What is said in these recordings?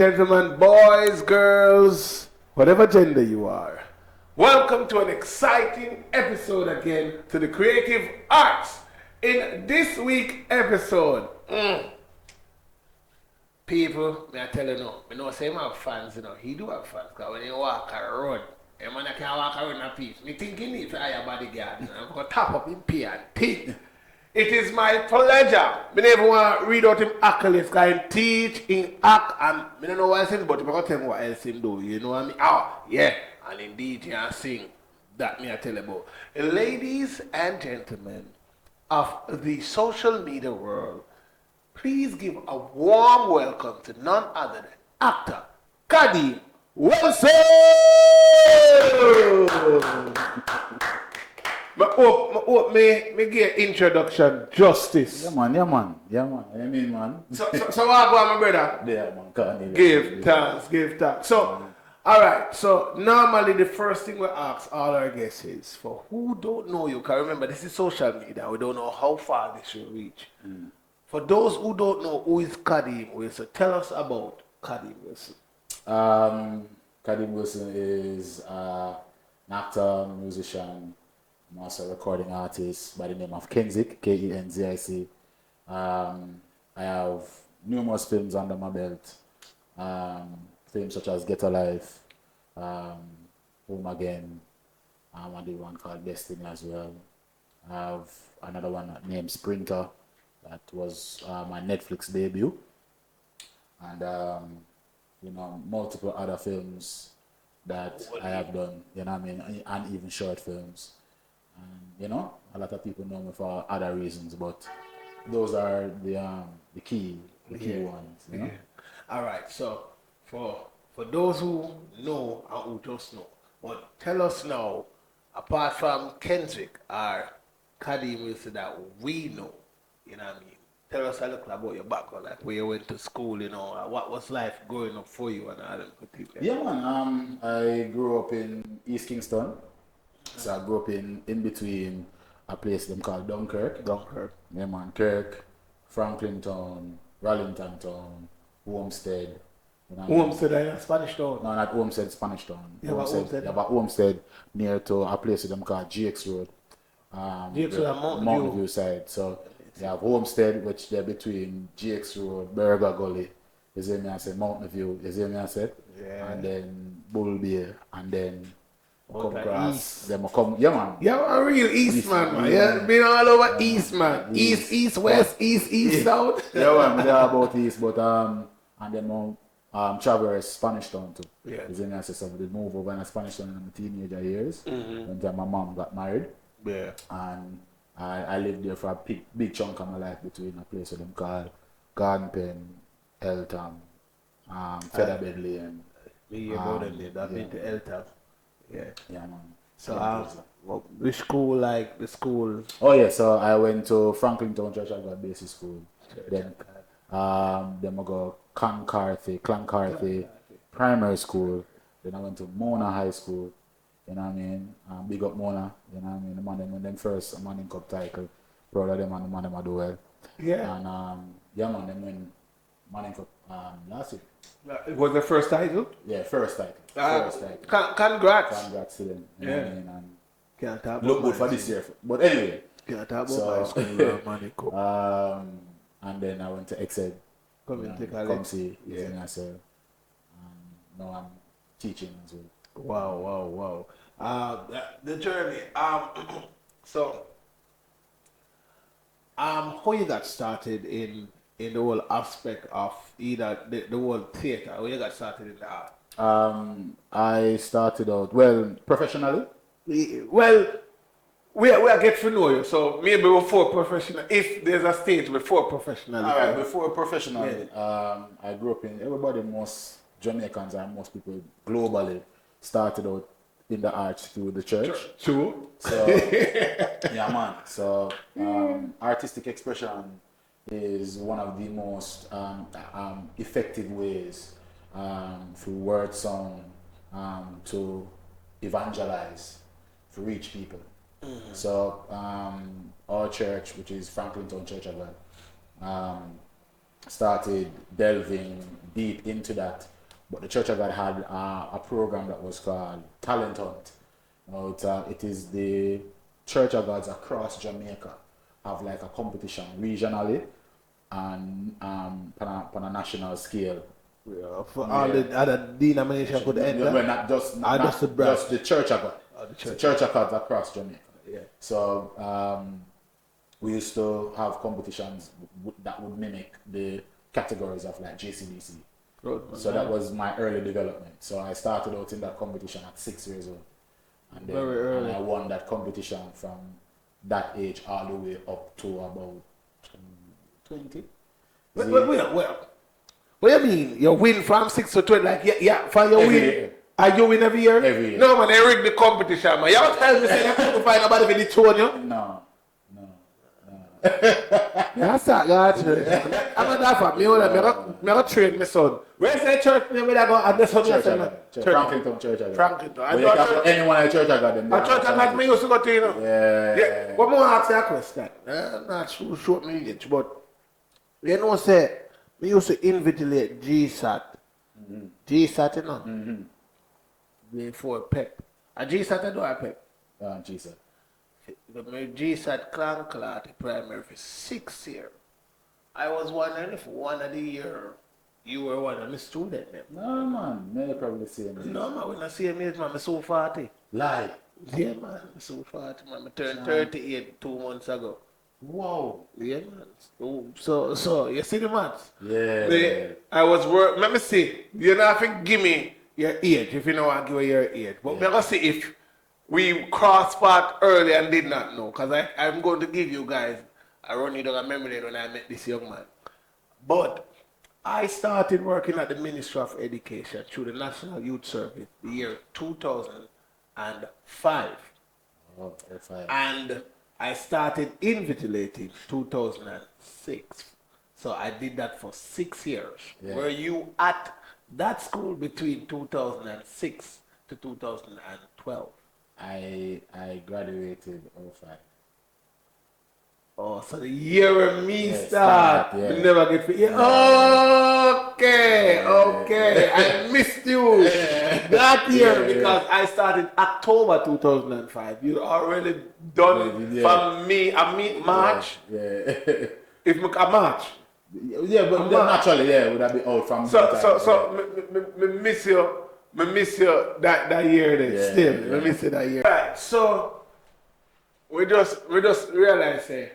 gentlemen, boys, girls, whatever gender you are, welcome to an exciting episode again to the Creative Arts. In this week's episode, people, may I tell you no, I know say him have fans, you know, he do have fans, because when he walk around, a man can't walk around a piece. Me think he need to hire a bodyguard, I'm going to tap up him pay and think. It is my pleasure. I never want to read out him accolades, because he teach, he act, and I don't know what else, but I'm going to tell him what else he do, you know what I mean? Oh, yeah, and indeed he can sing. That me I tell you about. Ladies and gentlemen of the social media world, please give a warm welcome to none other than actor Kadeem Wilson. I hope me give introduction justice. Yeah man. I mean man. So what go on, my brother? Yeah man, can't Give thanks. So, alright, so normally the first thing we ask all our guests is, for who don't know you, because remember this is social media, we don't know how far this will reach. For those who don't know who is Kadeem Wilson, tell us about Kadeem Wilson. Kadeem Wilson is an actor, musician, master recording artist by the name of Kenzik, Kenzic. I have numerous films under my belt. Films such as Get a Life, Home Again, and the one called Destiny as well. I have another one named Sprinter, that was my Netflix debut. And multiple other films that I have done, you know what I mean, and even short films. And, a lot of people know me for other reasons, but those are the key ones, you know. Yeah. All right, so for those who know and who just know, but tell us now, apart from Kendrick or Kadeem Wilson that we know, you know what I mean? Tell us a little about your background, like where you went to school, what was life growing up for you and all them good things. Yeah man, I grew up in East Kingston. So I grew up in between a place them called Dunkirk. Yeah man, Kirk, Franklin Town, Rallington Town, Homestead. Homestead is Spanish Town? No, not Homestead, Spanish Town. Yeah, Homestead. Yeah, but Homestead near to a place them called GX Road. GX Road and Mountain View side. So you have Homestead, which they're between GX Road, Burger Gully. You see me I said Mountain View, you see me I said? Yeah. And then Bull Bay, and then come Okay, across, East. then come, yeah man. Yeah, a real East man. Yeah, been all over East man. East, West, East, South. Yeah man, they're about East, but and then traverse Spanish Town too. Yeah. You see me I said, so we did move over in Spanish Town in my teenager years. When my mom got married. Yeah. And I lived there for a big chunk of my life between a place with them called Garden Pen, Eltham, Featherbed Lane. Me about them there, that been to Eltham. Yeah. Yeah man. So which school, like the school? Oh yeah, so I went to Franklin Town Church I got basic school. Then I go Clancarthy Primary School. Then I went to Mona High School. You know what I mean? Big up Mona. You know what I mean? The man when them first Manning Cup title. Proud of them and the man them do well. Yeah. And them win Manning Cup last year. It was the first title? Yeah, first title. Congrats. Congrats to them. You Yeah. know what I mean? And Can't talk look about good for this year. But anyway. Can't talk about So- my school money cup. And then I went to Exed. Come see. Yeah. Yeah. So now I'm teaching as well. Wow. The journey. So how you got started in the whole aspect of either the whole theater, how you got started in the art? I started out professionally. Well, we are get to know you, so maybe before professional, if there's a stage before professional. All right, before professionally, I grew up in most Jamaicans and most people globally started out in the arts through the church. True. So yeah, man. So artistic expression is one of the most effective ways through word song to evangelize, to reach people. So our church, which is Franklin Town Church of God, started delving deep into that. But the Church of God had a program that was called Talent Hunt. You know, it is the Church of Gods across Jamaica have like a competition regionally and on a national scale. Yeah, for all the other denominations could enter. Well, not just the Church of God. The Church of God across Jamaica. Yeah. So we used to have competitions that would mimic the categories of like JCDC. So that was my early development. So I started out in that competition at 6 years old. And then Very early. and I won that competition from that age all the way up to about 20. Well. What do you mean? You win from 6 to 20? Like, yeah, for your Every win? year. Are you win every year? Every year. No, man, they rig the competition, man. You don't tell me say you couldn't find nobody with the tone, you? No. Yeah, that's that, God. I'm not that for me. I'm going to train my son. Where's the church name where I go? And this one, Church Franklinton Church of God. Franklinton. But you can put anyone at Church of God. A church of God, me used to go to, you know. Yeah. What more ask you a question? I'm not sure short me age, but you know, say, me used to invigilate GSAT. GSAT, you know? Before PEP. A GSAT, I do a PEP. Jesus. My GSAT clan clot primary for 6 years. I was wondering if one of the year you were one of the students. No, man. May probably see me. No, man, when I see me, man, I'm so 40. Lie. Yeah, man, I'm so 40, man. I turned 38 2 months ago. Wow. Yeah, man. So you see the maths? Yeah. I was let me see. You don't have to give me your age if you don't want to give me your age. But I'm going to see if we crossed path early and did not know. Because I'm going to give you guys a run you down a memory lane when I met this young man. But I started working at the Ministry of Education through the National Youth Service the year 2005. Oh, 5. And I started invigilating 2006. So I did that for 6 years. Yeah. Were you at that school between 2006 to 2012? I graduated 05. Oh, so the year when me Yeah, start, yeah. we never get fit. Okay. I missed you that year because I started October 2005. You already done from me. I meet March. Yeah. If me March. Yeah, but naturally, would that be out from me miss you. Me miss you that year then. Still, me miss you that year. Right. So we just realize me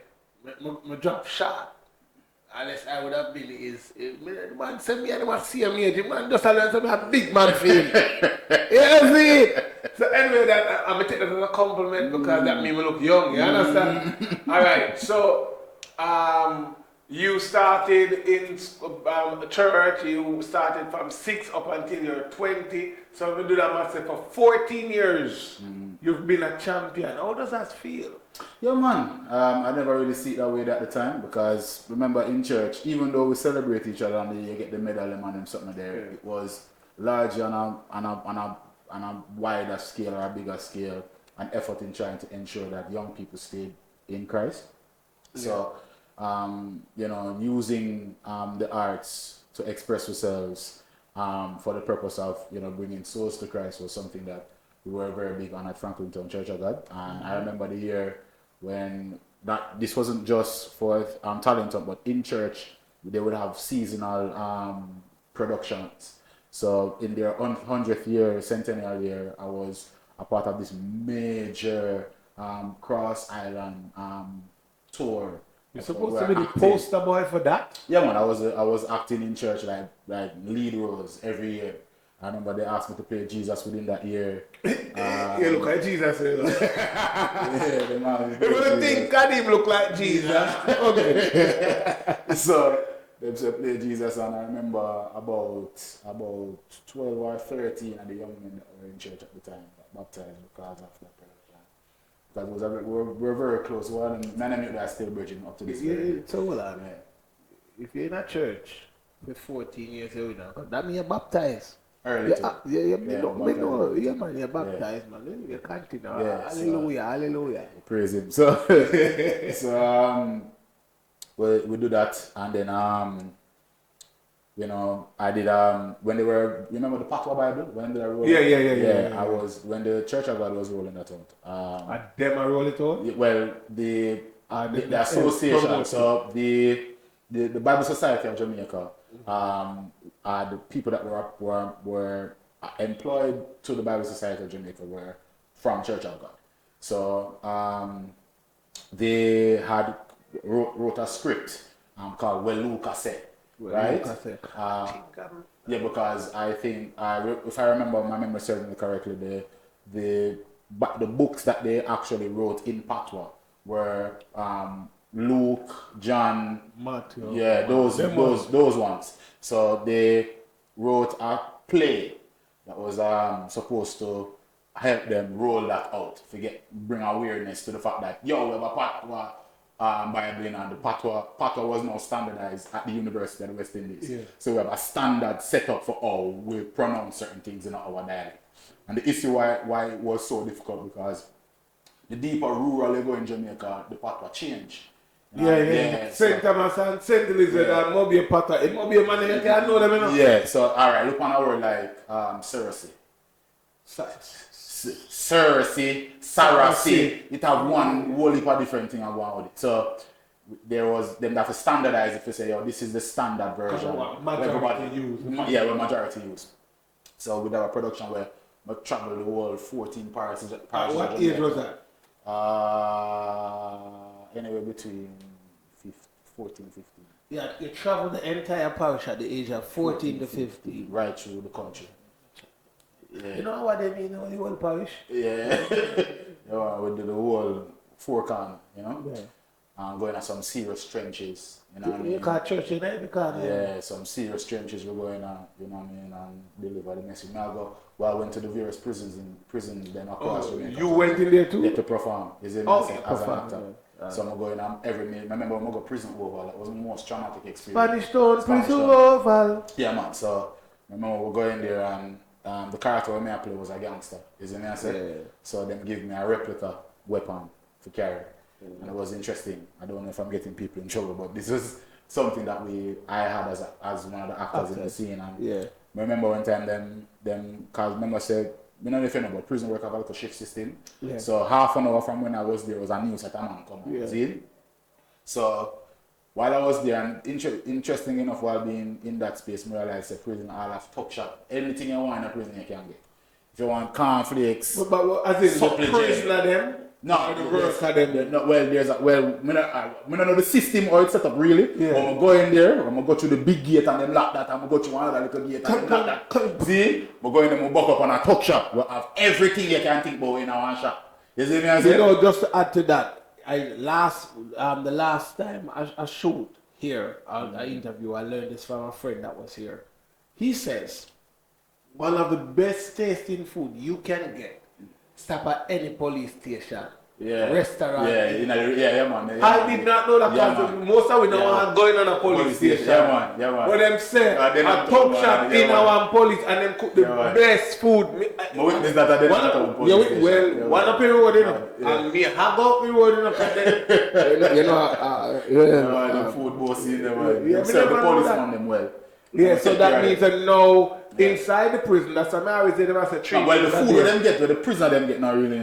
drop shot. Unless I would have been the man send me anyone see me, the man just learn to be a big man feel. You see? So anyway, that I'm take that as a compliment because that means we look young, you understand? Alright, so you started in church, you started from 6 up until you're 20. So we do that myself for 14 years. You've been a champion. How does that feel? Yeah, man. I never really see it that way at the time because remember in church, even though we celebrate each other and you get the medal and them something there, it was largely on a wider scale or a bigger scale, an effort in trying to ensure that young people stayed in Christ. So, using the arts to express ourselves for the purpose of bringing souls to Christ was something that we were very big on at Franklinton Church of God. And I remember the year when this wasn't just for talent, but in church they would have seasonal productions. So in their 100th year, centennial year, I was a part of this major cross island tour. You're supposed to be the poster boy for that? Yeah, man. I was acting in church like lead roles every year. I remember they asked me to play Jesus within that year. You look like Jesus. Yeah, the man. You would think Kadeem look like Jesus. Okay. So they said play Jesus, and I remember about 12 or 13 and the young men that were in church at the time got baptized because of that production. That was we're very close. One man and me are still bridging up to this. So hold on, man. If you're in a church with 14 years old now, that means you're baptized. Early man, you're baptized, man. You continue. Hallelujah. Praise him. So we do that, and then You know, I did when they were, you remember the Patwa Bible when they were rolling? Yeah. I was when the Church of God was rolling that out. And them I roll it out? Well, the association, so the Bible Society of Jamaica, the people that were employed to the Bible Society of Jamaica were from Church of God. So they had wrote a script called Well Luca Said. Right? Yeah, because I think if I remember my memory serving me correctly, the books that they actually wrote in Patois were Luke, John, Matthew. Yeah, those ones. So they wrote a play that was supposed to help them roll that out, bring awareness to the fact that we have a Patois Bible and the Patois was now standardized at the University of the West Indies. Yeah. So we have a standard set up for how we pronounce certain things in our dialect. And the issue why it was so difficult because the deeper rural you go in Jamaica, the Patois change. St. Thomas and St. Elizabeth and Moby Patois. It might be a man you can't know them enough. Yeah, so alright, look on a word like Sarasi. Sarasi, it have one whole heap of different thing going with it. So there was them that to standardize if you say, this is the standard version. Majority use. What majority use. So we have a production where we travel the whole 14 parts. What age was that? Anywhere between 14, 15. Yeah, you travel the entire parish at the age of 14 to 15. Right through the country. Yeah. You know what they mean, the whole parish? Yeah. We did the whole 4 corner, and going at some serious trenches, You got church in every corner. Yeah, some serious trenches we're going on, and deliver the message. I went to the various prisons then across Jamaica. You went in there too? Yeah, to perform. As an actor. So I'm going every minute. I remember I go prison oval. That was the most traumatic experience. Spanish Town, prison oval. Yeah, man. So I remember we going there and the character I play was a gangster. So them give me a replica weapon to carry. And it was interesting. I don't know if I'm getting people in trouble, but this was something that I had as one of the actors in the scene. And I remember one time cause remember I said, I don't know if you know, but prison work have a little shift system. Yeah. So half an hour from when I was there was a news that a man come on. See? So while I was there, and interesting enough, while being in that space, I realized that prison all have top shop. Anything you want in a prison you can get. If you want cornflakes, but as in the prisoner them? No, the work of them. No, I don't know the system or it's set up really. Yeah. I'm go in there, I'm gonna go through the big gate and then lock that, I'm gonna go through another little gate and then lock that. See? I'm going in there, I'm buck up on a tuck shop. We have everything you can think about in our shop. You see me? Just to add to that, the last time I shoot here, an interview, I learned this from a friend that was here. He says, one of the best tasting food you can get, stop at any police station, restaurant. Man. I did not know that because most of we don't want going on a police station. Yeah, man. But them say a top shop in our police and them cook the best food. One up in road, and me hang up in road, the food boss in them, serve the policeman them well. Yeah, so that means that now inside the prison, that's what I always say them as a treat. Well, the food them get, but the prisoner them get not really,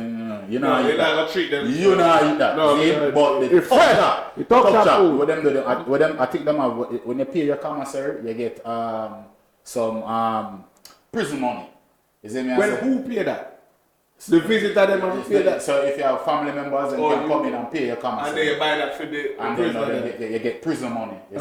you're not gonna treat them. You not eat that. But the top shop, what them I think them have, when you pay your commissary, you get some prison money. Is it me? Well, who pay that? The visitor them have to pay that. So if you have family members and you can come in and pay your commissary. And then you buy that for the then you get prison money. I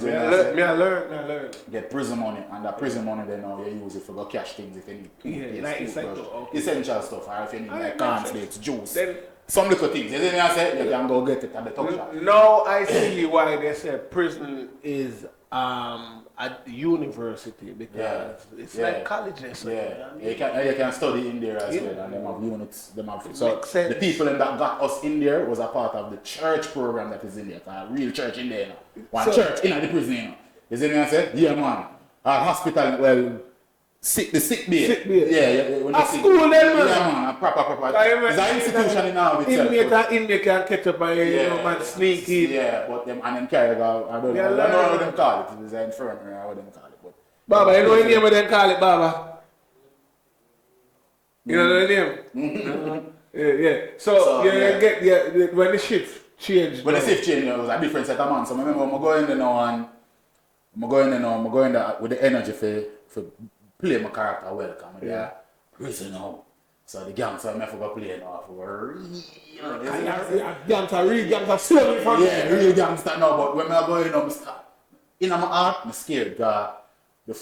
learn. Get prison money, and that prison money then now you use it for go cash things if you need. Essential stuff, or if you need like cornflakes, juice. Some little things. You see me I say? You can go get it at the top shop. Now I see why they say prison is at university because it's like college. You can study in there as well, and them have units. So the people that got us in there was a part of the church program that is in there. A real church in there. One church in the prison. You see me I say? Yeah, man. Hospital, the sick bay. A school then, man. Yeah, man. Proper. It's an institution in our itself. Inmate can catch up and man sneak in. Yeah, but them and them carry I don't know what them call it. It's an infirmary or what them call it. Baba, you know the name of them call it Baba? You know the name? Yeah. So get when the shift changed. When the shift changed, it was a different set of man. So I remember I'm going there now and I'm going there with the energy for play my character well. Because I'm prison now. So the gangster I forgot play now for Gangster still in front. Yeah, real gangster now. But when I go in, I'm in my heart, I'm scared.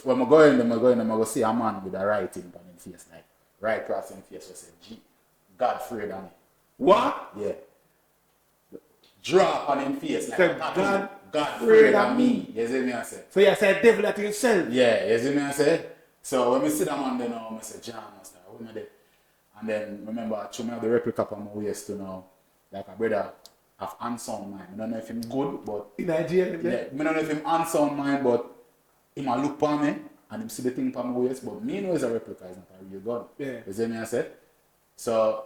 When I go in, I'm going to see a man with a writing on his face, like right across his face, I say, G, God afraid of me. What? Yeah. Draw on his face, like God afraid of me. You see me I say? So you said devil at himself? Yeah, you see me I say? So when I see that man there now, I say, John, I start, what am I there? And then remember, I have the replica on my waist to now, like a brother have unsound mind. I don't know if him good, but in Nigeria, yeah, I don't know if him unsound mind, but he might look for me and him see the thing on my waist, but me know it's a replica, it's not a real gun. Yeah. You see me I say? So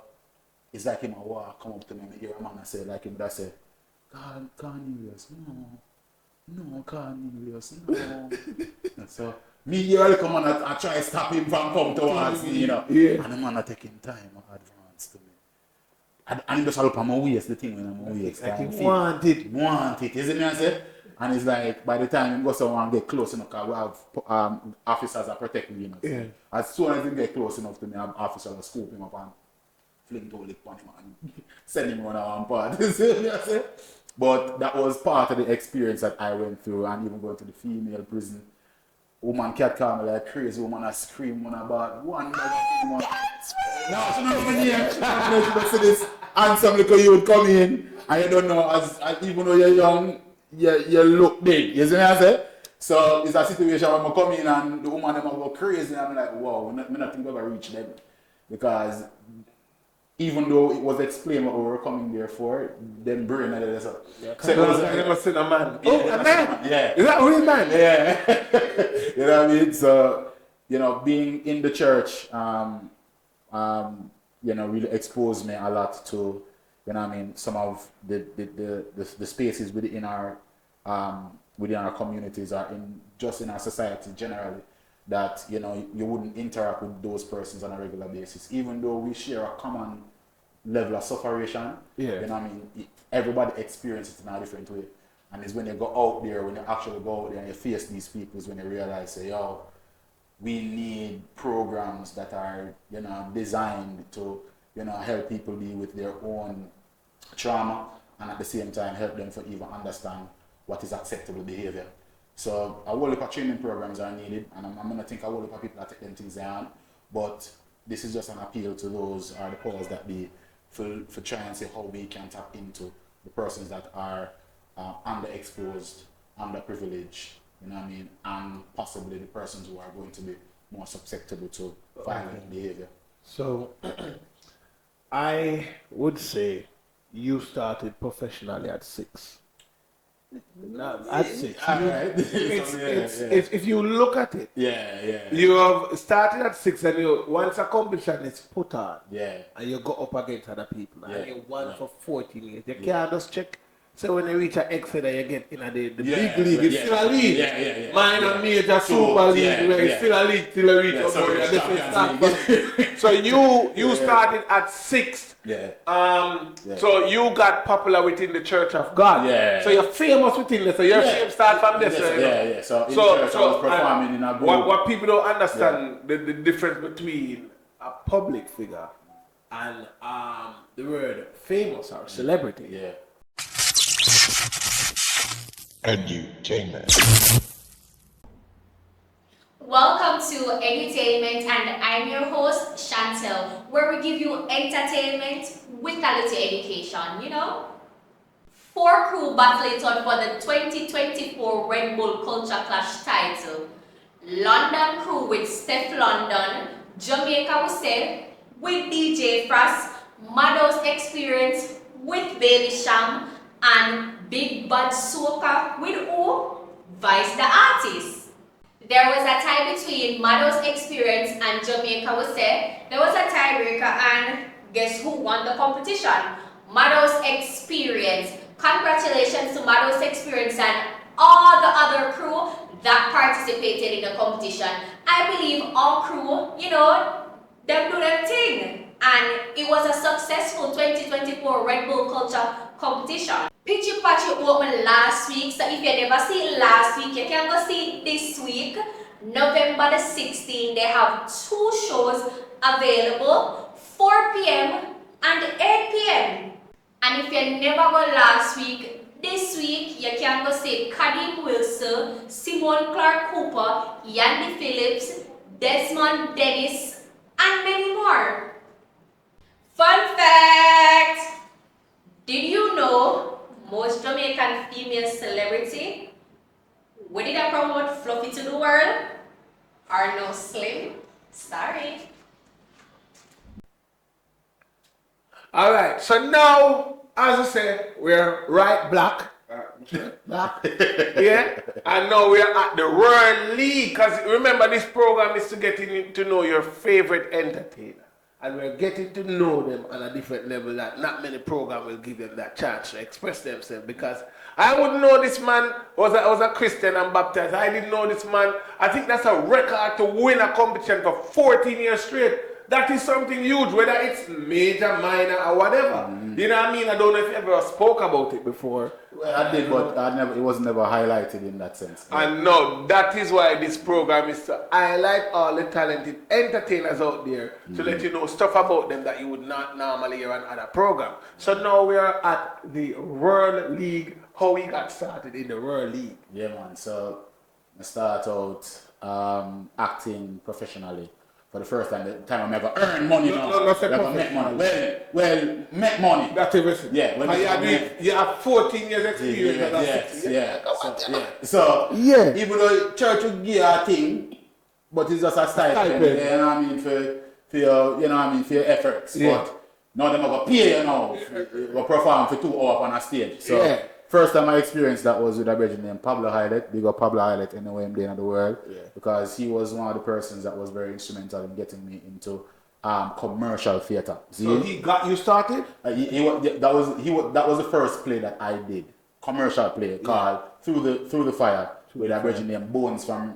it's like him a walk, come up to me, and hear a man and say, like him that say, Cornelius, no, Cornelius, no. So me here come on and I try to stop him from come towards me, you know. Yeah. And the man taking time advance to me. And he just look on my waist, the thing when I'm on my waist. Like he want it. You see me I say? And it's like by the time he goes someone get close enough, because we have officers that protect me, you know. Yeah. As soon as he get close enough to me, officers will scoop him up and fling to lick on him and send him on one part. You see me I say? But that was part of the experience that I went through, and even going to the female prison. Woman cat call me like crazy, woman I scream when about one woman. No, she not even here. She don't see this handsome little youth come in and you don't know as even though you're young, you look big. You see what I say? So it's a situation where I come in and the woman them go crazy and I'm like, wow, I'm not think ever reach them. Because even though it was explained what we were coming there for, them brain and all that. Yeah, I never seen a man. Yeah, oh, a man? Yeah. Is that real man? Yeah. You know what I mean? So, you know, being in the church, you know, really exposed me a lot to, you know what I mean, some of the spaces within our communities or in our society generally, that, you know, you wouldn't interact with those persons on a regular basis, even though we share a common level of sufferation. Yeah. You know what I mean? Everybody experiences it in a different way. And it's when you go out there, when you actually go out there and you face these people, is when you realize, say, yo, we need programs that are, you know, designed to, you know, help people deal with their own trauma and at the same time help them to even understand what is acceptable behavior. So a whole lot of training programs are needed, and I'm going to think a whole lot of people that take them things down, but this is just an appeal to those the powers that be for trying to see how we can tap into the persons that are underexposed, underprivileged, you know what I mean, and possibly the persons who are going to be more susceptible to violent behavior. So I would say you started professionally at 6. At 6. If you look at it, you have started at 6 and once a competition is put on, and you go up against other people, and you won for 14 years. You can't just check. So when you reach an exit and you get in the big league, it's still a league. Minor, major, super league, where it's still a league till you reach So you started at 6. So you got popular within the Church of God. So you're famous within this. So your fame start from this. So in church I was performing in a group. What people don't understand the difference between a public figure and the word famous or celebrity. Edutainment. Welcome to Edutainment, and I'm your host Chantel, where we give you entertainment with a little education, you know. 4 crew battle it out for the 2024 Red Bull Culture Clash title. London crew with Steph London, Jamaica Wuse with DJ Frost, Mado's Experience with Baby Sham, and Big Bad Soca with who? Vice the Artist. There was a tie between Mado's Experience and Jamaica Wuse. There was a tiebreaker, and guess who won the competition? Mado's Experience. Congratulations to Mado's Experience and all the other crew that participated in the competition. I believe all crew, them do their thing. And it was a successful 2024 Red Bull Culture competition. Pitchy Patchy opened last week, so if you never see it last week, you can go see it this week. November the 16th, they have 2 shows available, 4 p.m. and 8 p.m. And if you never go last week, this week you can go see Kadeem Wilson, Simone Clark Cooper, Yandy Phillips, Desmond Dennis, and many more. Fun fact! Did you know most Jamaican female celebrity when did I promote Fluffy to the world are no slim? Sorry. Alright, so now, as I said, we're right black. Black. Yeah? And now we're at the World League. Because remember, this program is to get to know your favorite entertainer. And we're getting to know them on a different level that not many programs will give them that chance to express themselves. Because I wouldn't know this man was a Christian and baptized. I didn't know this man. I think that's a record to win a competition for 14 years straight. That is something huge, whether it's major, minor, or whatever. You know what I mean? I don't know if you ever spoke about it before. Well, I did, but it was never highlighted in that sense. And no, that is why this program is to highlight all the talented entertainers out there to let you know stuff about them that you would not normally hear on other programs. So now we are at the World League. How we got started in the World League? Yeah, man. So I start out acting professionally. For the first time, the time I ever earn money now. No, make money. Well, make money. That's everything. Yeah. You have 14 years experience. So, yeah. Even though church would give a thing, but it's just a stipend. You know what I mean? For your efforts. Yeah. But now them have to pay, we perform for 2 hours on a stage. So, first time I experienced that was with a brother named Pablo Hylett. Big up Pablo Hylett anywhere I'm there in the world. Yeah. Because he was one of the persons that was very instrumental in getting me into commercial theatre. So he got you started? That was the first play that I did. Commercial play called Through the Fire with a brother named Bones from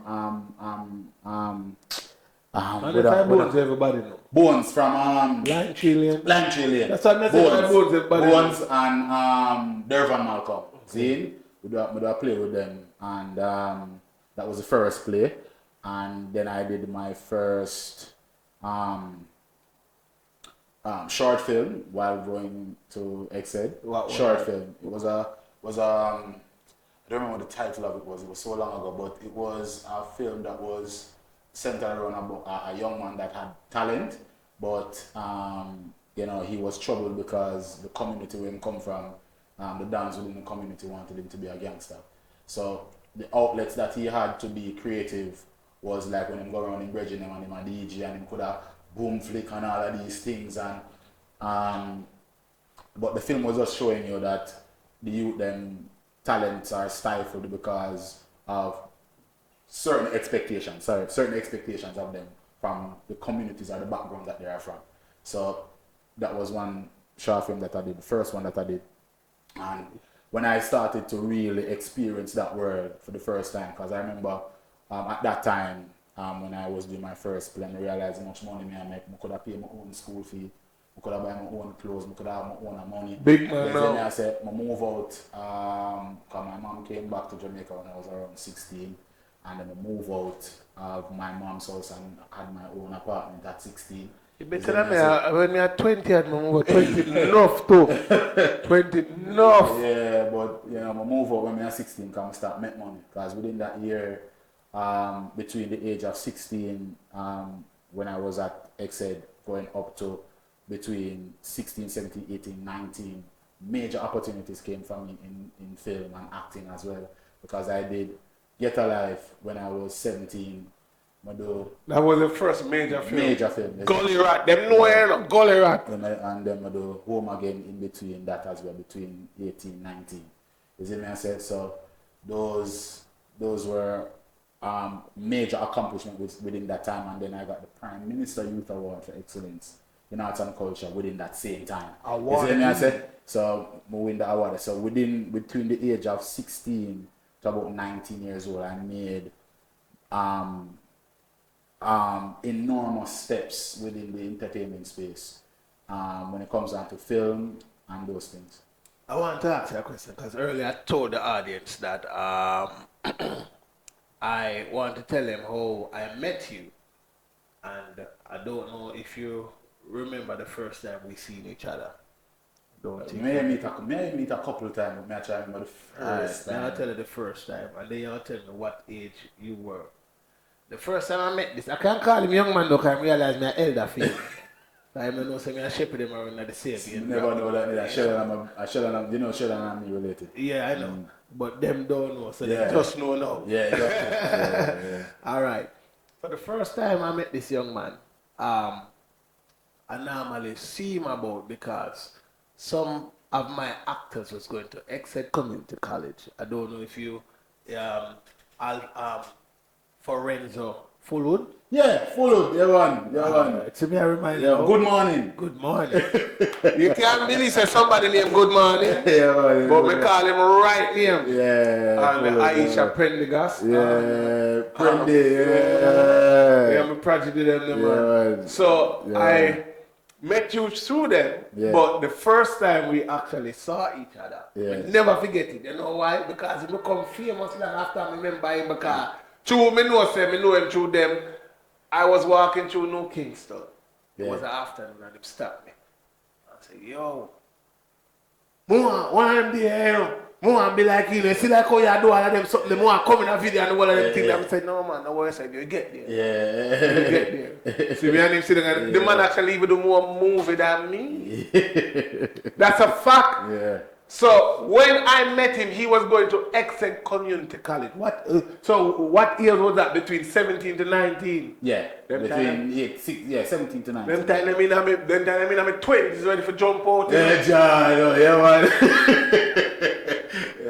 Bones everybody know. Bones from Line Trillion. That's what I said. Bones everybody Bones and Dervan Malcolm. See? We do a play with them, and that was the first play. And then I did my first short film while going to Exed. Short film. It was I don't remember what the title of it was. It was so long ago, but it was a film that was centered around a young man that had talent, but he was troubled because the community where he come from, the dance within the community wanted him to be a gangster. So the outlets that he had to be creative was like when him go around in Bridging him and him a DJ and him could have boom flick and all of these things, and but the film was just showing you that the youth them talents are stifled because of certain expectations of them from the communities or the background that they are from. So that was one short film that I did, the first one that I did. And when I started to really experience that world for the first time, because I remember at that time when I was doing my first play, I realized how much money I make. I could have paid my own school fee, I could have buy my own clothes, I could have my own money. Big man now. Then I said, I move out, because my mom came back to Jamaica when I was around 16. And then I moved out of my mom's house and had my own apartment at 16. You better than me, when I was 20, I moved out 20 enough too. 20 enough. Yeah, but I moved out when I was 16 because I start make money. Because within that year, between the age of 16, when I was at Exed, going up to between 16, 17, 18, 19, major opportunities came for me in film and acting as well. Because I did Get Alive when I was 17. That was the first major film. Major film. Gully Rat. Them know Gully Rat. And then I do Home Again in between that as well, between 18, 19. You see me I said? So those were major accomplishments within that time. And then I got the Prime Minister Youth Award for Excellence in Arts and Culture within that same time. Award. You see me I said? So I win the award. So between the age of 16 to about 19 years old, I made enormous steps within the entertainment space when it comes down to film and those things. I want to ask you a question because earlier I told the audience that I want to tell them how I met you, and I don't know if you remember the first time we seen each other. Don't you? May I meet a couple of times, but I try to remember the first Then I'll time. tell you the first time, and then you'll tell me what age you were. The first time I met this, I can't call him young man though, because I realize I'm elder for him. I don't know, so I shepherd him around at the same age. You never know that Sheldon and me related. Yeah, I know. But them don't know, so Yeah. they just know now. Yeah, yeah. All right. For the first time I met this young man, I normally see him about because some of my actors was going to Exeter Community College. I don't know if you, Forenzo Fullwood. Yeah, follow, yeah one. To me, I remind you. Yeah, good morning. Good morning. You can't believe say somebody named Good Morning, Yeah, man. but we call him right name. Yeah. And follow, Aisha Prendergast. Yeah, Prendy, Yeah, I'm a project with them, man. man. So Yeah. I met you through them, Yeah. but the first time we actually saw each other, Yeah. we never forget it. You know why? Because he become famous long after I remember him because through me know him through them. I was walking through New Kingston. It Yeah. was an afternoon and they stopped me. I said, yo, why am there, you know? More be like you see like how you do all of them something, the more come in a video and all of them things. I said, no man, no worries, you get there. Yeah. You get there. See me and him sitting and the man actually even do more movie than me. That's a fact. Yeah. So when I met him, he was going to Exeter Community College. So what year was that? Between 17 to 19? Yeah. Them Between 17 to 19. Them time I mean I'm 20s ready for jump out. Yeah, John, yeah, man.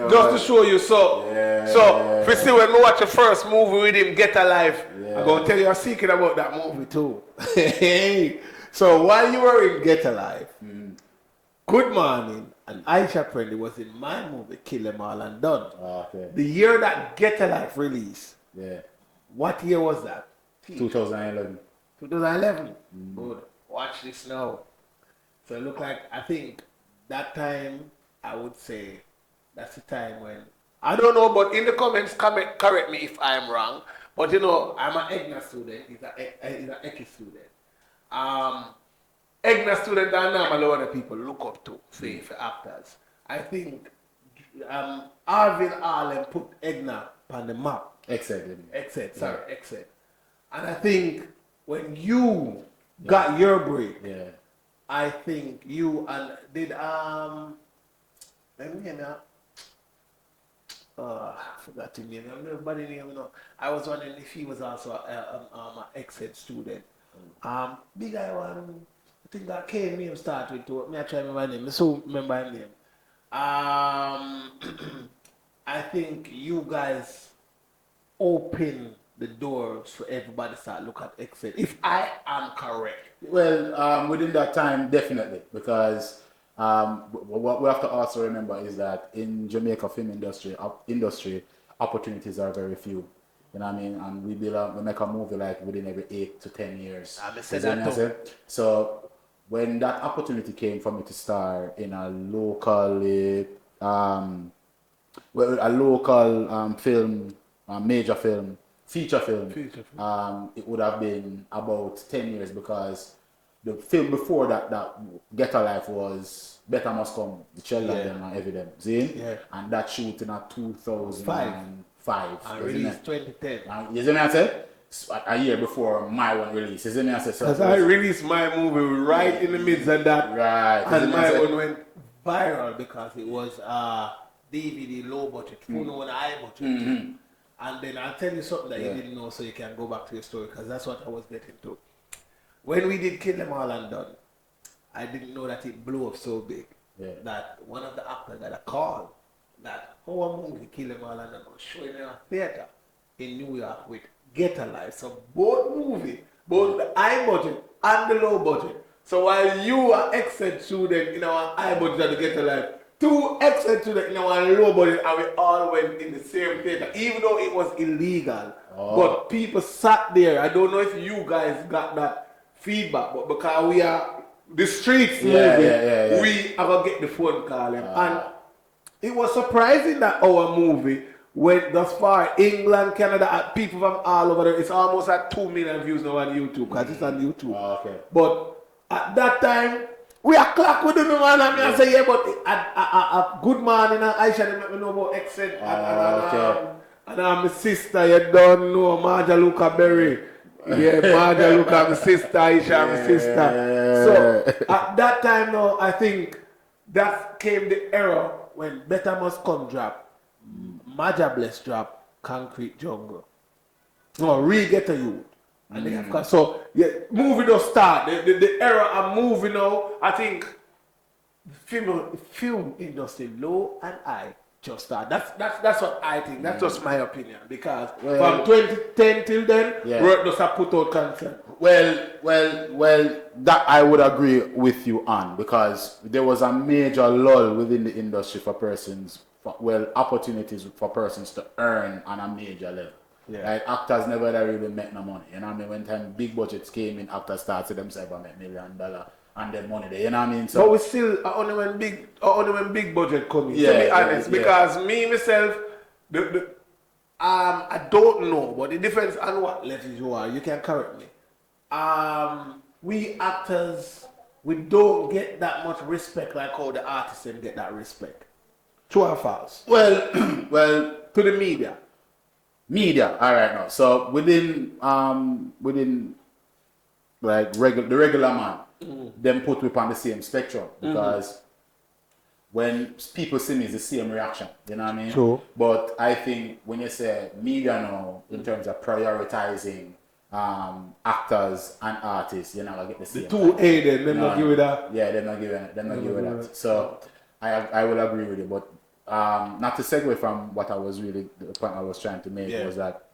Just to show you, so if you see when we watch the first movie with him, Get Alive, Yeah. I'm gonna tell you a secret about that movie too. So while you were in Get Alive, Good Morning and Aisha Prendy was in my movie Kill Them All and Done. Okay. The year that Get Alive released, Yeah. what year was that? 2011. 2011. Good. Watch this now. So it look like, I think that time, I would say, that's the time when, I don't know, but in the comments, correct me if I'm wrong, but you know, I'm an EGNA student, he's an EKI student. EGNA student are normally what the people look up to, say, for actors. I think Arvin Allen put EGNA on the map. Exit. Exit. And I think when you got your break, Yeah. I think you and did let me know. I forgot the name. Everybody name, you know. I was wondering if he was also an exit student. Big guy one. I think that K name start with two. Me I try remember name. I so remember his name. I think you guys open the doors for everybody to start look at exit. If I am correct. Well, within that time, definitely, because what we have to also remember is that in Jamaica film industry opportunities are very few. You know what I mean? And we make a movie like within every 8 to 10 years. So when that opportunity came for me to star in a local film, major film, feature film, it would have been about 10 years because the film before that Get a Life was Better Must Come, the Sheldon and Evidence, see? Yeah. And that shoot in 2005. And released 2010. And you see me I say? A year before my one release. You see me I say? Because I released my movie right in the midst of that. Right. And my one went viral because it was DVD low budget, phone on high budget. And then I'll tell you something that you didn't know so you can go back to your story because that's what I was getting to. When we did Kill Them All and Done, I didn't know that it blew up so big that one of the actors got a call that our movie Kill Them All and Done was showing in a theater in New York with Get a Life. So both movies, both the high budget and the low budget. So while you are excellent student in our high budget and the Get a Life, two eccentric, and low budget, and we all went in the same theater, even though it was illegal. But people sat there. I don't know if you guys got that feedback, but because we are the streets movie, we are gonna get the phone call. And it was surprising that our movie went thus far. England, Canada, people from all over there. It's almost at 2 million views now on YouTube, because it's on YouTube. But at that time, we are clock with the man, and I say, yeah, but a good man, Aisha, they make me know about Exit, and my sister, you don't know, Marja Luca Berry. Yeah, Marja Luca, my sister, Aisha, my sister. So, at that time now, I think that came the era when Better Must Come drop, Marja Bless drop, Concrete Jungle. No, Re-Get a Youth. And they have got, so yeah, movie does start. The era of movie now, I think the film industry low and high just start. That's what I think. That's just my opinion. Because from 2010 till then, work does have put out content. Well, that I would agree with you on, because there was a major lull within the industry for opportunities for persons to earn on a major level. Like actors never really make no money. You know what I mean? When time big budgets came in, actors started themselves and make $1 million and then money there. You know what I mean? So but we still only when big budget come in. To be honest, because me myself, I don't know, but it depends on what level you are. You can correct me. We actors, we don't get that much respect like how the artists get that respect. True or false? Well, to the media. All right now. So within like the regular man, them put me on the same spectrum, because when people see me, it's the same reaction. You know what I mean? True. But I think when you say media now, in terms of prioritizing actors and artists, you're not gonna get the same. The two aided, they're not giving that. Yeah, they're not giving that. So I will agree with you, but. Not to segue from what the point I was trying to make was that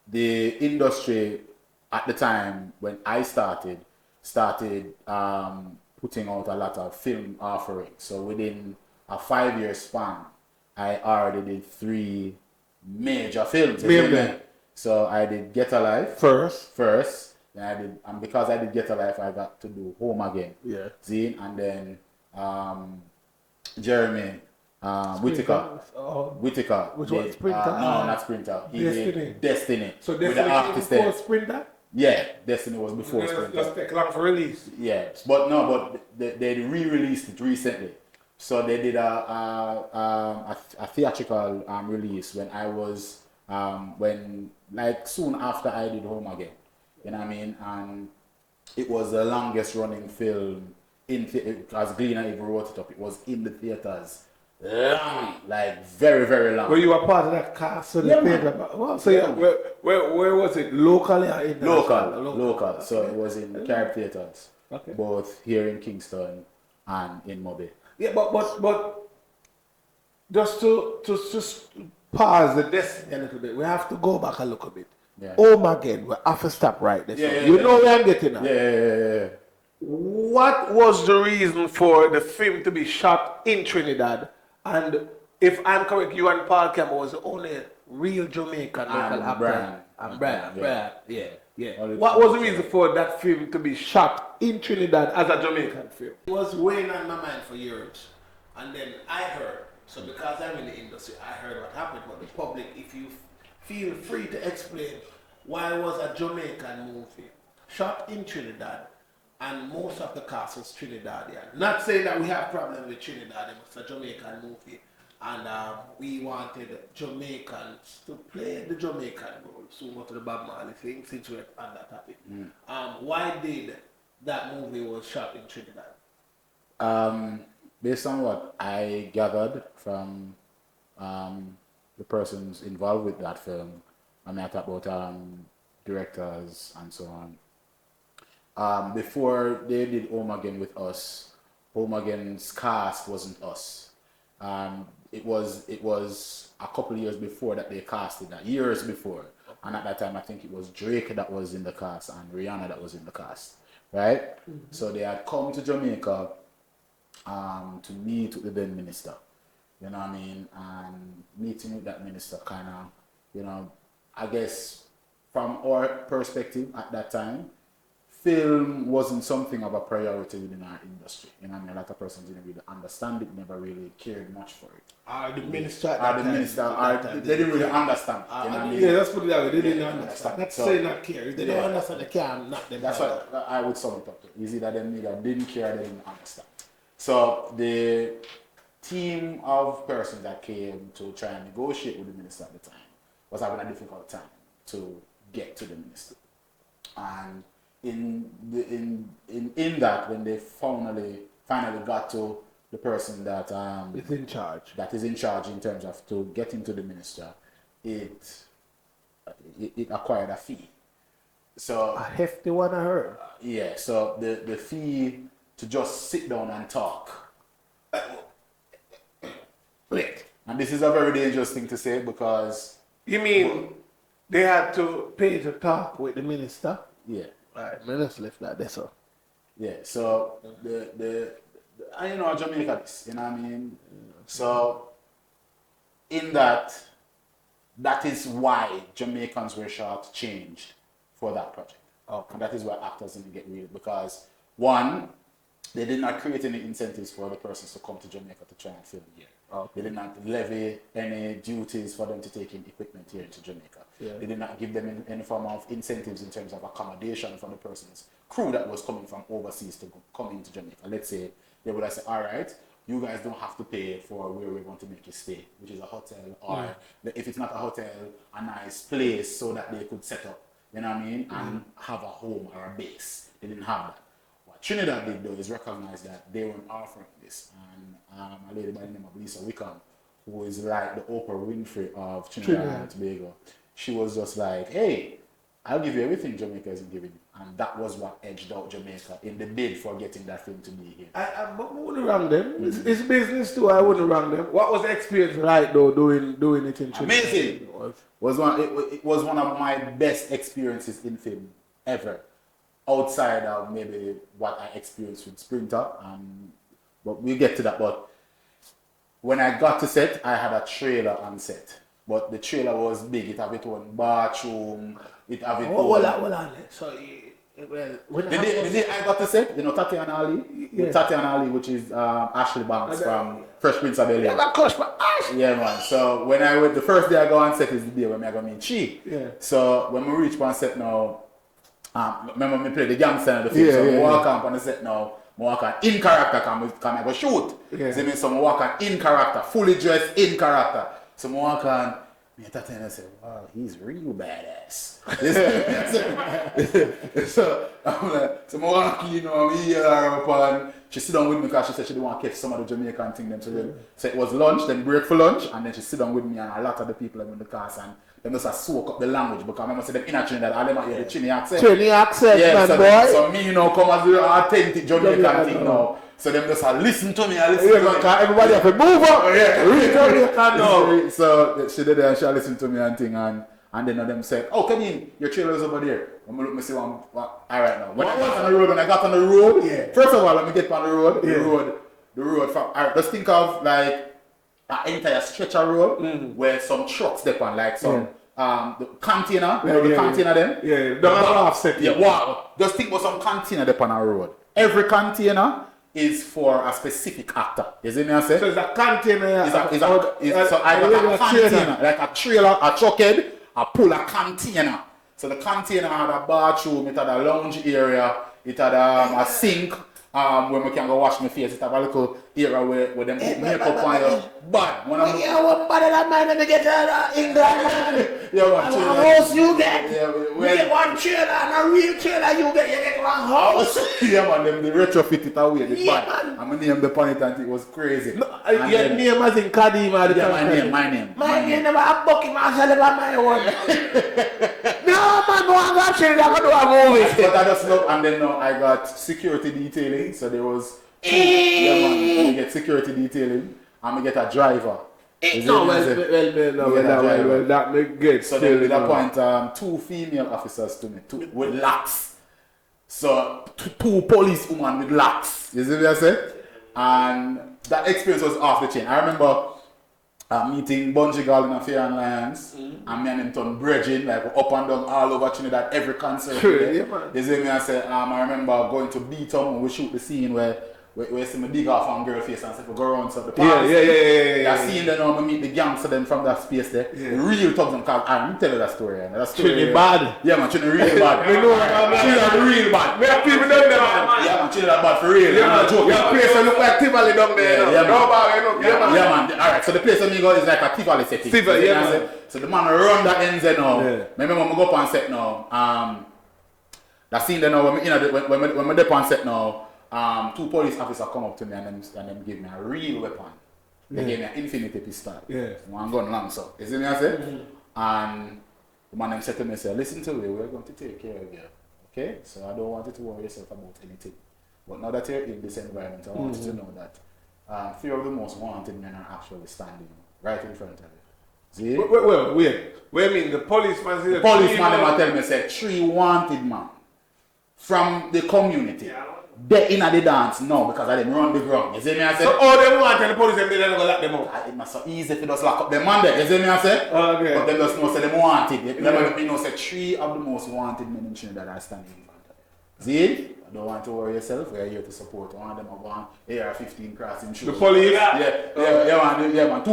the industry at the time when I started putting out a lot of film offerings. So within a 5-year span, I already did 3 major films. So I did Get Alive first. Then and because I did Get Alive, I got to do Home Again. Zine, and then Jeremy. Whitaker. Which was Sprinter? No, not Sprinter. He did Destiny. So Destiny was before Sprinter? Yeah, Destiny was before Sprinter. Just take long for release. Yeah, but they re-released it recently. So they did a theatrical release when I was soon after I did Home Again. You know what I mean? And it was the longest running film as Gleaner even wrote it up. It was in the theaters. Long, like very, very long. Were you a part of that cast? So where was it? Locally or international? Local. So it was in the Carib theaters, both here in Kingston and in Moby. Yeah, but just to pause the Destiny a little bit, we have to go back a little bit. Home Again, we have to stop right there. You know where I'm getting at. Yeah. What was the reason for the film to be shot in Trinidad? And if I'm correct, you and Paul Campbell was the only real Jamaican local actor. And Brian. Yeah. What was the reason for that film to be shot in Trinidad as a Jamaican film? It was weighing on my mind for years. And then I heard, so because I'm in the industry, I heard what happened. But the public, if you feel free to explain why was a Jamaican movie shot in Trinidad and most of the cast was Trinidadian. Not saying that we have problems with Trinidad, it was a Jamaican movie. And we wanted Jamaicans to play the Jamaican role. So go to the Bob Marley thing, since we're on that topic. Why did that movie was shot in Trinidad? Based on what I gathered from the persons involved with that film, I mean, I talk about directors and so on. Before they did Home Again with us, Home Again's cast wasn't us. It was a couple of years before that they casted that, years before. And at that time, I think it was Drake that was in the cast and Rihanna that was in the cast, right? So they had come to Jamaica to meet with the then minister. You know what I mean? And meeting with that minister kind of, you know, I guess from our perspective at that time, film wasn't something of a priority within our industry. You know what I mean? A lot of persons didn't really understand it, never really cared much for it. The minister, they didn't really understand. You know what I mean? Yeah, let's put it that way. They didn't understand. Not to say not care. If they don't understand, they can't knock them. That's what I would sum it up to. Is either them nigga didn't care, they didn't understand. So the team of persons that came to try and negotiate with the minister at the time was having a difficult time to get to the minister. And in that, when they finally got to the person that is in charge, in terms of to get into the minister, it acquired a fee. So a hefty one, I heard. Yeah. So the fee to just sit down and talk. Wait. And this is a very dangerous thing to say because... You mean they had to pay to talk with the minister? Yeah. Alright, let's lift that this up. Yeah, so and you know Jamaica this, you know what I mean? So in that is why Jamaicans were shortchanged for that project. Okay. And that is why actors didn't get real because one, they did not create any incentives for the persons to come to Jamaica to try and film here. Okay. They did not levy any duties for them to take in equipment here to Jamaica. Yeah. They did not give them any form of incentives in terms of accommodation for the person's crew that was coming from overseas to come into Jamaica. Let's say they would have said, all right, you guys don't have to pay for where we're going to make you stay, which is a hotel, or if it's not a hotel, a nice place so that they could set up, you know what I mean, and have a home or a base. They didn't have that. What Trinidad did though is recognize that they weren't offering this, and a lady by the name of Lisa Wickham, who is like the Oprah Winfrey of Trinidad and Tobago, she was just like, hey, I'll give you everything Jamaica isn't giving you. And that was what edged out Jamaica in the bid for getting that film to be here. I wouldn't wrong them. It's business too, I wouldn't wrong them. What was the experience like though doing it in Trinidad? Amazing. It was one of my best experiences in film ever. Outside of maybe what I experienced with Sprinter, but we'll get to that. But when I got to set, I had a trailer on set. But the trailer was big. It had its own bathroom. It had its own... Hold on. So, when the day I got to set, you know Tatiana Ali? Yeah. Tatiana Ali, which is Ashley Banks from Fresh Prince of Bel-Air. Yeah, man. So when I went, the first day I go on set is the day when I go meet Chi. Yeah. So when we reach on set now, remember me play the gangster in the film, so I walk on the set now, I walk on in character, come I go shoot. Yeah. So I walk on in character, fully dressed in character. So I walk on, me and I say, wow, he's real badass. So I'm like, so I walk in, you know, I'm here up and she sit down with me because she said she didn't want to catch some of the Jamaican thing. So it was lunch, then break for lunch, and then she sit down with me and a lot of the people in the cast and them just soak up the language because I remember say them in Trinidad, all them are hear the Trini accent. Trini accent, yeah, man, boy. So me, you know, come as the authentic Jamaican thing now. So them just listen to me and listen to me. Everybody have to move up. Yeah. So she did that and she listened to me and thing and then them said, oh, Kadeem, your trailer is over there. I'm going to look me see one. All right now. When I got on the road, first of all, let me get on the road. The road from, all right, just think of like an entire stretch of road where some trucks step on, like some the container, the container them. Yeah, don't offset. Yeah, wow. Just think about some container step on a road. Every container is for a specific actor. You see me I say? So it's a container. So I got a container, like a trailer, a truckhead, I pull a container. So the container had a bathroom, it had a lounge area, it had a sink. Where we can go wash my face, it have a little area where them put makeup on you. But when I'm what better than mine when we get to England? Yeah, one trailer. One house you get. Yeah, we get one trailer and a real trailer you get one house. Yeah, man, them the retrofit it away. The yeah, bad. man. I'm gonna name the pun it and it was crazy. No, your name as in Kadeem or the my name. My name never a bucket myself about my own. No, man, go and go Trinidad, I go do a movie. But I just look and then now I got security detailing. So there was yeah, man, we get security detailing and we get a driver. Well, that make good. So they did appoint 2 female officers to me, 2 with locks. So 2 police women with locks. You see what I say? And that experience was off the chain. I remember meeting Bungie Girl in a Fair and Lions, and me and him turn bridging, like up and down all over Trinidad, every concert. Yeah, man. You see me, I say, I remember going to Beaton when we shoot the scene where you see me dig off on girl face and say, we go around so the parts. Yeah. That scene then I meet the gangster them from that space there. Yeah. The real thugs and cars. I'm tell you that story. That story Trinidad. Yeah, man, Trinidad real bad. We know that, man. Trinidad real bad. We have people down there, man. Yeah, man, Trinidad bad for real. Yeah, man. Joke. Your place look like Tivoli down there. Yeah, man. Yeah, man. Alright, so the place where me go is like a Tivoli setting. Tivoli, yeah, man. So the man run that ends there now. Yeah. Remember when we go up on set now, that scene there now, when we dip on set now, two police officers come up to me and them give me a real weapon. They gave me an infinity pistol. Yeah. One gun long so. You see me I say? And the man them said to me, say, listen to me, we're going to take care of you. Okay? So I don't want you to worry yourself about anything. But now that you're in this environment, I want you to know that few of the most wanted men are actually standing right in front of you. See? Wait. What do you mean? The policeman said The policeman them tell me, say, 3 wanted man from the community. Yeah. They in the dance now because I didn't run the ground. You see me I say? So all they want and the police them they don't go lock them up. It must so easy if you just lock up them man there. You see me I say? Okay. But them just know say them wanted. Them know say 3 of the most wanted men in Trinidad are standing in front of you. See? I don't want to worry yourself. We're here to support. One of them are going AR-15 crossing shoes. The police? Yeah, man.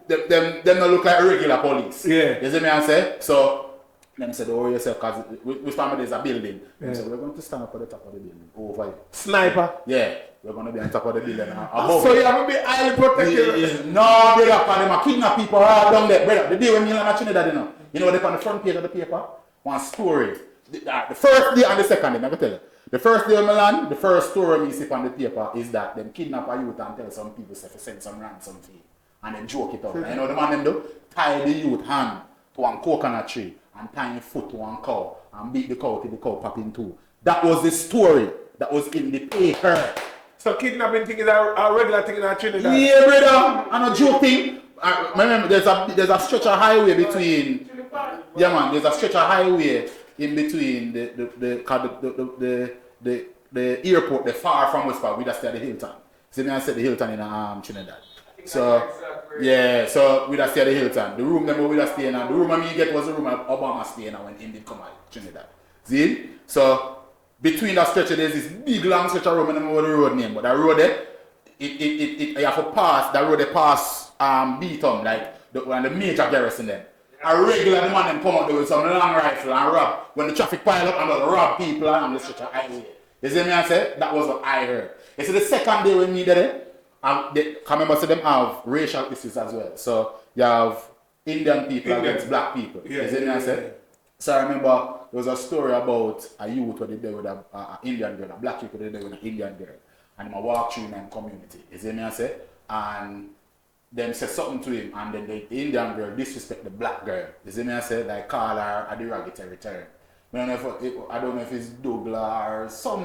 Them don't look like regular police. Yeah. You see me I say? So them said, don't worry yourself because we found there's a building. Yeah. So we're going to stand up at the top of the building. Over here. Sniper? Yeah. We're going to be on top of the building. So you have to be highly protected? Yeah. No, brother, because them kidnap people all down there. Brother, the day when me and Trinidad, you know they're on the front page of the paper? One story. The first day and the second day, I'm going to tell you. The first day of Milan, the first story me see on the paper is that them kidnap a youth and tell some people say to send some ransom fee. And then joke it out. And you know the man them do? Tie the youth hand to one coconut tree and tie his foot to one cow and beat the cow till the cow pop in two. That was the story that was in the paper. So kidnapping thing is a regular thing in Trinidad? Yeah, brother. And a joke thing. Remember, there's a stretch of highway between. Yeah, man. There's a stretch of highway in between the airport, the far from West Park. We just stay at the Hilton. See me, I said the Hilton in Trinidad. So yeah, so we just stay at the Hilton. The room them we just stay in, and the room I get was the room Obama stay in when he did come out Trinidad. See? So between that stretch there's this big long stretch of room, I don't know what the road name, but that road there, you have to pass, that road they pass Beaton, like the major garrison there. A regular the man them come out there with some long rifle and rob. When the traffic pile up and they rob people and the stretch of highway. You see me I say? That was what I heard. You see the second day when we did it, they remember so them have racial issues as well. So you have Indian people against black people. Yeah, you see me I say? So I remember there was a story about a youth who did there with an Indian girl, a black people did there with an Indian girl. And I walk through in them community. You see me I say? And them say something to him and then the Indian girl disrespect the black girl. You see me I say? Like call her a derogatory term. I don't know if it's Douglas or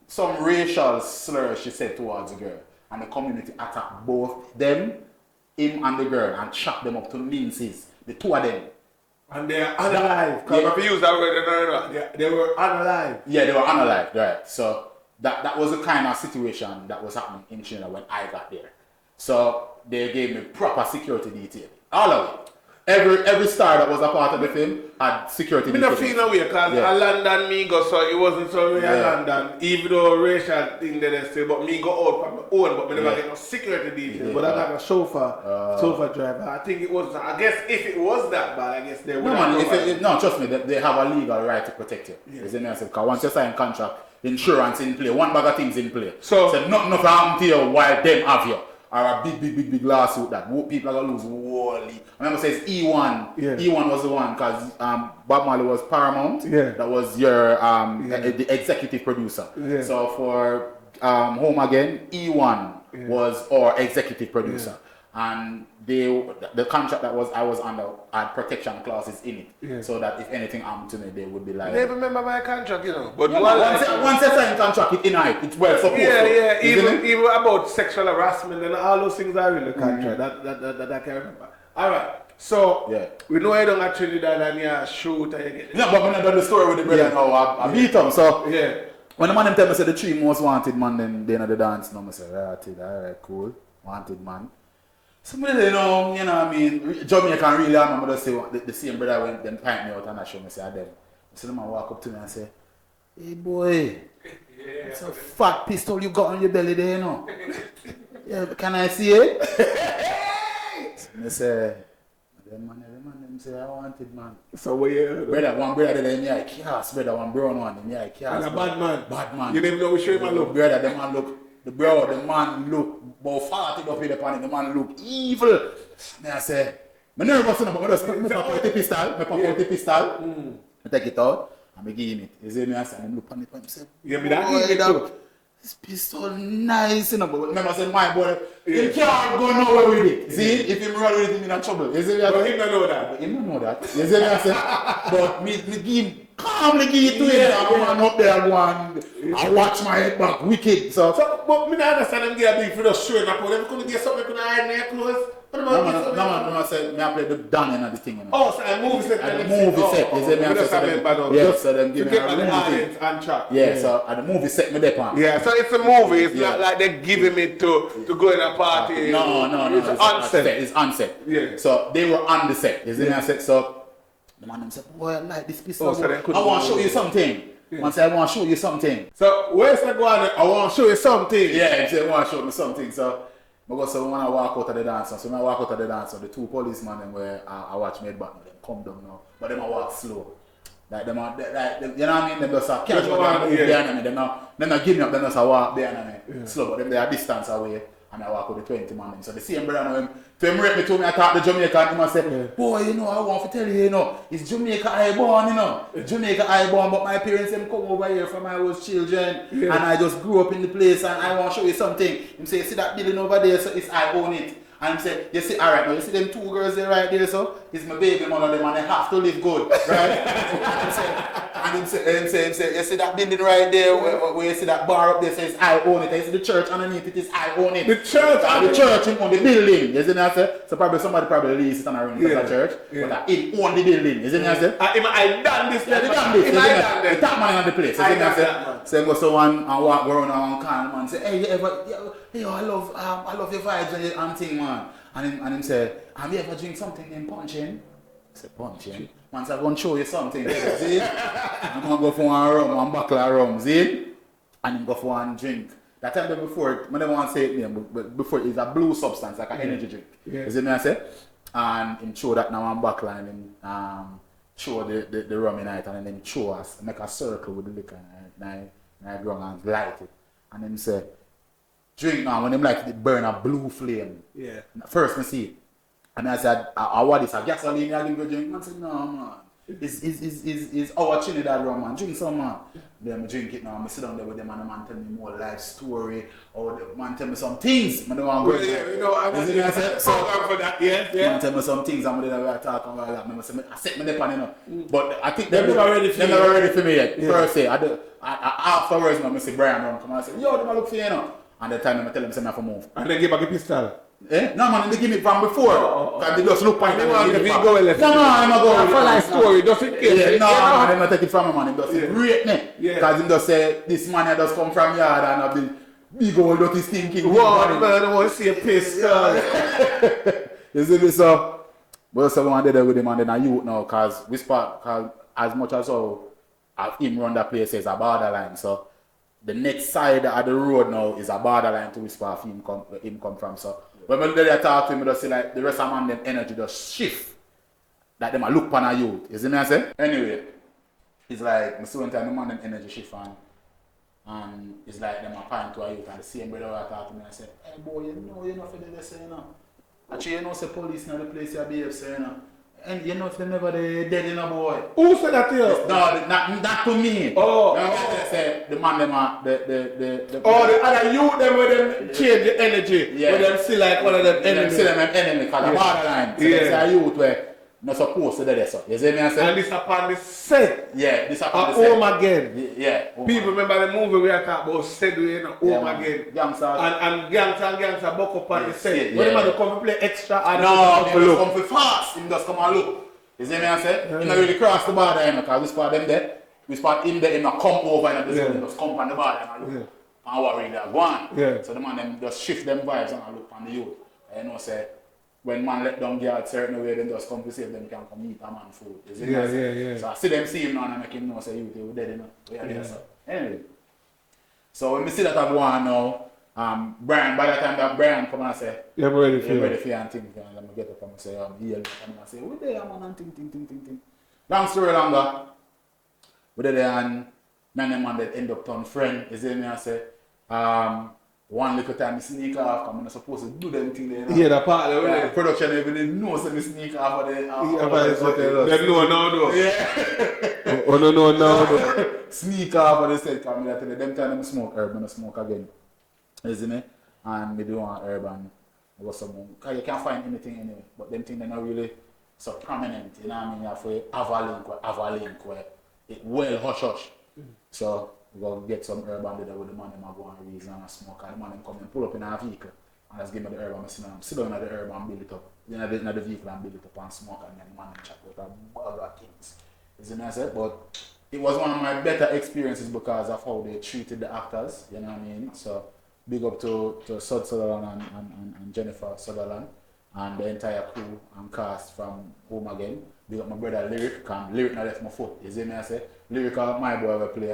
some racial slur she said towards the girl. And the community attacked both them, him and the girl, and chopped them up to minces. The two of them. And they are unalive. Because if you use that word, they were unalive. Yeah, they were unalive, right. So that was the kind of situation that was happening in Trinidad when I got there. So they gave me proper security detail. All of it. Every star that was a part of the film had security detail. I don't feel no way because I London me go so it wasn't so real London. Even though racial thing that they say, but me go out from my own, but me never get no security detail. But I got a chauffeur driver. I think it was, I guess if it was that bad, I guess they would have. No, trust me, they have a legal right to protect you. Yeah. Because once you sign contract, insurance in play, one bag of things in play. So nothing happen to you while them have you. Or a big lawsuit that people are going to lose wholly. I remember it says E1. Yeah. E1 was the one because Bob Marley was Paramount. Yeah. That was your the executive producer. Yeah. So for Home Again, E1 was our executive producer. And the contract that I was under had protection clauses in it. Yeah. So that if anything happened to me, they would be like. I never remember my contract, you know. But once you sign contract, it's well supposed to. Yeah. Even about sexual harassment and all those things are in the contract. That I can remember. Alright. So we know you don't have Trinidad and you shoot and you get it. No, but when I done the story with the brother now, I beat him. So When the man them tell me say the 3 most wanted man then they know the dance, now I say, alright, cool, wanted man. Somebody you know what I mean, Jamaican really have me just say the same brother when them point me out and I show me say them. So the man walk up to me and say, hey boy, it's a fat pistol you got on your belly there, you know. Yeah, can I see it? So I say, them say I wanted man. So where brother, one brother there in me I cast, brother, one brown one in me I cast. And a bad man. Bad man. You never know which way man look. Brother, the man look, the man look about 40 up in the panic, the man look evil. And I say, I'm nervous enough, but I just pop out the pistol, I take it out, and I give him it. You see me, I say, I look on it, and I say, yeah, me that give it too. this pistol nice, you know, but remember I said, my boy, he can't go nowhere with it. See, if he run with it, he's in trouble. You see me, I But say, he don't know that. he don't know that. You see me, I say, but me give him, calmly give it to him, and go on up there and go and I watch my head back, wicked. So But me not understand them get big for the showing up. Them couldn't get something couldn't hide in their clothes. no, I said, I play the done and the thing. You know. Oh, so a movie set. And the movie set, you see me, I say, yeah, so them give me a the movie audience thing. on track. Yeah, so at the movie set me there on. Yeah, so it's a movie. It's Yeah. not like they're giving it to go in a party. No, It's on set. It's on set. Yeah. So they were on the set, you see me, I said, so the man them said, boy, I like this pistol. Oh, so they couldn't I want to go. show you something. Man say, I want to show you something. So where's the go on? I want to show you something. Yeah, he said, I want to show me something. So I go, so when I walk out of the dance, so when I walk out of the dance, so the 2 policemen them where I watch me back, them come down now, but them I walk slow. Like them, you know what I mean? Them just a catch up and move behind me. Them not give me up. Them just a walk behind me slow, but them they are distance away. And I walk with the 20 man. So the same brother know him. To him rate me to me, I talk to Jamaica and he say, boy, you know, I want to tell you, you know, it's Jamaica I born, you know. Jamaica I born, but my parents them come over here from I was children. And I just grew up in the place and I want to show you something. He say, see that building over there, so it's I own it. And he say, you see, alright, now you see them 2 girls there right there, so it's my baby one of them and they have to live good, right? And he say, you see that building right there, where you see that bar up there says I own it. And you see the church underneath it is I own it. The church, and the church him own the building. You see what I say? So probably somebody probably lease it and around it as a church, but he own the building. You see what I say? I done this. Yeah, they done this. The top man in the place. You see what I say? So he go so one and walk around and one call man say, hey, you ever, yo, I love your vibes and thing, man. And him say, have you ever drink something in punching? I said, punching? Man said, I'm going to show you something. See? I'm going to go for one buckle of rum, see? And him go for one drink. That time before, I don't want to say it name, but before it's a blue substance, like an energy drink. Yeah. You see what I say? And him show that now one buckle and him show the rum in it and then him show us, make a circle with the liquor and I go and light it. And him say, drink now, when them like it burn a blue flame. Yeah. First I see it. And I said, what is a gasoline I give you a drink? I said, no man. It's our Trinidad rum man. Drink some man. Then I drink it now. I sit down there with them and the man tell me more life story. Or the man tell me some things. I don't want to go you know, I said for that, yeah. Man tell me some things and I talk about that. I set me there, you know. But I think they're never ready for me yet. First say, afterwards I say Brian Rum come and I say, yo, them look for you now. And the time I tell them say I have to move. And they give back a pistol. Eh? No man, they give me from before. Because they just look point and they give me back. No, I'm not going for like story, just in case. No, man, they not take it from me, man. They just rate me. Because they just say, this man just come from yard and have the big old dirty stinking. Wow, man, I don't want to see a pistol. You see this, so? But someone did it with him and then I youth now, because we spot, cause as much as how him run that place is a borderline, so the next side of the road now is a borderline to which part him come from. So when I talk to him, I just see like the rest of man them energy just shift. Like them a look upon a youth. You see me I say? Anyway, it's like I see one time the man them energy shift and it's like them a point to a youth and the same brother I talk to me and say, hey boy, you know for the lesson, you know. Actually you know say police in the place you behave, so you know. And you know if they never dead in a boy. Who said that to you? No, not to me. Oh. Say the man them are the other youth them with them change the energy. Yeah. With them see like one of them enemy. See them enemy because the borderline. So it's a youth where not supposed to do that. So you see me I say? And this upon the set. Yeah, this upon the set. Home again. Yeah. People remember the movie we are talking about set you know, home again. Gangster. And gangster buck up on the set. Yeah. When the man come to play extra and no, he just come for fast. He just come and look. You see me I say? He not really cross the border because this part them there. We spot him there, him not come over and just come on the bar and look and what really are going. Yeah. So the man them just shift them vibes and look on the youth. And you know say when man let down guard certain way, then just come to save them can come eat a man food. Yeah. So I see them see him now and I make him know say you they were dead, you know. So anyway. So when we see that I go on now, Brian, by the time that Brian come and say, you're ready for you and think, and I'm get up and say, he and I say, we there man and think. Long story longer. We there and man and man that end up turn friend. You see me I say, one little time I sneak off, I'm not supposed to do them thing there. Yeah, the part there. Production even knows that I sneak off of the They know now though. Yeah. Oh no though. Sneak off of the set, because I tell you, them time I smoke herb and I smoke again. You see me? And we do want herb and I was some, because you can't find anything anyway, but them things they're not really so prominent, you know what I mean? You have to have a link where it well hush. So we go get some herb and there with the man them go and reason and smoke, and the man them come and pull up in a vehicle and just give me the herb and sit down at the herb and build it up. Then I in the vehicle and build it up and smoke, and then the man them chat about a bag of things. You see me I said? But it was one of my better experiences because of how they treated the actors, you know what I mean? So big up to Sud Sutherland and Jennifer Sutherland and the entire crew and cast from Home Again. Big up my brother Lyric, and Lyric not left my foot. You see me I say? Lyric my boy will play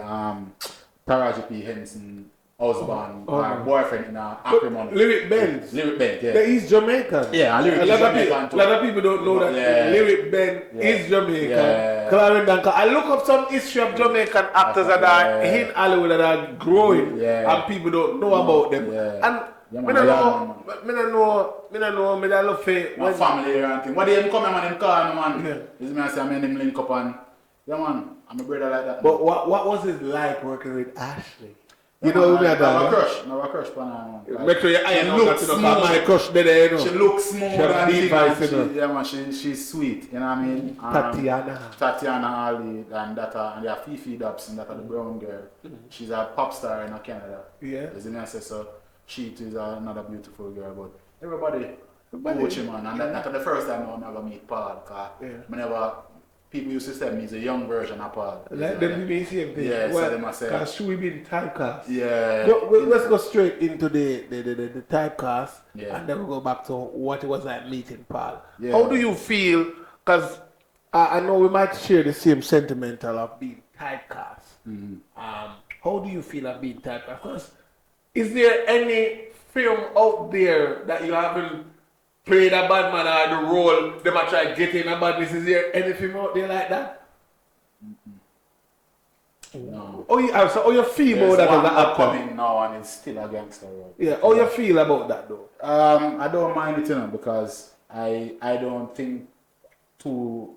Taraji P. Henson husband or boyfriend in Acrimony. Lyric Ben, yeah. He's Jamaican. Yeah, and Lyric is Jamaican too. A lot of people don't know that Lyric Ben is Jamaican. Yeah. I look up some history of Jamaican actors that are in Hollywood that are growing and people don't know about them. And I don't know, my family and thing. What they come and them call me, man. Is me I say, I'm in them link up and yeah, man, I'm a brother like that. But what was it like working with Ashley? You know, I have a crush. I have a crush for her. Make sure your eye looks smooth. My crush there, you know. She looks smooth and yeah, man, she's sweet. You know what I mean? Tatiana Ali and that and they are Fifi Dubs and that are the brown girl. She's a pop star in Canada. Yeah. As I say, so she too is another beautiful girl. But everybody coach him, man. And that's the first time I never meet Paul. Whenever people used to say me he's a young version of Paul. Like them be the same thing. Yeah, so they must say. Because she will be the typecast. Yeah. Let's go straight into the typecast and then we'll go back to what it was like meeting Paul. Yeah. How do you feel? Because I know we might share the same sentimental of being typecast. Mm-hmm. How do you feel of being typecast? Because is there any film out there that you haven't played a bad man or the role, they might try to get in a badness? Is there anything out there like that? No. So how you feel about that as an actor? Coming now and it's still a gangster role. Yeah, how you feel about that though? I don't mind it, you know, because I don't think too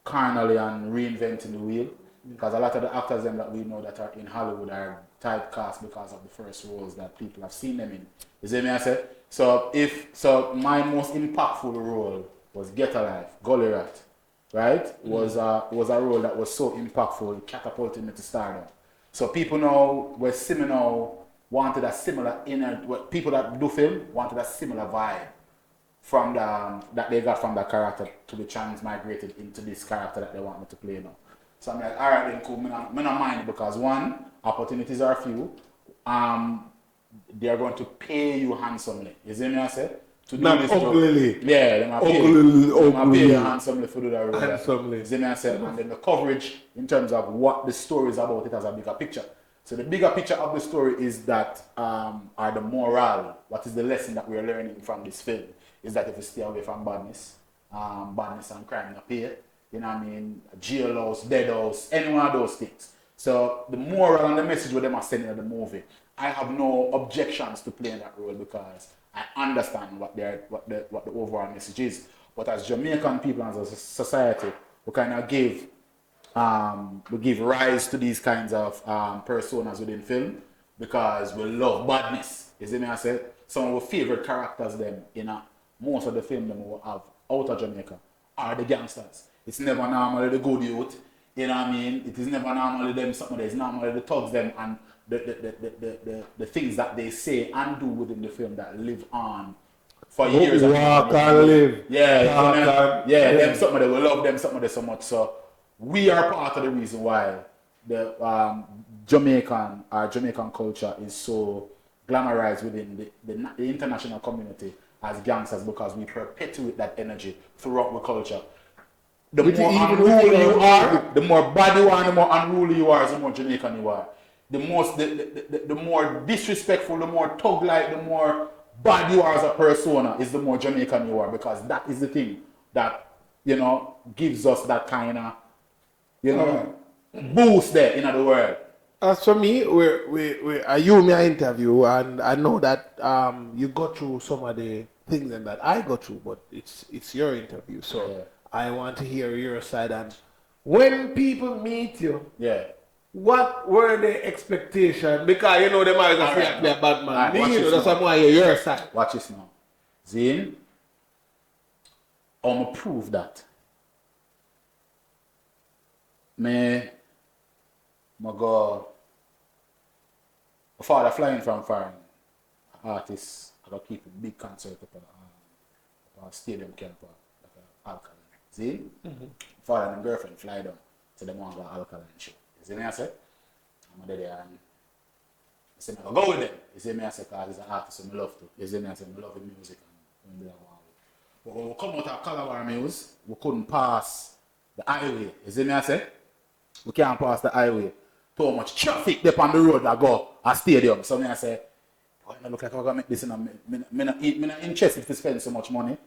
carnally and reinventing the wheel. Because a lot of the actors them that we know that are in Hollywood are typecast because of the first roles that people have seen them in. You see me I say? So my most impactful role was Get Alive, Gully Rat, right? Was a role that was so impactful, it catapulted me to stardom. So people now were similar, wanted a similar people that do film wanted a similar vibe from that they got from that character to be transmigrated into this character that they want me to play now. So I'm like, all right, then cool. Me not mind because one, opportunities are few. They are going to pay you handsomely. You see me I say? To do this job. Yeah, they might pay you handsomely for do that role. Handsomely. You see me I say? And then the coverage in terms of what the story is about, it has a bigger picture. So the bigger picture of the story is that are the moral. What is the lesson that we are learning from this film? Is that if you stay away from badness and crime not pay. You know what I mean? Jailhouse, dead house, any one of those things. So the moral and the message what they are sending in the movie, I have no objections to playing that role because I understand what the overall message is. But as Jamaican people and as a society, we kind of give rise to these kinds of personas within film because we love badness. You see me I say? Some of our favorite characters them in most of the film them we have out of Jamaica are the gangsters. It's never normally the good youth, you know what I mean? It is never normally them something, it's normally the thugs them and the things that they say and do within the film that live on for years. Walk and live. Yeah, them something they will love them something they so much. So we are part of the reason why the Jamaican culture is so glamorized within the international community as gangsters because we perpetuate that energy throughout the culture. The more unruly you are, the more bad you are, the more unruly you are, the more Jamaican you are. The more disrespectful, the more thug-like, the more bad you are as a persona is the more Jamaican you are, because that is the thing that, gives us that kind of, boost there in the world. As for me, you may interview, and I know that you go through some of the things that I go through, but it's your interview, so Yeah. I want to hear your side. And when people meet you, Yeah. what were the expectations? Because they might just say I play a bad man. Alright, watch this That's now. why I want to hear your side. Watch this now. Zane, I'm going to prove that. My father flying from foreign artists, I got keep a big concert up a stadium camp, like an alkaline. See? Father and girlfriend fly down, so they want to go alkaline show. You see me I say? I'm there and I say, I go with them. You see me I say, because he's an artist, so I love to. You see me I say, I love the music and do that one. But when we come out of Calabar Mills, we couldn't pass the highway. You see me I say? We can't pass the highway. Too much traffic there on the road that go a stadium. So I say, boy, I look like I'm going to make this. I'm not interested to spend so much money.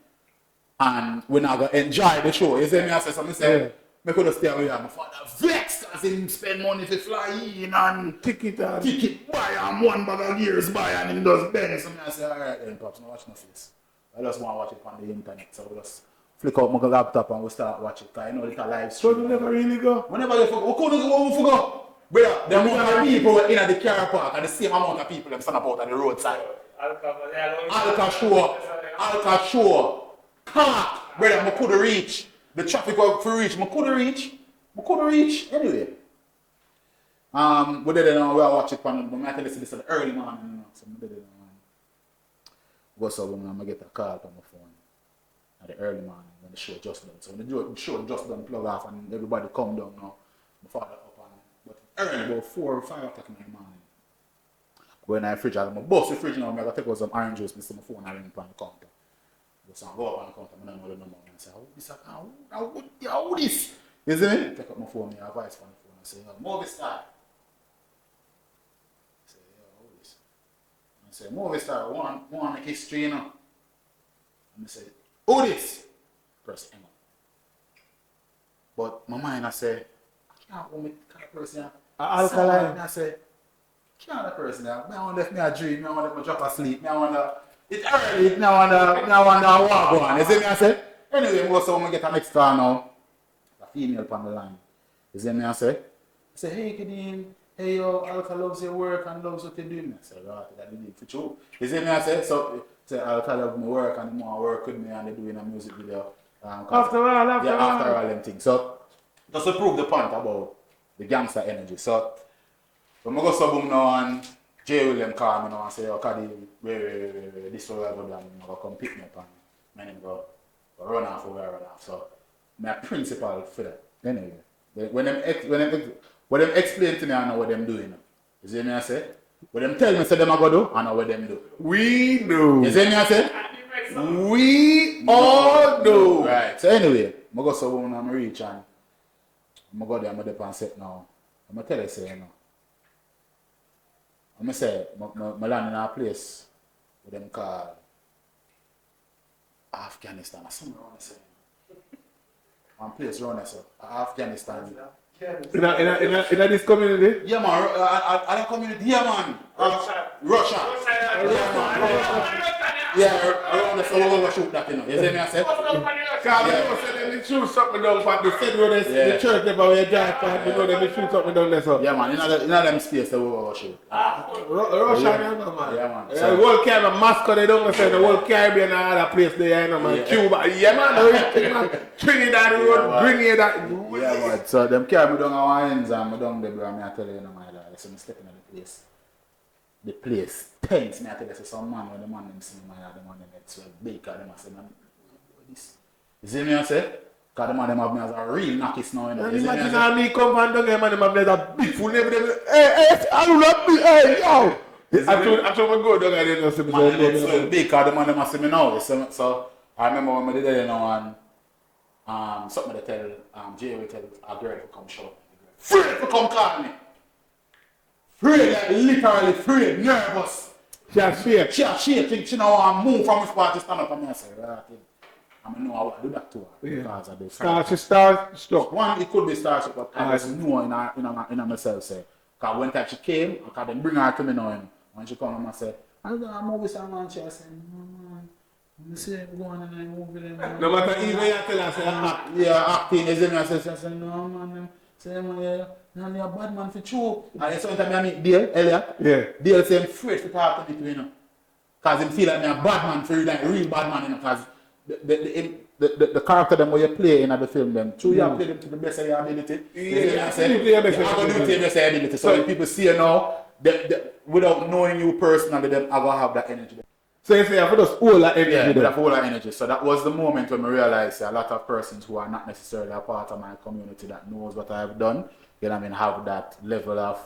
And we're not going to enjoy the show. You see me I say, so I say, I could stay away. My father vexed as him spend money to fly in and ticket buy and one bag of gears buy and him does bend. So I say, all right then, Pops, no watch no face. I just want to watch it on the internet. So we just flick out my laptop and we start watching. Because it's a live stream. So you never really go? Whenever you forget, we couldn't go, we forgot. Brother, the amount of people in the car park and the same amount of people them stand up out on the roadside. Alka show. Park. Brother, I couldn't reach. The traffic was for reach. I couldn't reach. Anyway. We did it now, we are watching it, but I tell you this is early morning. So we did it now. Go so I'm gonna get a call on my phone at the early morning when the show just done. So when the show just done, plug off and everybody come down now. My father up and early, about 4 or 5 o'clock in the morning. Go in the fridge, I'm going to bust the fridge now, I'm going to take out some orange juice, I see my phone and ring on the counter. So I go up on the counter, I don't know the number, and I say, how this? You see me? Take up my phone, I have voice on the phone, I say, movie star. I say, how this? I say, movie star, one make history, you know. And I say, who this? Press hang up. But my mind, I say, I can't hold me kind of person. Alkaline. I say, can't that person. I want to let me a dream. I want to let me drop asleep. I want to. It's early. I want to walk on. You see me? I say. Anyway, we so get an extra now. A female on the line. You see me? I say, hey Kadeem, hey yo, Alka loves your work and loves what you do. I say, right, that did it for you. You see me? I say, so Alka loves my work and the more I work with me and they doing a music video. After all, them things. So just to prove the point about the gangster energy. So when I go sub him now and J. William call me now and say, oh, Kadeem, wait, this is what I go down. I'm going to come pick me up and my name go run off or run off. So my principle for that. Anyway, when them explain to me, I know what them doing. You see me I say? What them tell me say them I go do, I know what them do. We know. You see me I say? We all know. Right. So anyway, I go sub him and I reach and I go there, I'm going to set now. I'm going to tell you, say, I'm going to say, I land in a place with them called Afghanistan. Or something around there. One place around there, so Afghanistan. In this community? Yeah, man. Other community, yeah, man. Russia. Yeah, around there, so we're going to shoot that, you know. You see me, I said? They shoot something down but the federal, the church never will drive past, you know, they shoot something down there, so. Yeah, man, in them space, they will shoot. Russia, you know, man. Yeah, man. The whole Caribbean, Moscow, they don't say the whole Caribbean and other place there, you know, man. Cuba, yeah, man. Trinidad, Grenada. Yeah, man. So them carry me down our hands and me down there, bro, I tell you, you know, my lad, so I'm stepping in the place. The place tense, I tell you, so some man, when the man them see my lad, the man them head swell big, and them I say, man, what this? You see me, I say? Because Because the man them have me as a real knockers now, you know. And You see me? imagine how me come from down there, man, them have like a big full name. Hey, I don't know, hey, yo. I told my go down there, they don't see me. Man, them so big, because the man them have see me now. You see me? So, I remember when I did it, you know, and something to tell, Jay will tell a girl to come show me. Afraid to come call me. Afraid, like literally afraid, nervous. She has fear. She think she don't want to move from his part to stand up and I say, right, I know I want to do that to her because of this. She start stuck. One, it could be started, but I just know in myself, say. Because one time she came, because they bring her to me now, when she come, I say, I'm always a man, she say, no, man. You see him going and I move with him. No matter even you tell her, say, act. Yeah, acting is in me. I say, no, man. Say, man, yeah, you're a bad man for true. And sometimes I meet Dale, Elliot. Yeah. Dale say, I'm afraid to talk to me, you know. Because he feel like I'm a bad man for you, like a real bad man, you know. Because the character them where you play in the film, them, true, you play them to the best of your ability. Yeah, I say, you're going to do it to the best of your ability. So when people see you now, without knowing you personally, them are going to have that energy. So you say you have just all that energy. Yeah, you have all that energy. So that was the moment when I realized a lot of persons who are not necessarily a part of my community that knows what I've done, you know what I mean, have that level of,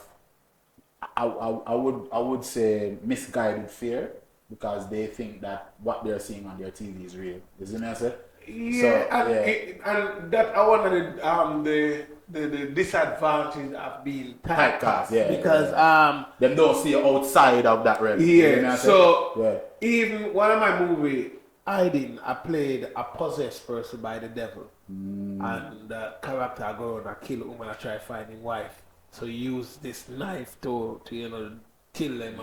I would say, misguided fear, because they think that what they're seeing on their TV is real. You see what I'm saying? Yeah, so, and that I wanted the disadvantage of being typecast, because them don't see you outside of that realm. Yeah, so even one of my movie, I played a possessed person by the devil, and the character I go and I kill a woman, I try to find his wife. So he used this knife to kill them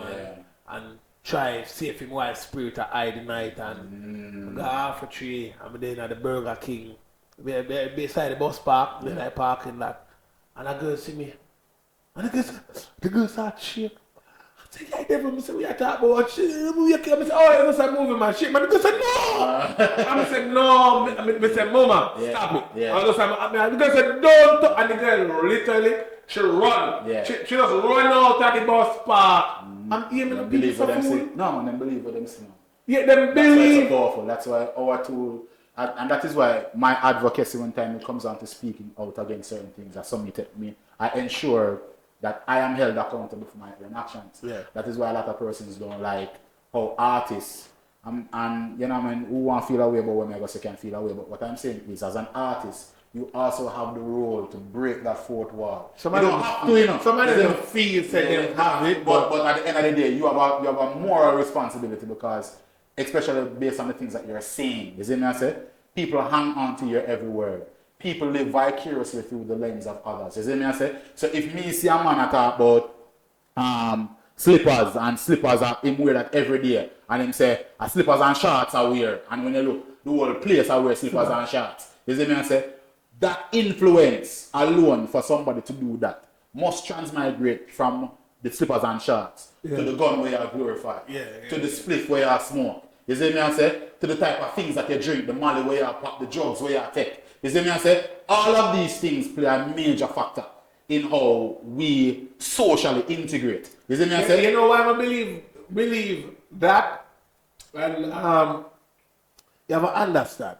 and try to see if his wife's spirit hide the night, and go half a tree. I'm then at the Burger King. Beside the bus park, then I park in that. And a girl see me. And the girl start shake. I say, yeah, devil, I say, we are talking about shit. I say, oh, you must have moving my shit. Man, the girl said, no. I said, no. I said, mama, stop it. And the girl said, don't talk. And the girl literally, she run. She just run out at the bus park. I'm aiming to believe what them say. No, man, them believe what them say. Yeah, them believe. That's why it's so powerful. That's why our tool. And that is why my advocacy when time it comes down to speaking out against certain things that submitted me, I ensure that I am held accountable for my own actions. Yeah. That is why a lot of persons don't like how artists and you know what I mean, who want to feel away about when I guess you can feel away. But what I'm saying is, as an artist, you also have the role to break that fourth wall. Somebody don't have to, you know. Somebody don't feel say they have it, but at the end of the day, you have a moral responsibility, because especially based on the things that you're saying. You see me I say? People hang on to your every word. People live vicariously through the lens of others. You see me I say? So if me see a man talk about slippers, and slippers are him wear that every day, and him say slippers and shorts are wear, and when you look, the whole place I wear slippers and shorts. You see me I say? That influence alone for somebody to do that must transmigrate from the slippers and shorts to the gun where you are glorified, to the spliff where you are smoke. You see me I say? To the type of things that you drink, the molly where you pop, the drugs where you take. You see me I say? All of these things play a major factor in how we socially integrate. You see me I say? You know why I believe that? And you have to understand.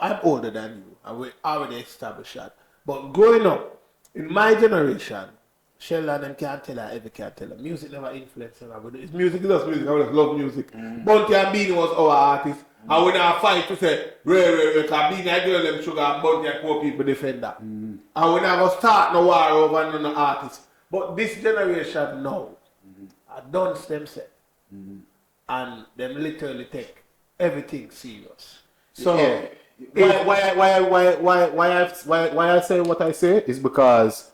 I'm older than you, and we already established that. But growing up, in my generation, Sheldon and them can't tell her, ever can't tell her. Music never influenced her. But it's music, it's just music. I just love music. Bunty and Beanie was our artist. And we now fight to say, because Beanie and girl them sugar and Bunty and poor people defend that. And we never start no war over no artist. But this generation now, I don't them say. And them literally take everything serious. So why I say what I say is because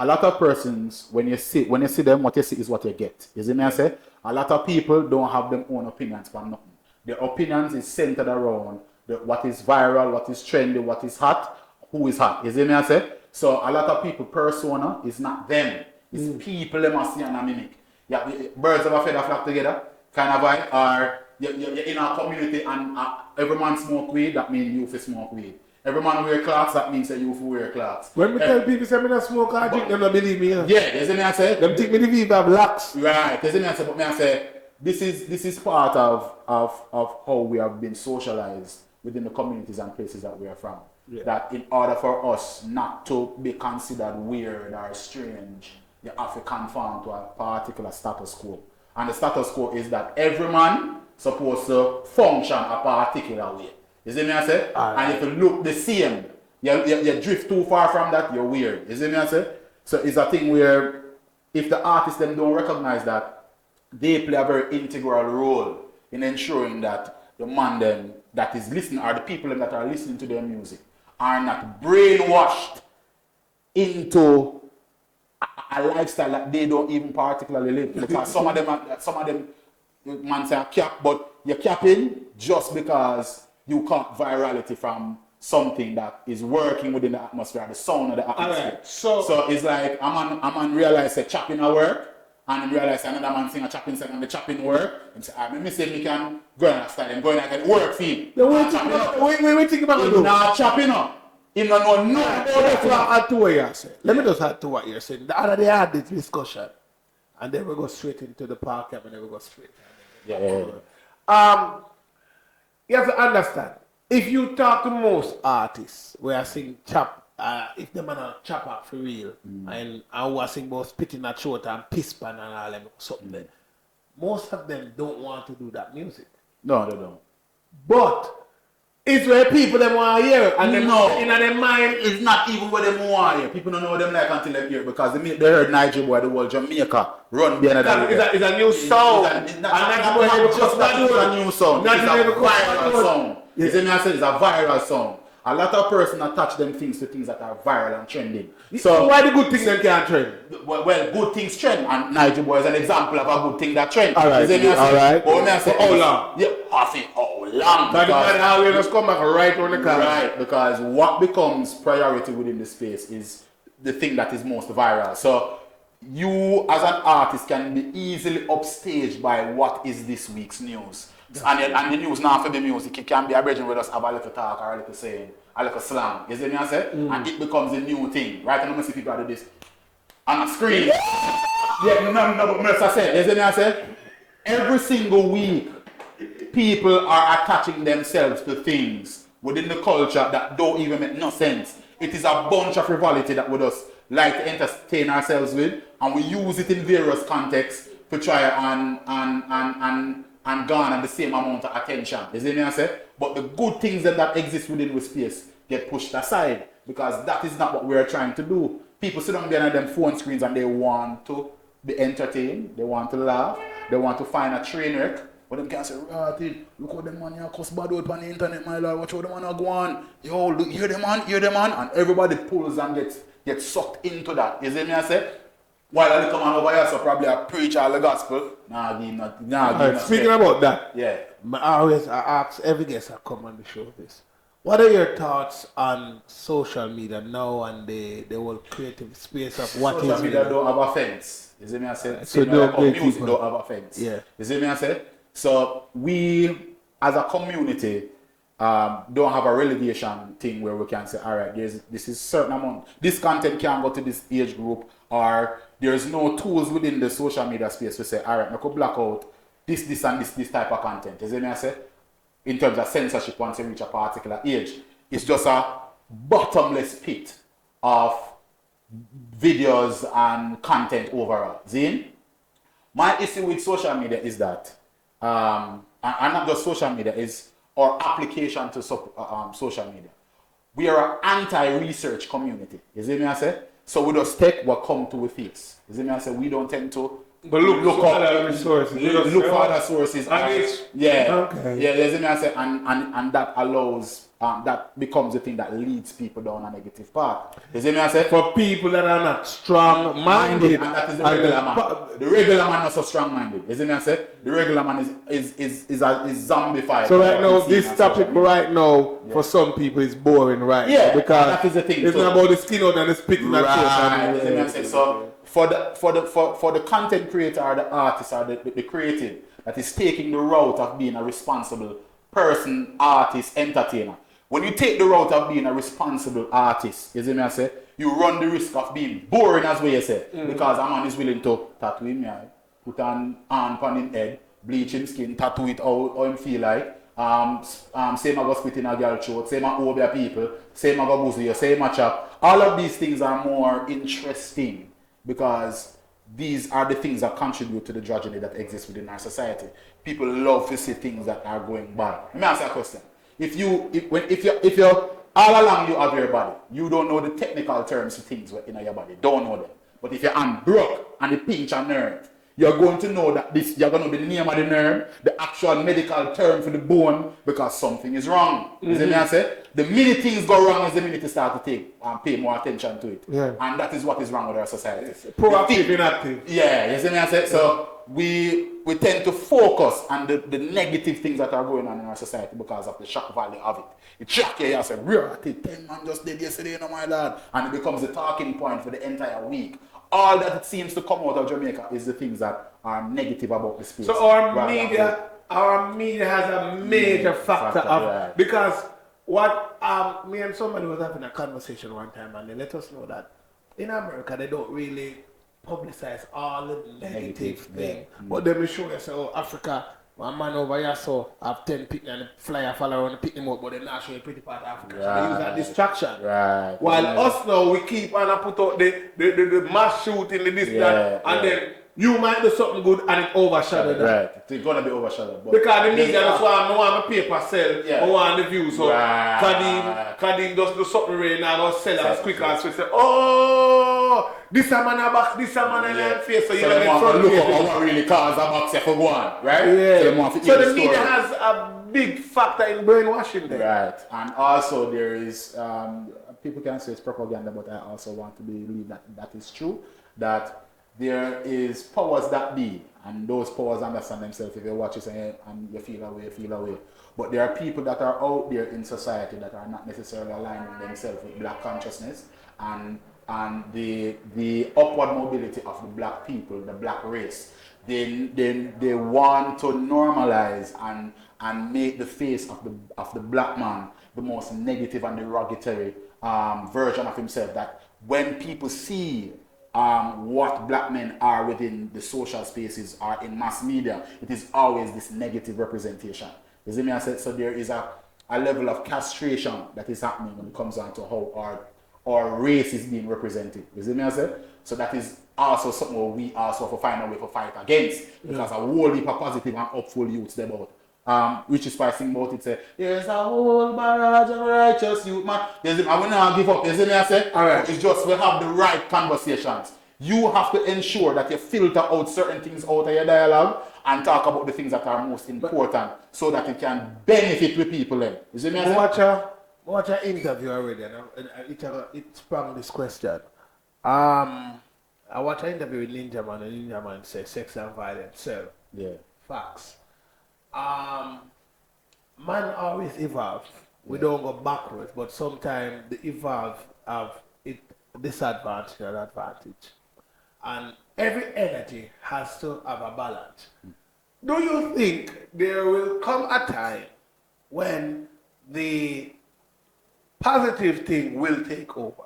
a lot of persons, when you see them, what you see is what you get. You see me I say? A lot of people don't have their own opinions for nothing. Their opinions is centered around what is viral, what is trendy, what is hot, who is hot. You see me I say? So a lot of people persona is not them. It's people they must see and mimic. Yeah, birds of a feather flock together, kind of vibe, or you're in a community and every man smoke weed, that means you for smoke weed. Every man wear clocks, that means that you for wear clocks. When we tell people say I don't smoke or drink, them don't believe me. Yeah, you see me I say? Them think me the people have locks. Right, you see me I say, but me I say, this is part of how we have been socialized within the communities and places that we are from. Yeah. That in order for us not to be considered weird or strange, you have to conform to a particular status quo. And the status quo is that every man supposed to function a particular way. You see me I say? And if you look the same, you drift too far from that, you're weird. You see me I say? So it's a thing where if the artists then don't recognize that, they play a very integral role in ensuring that the man them that is listening, or the people that are listening to their music, are not brainwashed into a lifestyle that they don't even particularly live. Because some of them man say cap, but you're capping just because you caught virality from something that is working within the atmosphere, the sound of the atmosphere. Right. So it's like a man realize that chopping a work, and realize another man sing a chopping song and the chopping work, and say, let me see if me can go in a style and go in and work for him. we think about it. Not chopping up. Him don't know nothing. Add to what you're saying. Let me just add to what you're saying. The other day I had this discussion, and then we go straight into the park and then we go straight. Yeah. You have to understand. If you talk to most artists, we are saying chop. If the man a chop up for real, and I was saying about spitting a throat and piss pan and all them something, then most of them don't want to do that music. No, they don't. But it's where people them want to hear, and them in their mind. It's not even what they want to hear. People don't know what them like until they hear, because they heard Niger Boy, the whole Jamaica run behind that. It's a new sound. It's a new sound. It's a viral sound. You see me I say it's a viral sound. A lot of persons attach them things to things that are viral and trending. So why the good things them can't trend? Well, good things trend, and Niger Boy is an example of a good thing that trends. Alright, alright. But when I say how long? Yeah, I say how long. But how we just come back right on the car. Right, because what becomes priority within the space is the thing that is most viral. So you as an artist can be easily upstaged by what is this week's news. And the news now for the music, it can be a bridging with us have a little talk or a little saying, a little slang. You see me I say? And it becomes a new thing. Right now, I see people do this on a screen. Yeah, no, but I said, you see me I say? Every single week, people are attaching themselves to things within the culture that don't even make no sense. It is a bunch of frivolity that we just like to entertain ourselves with, and we use it in various contexts to try and garner the same amount of attention. You see me I say? But the good things that exist within the space get pushed aside, because that is not what we are trying to do. People sit down behind them phone screens and they want to be entertained, they want to laugh, they want to find a train wreck. But them can say, look how them man here cuss bad out on the internet, my lord, watch how them man go on. Yo, look, hear them man, and everybody pulls and gets sucked into that. You see me I say? While I come on over here, so probably I preach all the gospel. Speaking about that, yeah. I ask every guest I come on the show this. What are your thoughts on social media now and the whole creative space of what social is media don't have a fence. You see me I say? So music don't have a fence. Yeah. You see me I say? So we as a community don't have a relegation thing where we can say, all right, this is certain amount. This content can go to this age group, or there's no tools within the social media space to say, all right, I could block out this and this type of content. You see me I say? In terms of censorship once you reach a particular age. It's just a bottomless pit of videos and content overall. See? My issue with social media is that, and not just social media, is our application to social media. We are an anti-research community. You see me I say? So we just take what come to with it. You see me I say? We don't tend to look up other resources. Look for other sources. Yeah. Okay. Yeah, you see me I say? And that allows, that becomes the thing that leads people down a negative path. You see me I say? For people that are not strong-minded. And that is the regular man. The regular man not so strong-minded. You see me I say? The regular man is zombified. So right now, this topic right now, for some people, is boring right now. Because that is the thing. It's not about the skin out and the spitting and shit. So for the content creator or the artist or the creative that is taking the route of being a responsible person, artist, entertainer. When you take the route of being a responsible artist, you see me I say, you run the risk of being boring as well, you say. Because a man is willing to tattoo him, put an arm on his head, bleach his skin, tattoo it how him feel like, Same I go spit in a girl throat, same I obey people, same I go boozy you, same I chop. All of these things are more interesting because these are the things that contribute to the drudgery that exists within our society. People love to see things that are going bad. Let me ask you a question. If you all along you have your body, you don't know the technical terms of things in your body, don't know them. But if your hand broke and it pinch a nerve, you're going to know that you're going to be the name of the nerve, the actual medical term for the bone, because something is wrong. You see me I say? The minute things go wrong is the minute you start to take and pay more attention to it. Yeah. And that is what is wrong with our society. Proactive, inactive. Yeah, you see me I say? So we tend to focus on the negative things that are going on in our society because of the shock value of it. It shock you, you say, real, 10 man just did yesterday, you know, my lad. And it becomes the talking point for the entire week. All that it seems to come out of Jamaica is the things that are negative about the space. So our media has a major factor of, right. because what me and somebody was having a conversation one time and they let us know that in America they don't really publicize all the negative things. But then we show you, say, oh, Africa, one man over here so have 10 people and flyer follow around and pick them up, but they're not showing pretty part of Africa. Right. So they use that distraction. Right. While us now, we keep on and put out the mass shooting, the this, that, and then you might do something good and it overshadowed that. Right. It's gonna be overshadowed. But because the media just want my paper sell, I want the views. So Kadeem does do something really now, go sell as quick as we say, oh, this a man a box, this a man a face. So you so don't get front look at what really cause a box for one, right? Yeah. So the media has a big factor in brainwashing there. Right. And also there is, people can say it's propaganda, but I also want to believe that that is true. That there is powers that be, and those powers understand themselves. If you watch it and you feel away, you feel away. But there are people that are out there in society that are not necessarily aligning themselves with black consciousness and the upward mobility of the black people, the black race. They want to normalize and make the face of the black man the most negative and derogatory version of himself. That when people see what black men are within the social spaces or in mass media, it is always this negative representation. You see me? I said, so there is a level of castration that is happening when it comes down to how our race is being represented. You see me? I said, so that is also something where we also have to find a way to fight against, because a whole heap of positive and hopeful youths there about. Which is why I sing about it, say, there's a whole barrage of righteous youth, man. I will not give up. You see me? I say, it's just we have the right conversations. You have to ensure that you filter out certain things out of your dialogue and talk about the things that are most important so that it can benefit with people. Then. You see me? I watch an interview already and it sprung this question. I watched an interview with Ninja Man and Ninja Man said sex and violence sell. Yeah. Facts. Man always evolve. We don't go backwards, but sometimes the evolve have it disadvantage and advantage. And every energy has to have a balance. Do you think there will come a time when the positive thing will take over?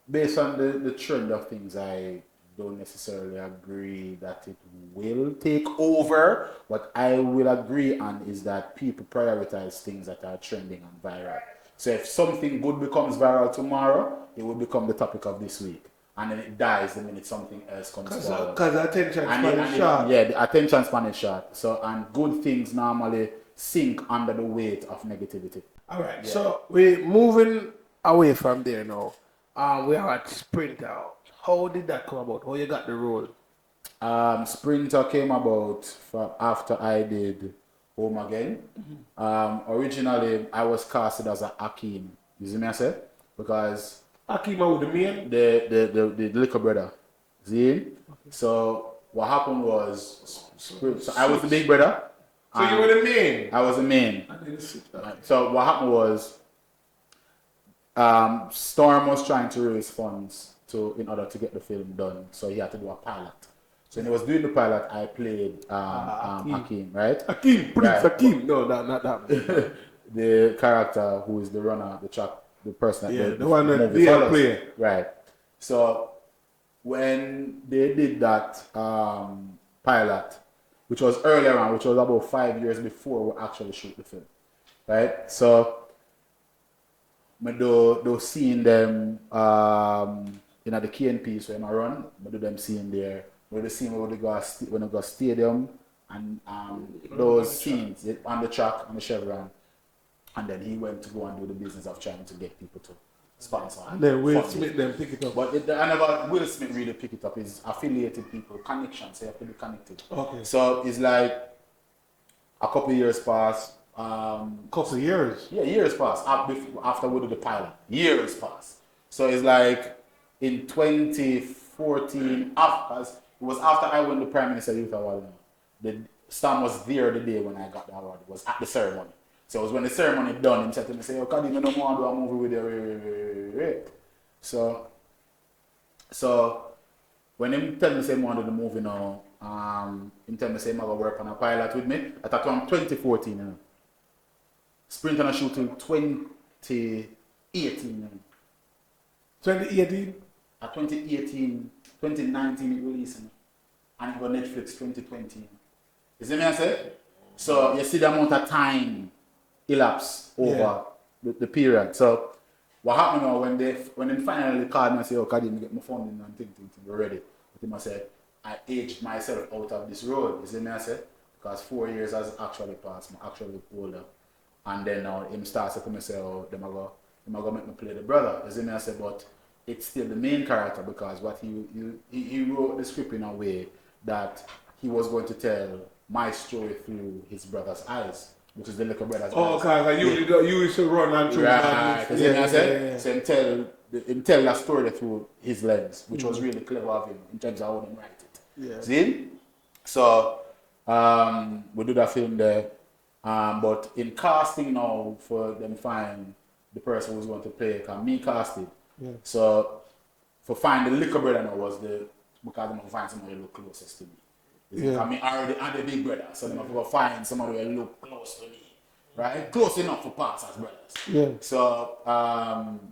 Based on the trend of things, I don't necessarily agree that it will take over. What I will agree on is that people prioritize things that are trending and viral. So if something good becomes viral tomorrow, it will become the topic of this week. And then it dies the minute something else comes forward. Because attention span is short. Yeah, the attention span is short. So, and good things normally sink under the weight of negativity. All right, so we're moving away from there now. We are at Sprinter. How did that come about? How you got the role? Sprinter came about after I did Home Again. Originally, I was casted as a Hakeem. You see me I say? Because Hakeem with the man? The little brother. See? Okay. So what happened was, so I was the big brother. So you were the main? I was the main. So what happened was, Storm was trying to raise funds in order to get the film done. So he had to do a pilot. So when he was doing the pilot, I played Hakeem, right? Hakeem, Prince right. Hakeem. No, not that. The character who is the runner, the person that the one that they play. Right. So when they did that pilot, which was earlier on, which was about 5 years before we actually shoot the film, right? So, I do seeing them in the KNP, so I run, I do them seeing there. We do scene where we go stadium and those scenes on the track, on the Chevron. And then he went to go and do the business of trying to get people to sponsor. And then Will Smith then pick it up. But I never Will Smith really pick it up. It's affiliated people, connections, so you have to be connected. Okay. So it's like a couple of years pass. Couple of years? Yeah, years pass after we do the pilot. Years pass. So it's like in 2014, it was after I won the Prime Minister Youth Award. Stan was there the day when I got the award. It was at the ceremony. So it was when the ceremony done, he said to me, say, Kadeem, you don't want to do a movie with you. So when he tell me say he want to do the movie now, he tell me say he going to work on a pilot with me. At that time, 2014, you know. Sprint and a shoot in 2018. 2018? At 2018, 2019 it released, you know. And it got Netflix 2020. You see me I say? So you see the amount of time elapse over the period. So what happened now when they finally called me and said, oh, Kadeem, get my funding and thing, we're ready. But him I said, I aged myself out of this road. You see me I said? Because 4 years has actually passed, I'm actually older. And then now him starts to come and say, oh, them are gonna make me play the brother. You see me I said, but it's still the main character because what he wrote the script in a way that he was going to tell my story through his brother's eyes, which is the little brother's eyes. Oh, because you used to run and through. Right. So him tell that story through his lens, which was really clever of him in terms of how he write it. Yeah. See? So we do that film there. But in casting now for them find the person who's going to play, because me casted. Yeah. So for find the liquor brother now was because I'm going to find somebody who look closest to me. Yeah. I mean, I already had a big brother, so I'm going to go find somebody who look close to me. Right? Close enough for parts as brothers. Yeah. So,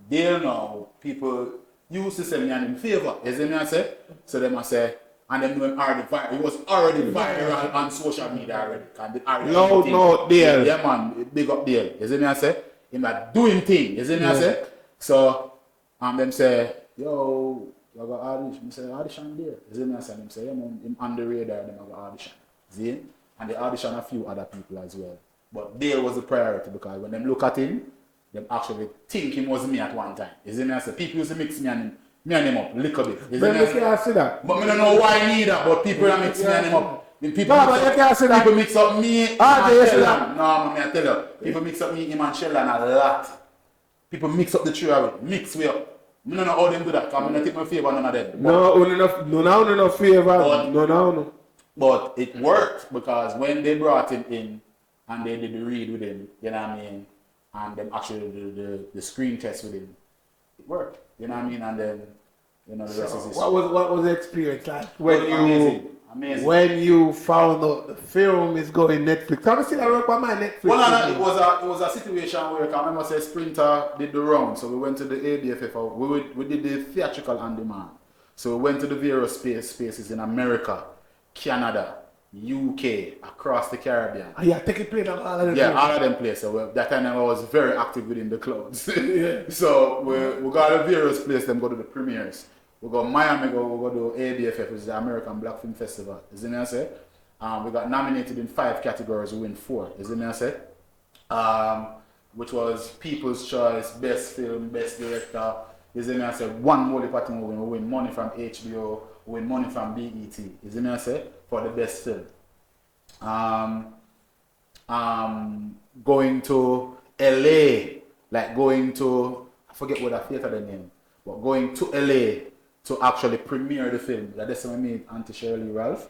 they know people used to say me in favor. You see me I say? So they must say, and them know him already viral. He was already viral on social media already. No, Dale. Yeah, man, big up Dale. You see me I say? Him like doing thing. You see me I say? So, them say, yo, you got audition. I say, audition there. You see me I say? Them say, yeah, man, him on the radar, them have audition. See? And they audition a few other people as well. But Dale was the priority because when them look at him, them actually think him was me at one time. You see me I say? People used to mix me and him up, little bit. You see but me you I say? can't see that. But I don't know why neither, but people that mix me and him up. People you can't see that. People mix up me and Sheldon. No, man, I tell you. People mix up me, him and Sheldon a lot. People mix up the three of it. Mix way up. I don't know how them do that, because I don't take my favor none of them. No favor. No. But it worked, because when they brought him in, and they did the read with him, you know what I mean, and then actually the screen test with him, it worked, you know what I mean, and then, you know, the rest is history. What was the experience like Amazing. when you found out the film is going Netflix? How does it work on my Netflix? Well, it was a situation where I remember say Sprinter did the round, so we went to the ADFF, we did the theatrical on demand. So we went to the various spaces in America, Canada, UK, across the Caribbean. Take a play on all of them. Yeah, all of them places. So that time I was very active within the clubs. So we got to various places, them go to the premieres. We go Miami, we go to ABFF, which is the American Black Film Festival. You see me I say? We got nominated in 5 categories, we win 4. You see me I say? Which was People's Choice, Best Film, Best Director. You see me I say? 1 Molly Party movie, we win money from HBO, we win money from BET. You see me I say? For the best film. Going to LA, like going to, I forget what the theater the name, but going to LA to actually premiere the film. That's when I meet Auntie Shirley Ralph.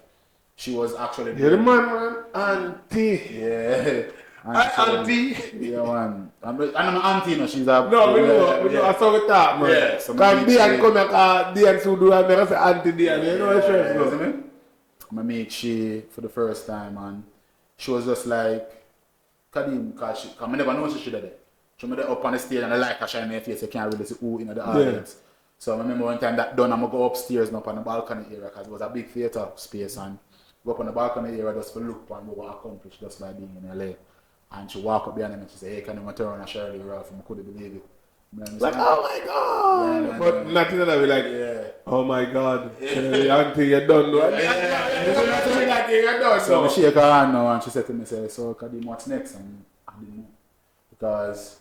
She was actually the man, Auntie. Yeah. Auntie. Yeah, man. I'm auntie, you know, she's a... No, I saw it that, man. Yeah. Because Diane come back, Diane so do I never say Auntie Diane, you know what I'm saying? I meet she for the first time, and she was just like, Kadeem, because I never know she did it. She made it up on the stage and I like her shine her face, you can't really see who in the audience. Yeah. So I remember one time that done, I'm going to go upstairs and up on the balcony area because it was a big theater space, and go up on the balcony area just to look and what we accomplished just by being in LA. And she walk up behind him and she say, hey, can you turn around and Shirley Ralph? And I couldn't believe it. Like, oh my God! Yeah, but nothing that we like, oh my God, until you're done. So I shake her hand now and she said to me, so Kadeem, what's next? And I didn't know. Because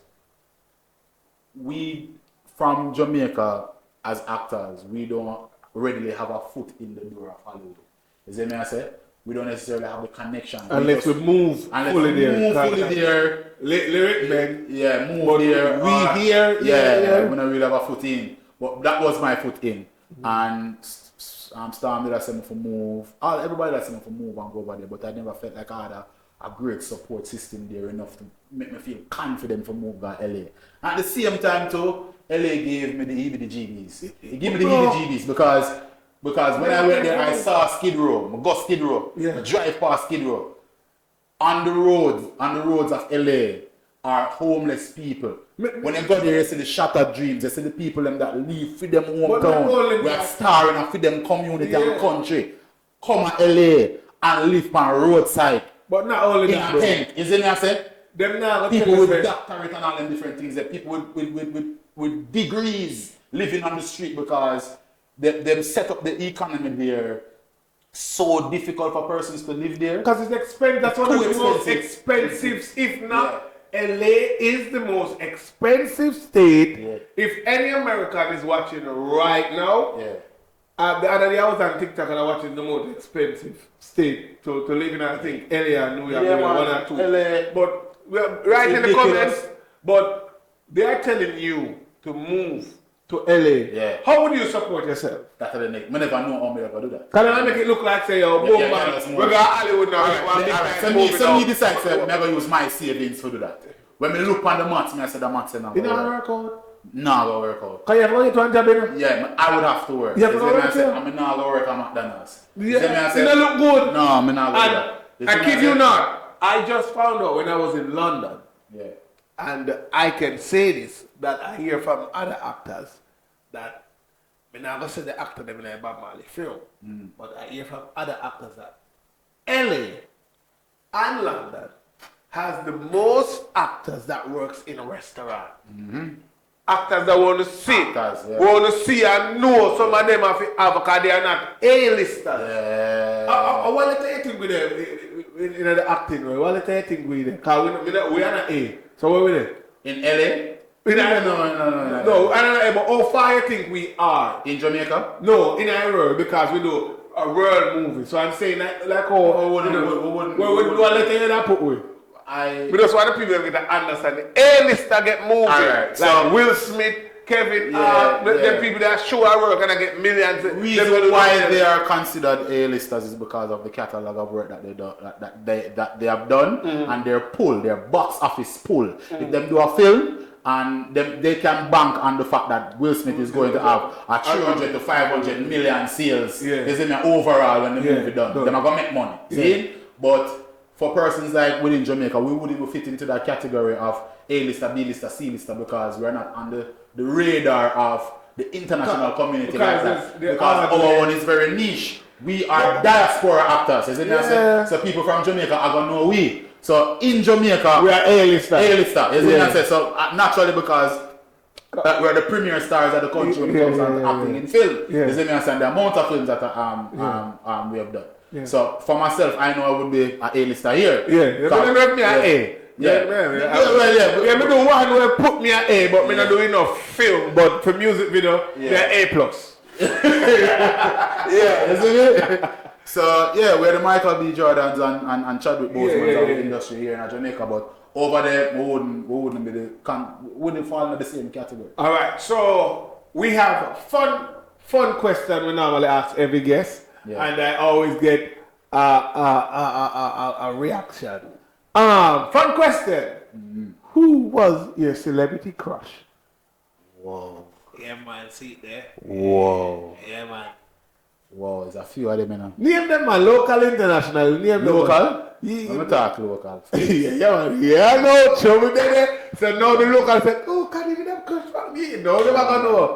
we, from Jamaica, as actors, we don't readily have a foot in the door of Hollywood. You see me I say? We don't necessarily have the connection. Unless we move fully there. Lyric man. Yeah, move there. We here. Yeah, we don't really have a foot in. But that was my foot in. And Storm did ask me for move. Everybody asked me for move and go over there. But I never felt like I had a great support system there enough to make me feel confident for move to LA. At the same time too, LA gave me the heebie-jeebies. It gave me the heebie-jeebies because when I went there, I saw Skid Row. I got Skid Row. I drive past Skid Row. On the roads of LA are homeless people. When you go there, you see the shattered dreams. You see the people that leave for them hometown. We are starring for them community and country. Come to LA and live on roadside. But not only in that, a tent. You see what I said? People with doctorate and all them different things. People with degrees living on the street because them set up the economy there so difficult for persons to live there. Because it's expensive. That's one of the most expensive, if not, LA is the most expensive state. If any American is watching right now, the other day I was on TikTok and I watching the most expensive state to live in. I think LA and New York, one or two. LA, but right in the comments, but they are telling you to move to LA. How would you support yourself? That's the next. I never know how I'm going to do that. Can I make it look like, say, boom, man, we're going to Hollywood now. So me decide, say, I'm going to use my savings to do that. When I look on the maths, I say the maths is not going to work. It not work out? No, going to work out. Can you have to get one job in? Yeah, I would have to work. You have to work too? I'm not going to work at McDonald's. You don't look good. No, I'm not going to do that. I kid you not. I just found out when I was in London. And I can say this, that I hear from other actors that, I'm not going to say the actor them in a Bob Marley film, but I hear from other actors that LA and London has the most actors that works in a restaurant. Actors that want to see, want to see and know some of them have because they are not A-listers. What do you think with them in the acting? What do you think with them? Because we are not A. So where we there? In LA? No, I don't know, but how far you think we are? In Jamaica? No, in our world, because we do a world movie. So I'm saying like how we do a letter that put with. We just want the people to understand the A-lister get movies. Right, so Will Smith, Kevin Hart, them people that show our work and I get millions. The reason why they are considered A-listers is because of the catalogue of work that they do, that they have done and their pull, their box office pull. If them do a film and they can bank on the fact that Will Smith is going to have a 300 to 500 million sales overall when the movie done. They're not going to make money. See? But for persons like within Jamaica, we wouldn't fit into that category of A-lister, B-lister, C-lister because we're not on the radar of the international community like that. Because our one is very niche. We are diaspora actors, isn't it? So people from Jamaica are going to know we. So in Jamaica, we are A-lister. A-lister, isn't it? So naturally because we're the premier stars of the country when it comes to acting in film. Isn't it? And the amount of films that we have done. So for myself, I know I would be an A-lister here. You're going to make me an A. Me do one where put me an A, but me not do enough film. But for music video, they're A+. Isn't it? So we're the Michael B. Jordans and Chadwick Boseman of the industry here in Jamaica, but over there we wouldn't fall in the same category. All right, so we have a fun question we normally ask every guest, and I always get a reaction. Fun question. Who was your celebrity crush? Whoa. Yeah, man, see it there. Whoa. Yeah, man. Whoa, there's a few of them, you know. Name them, man. Local, international. Name them. Local? I'm going to talk local. No, show me there. So now the local said, oh, can't even have crush for me. No, they are going to know.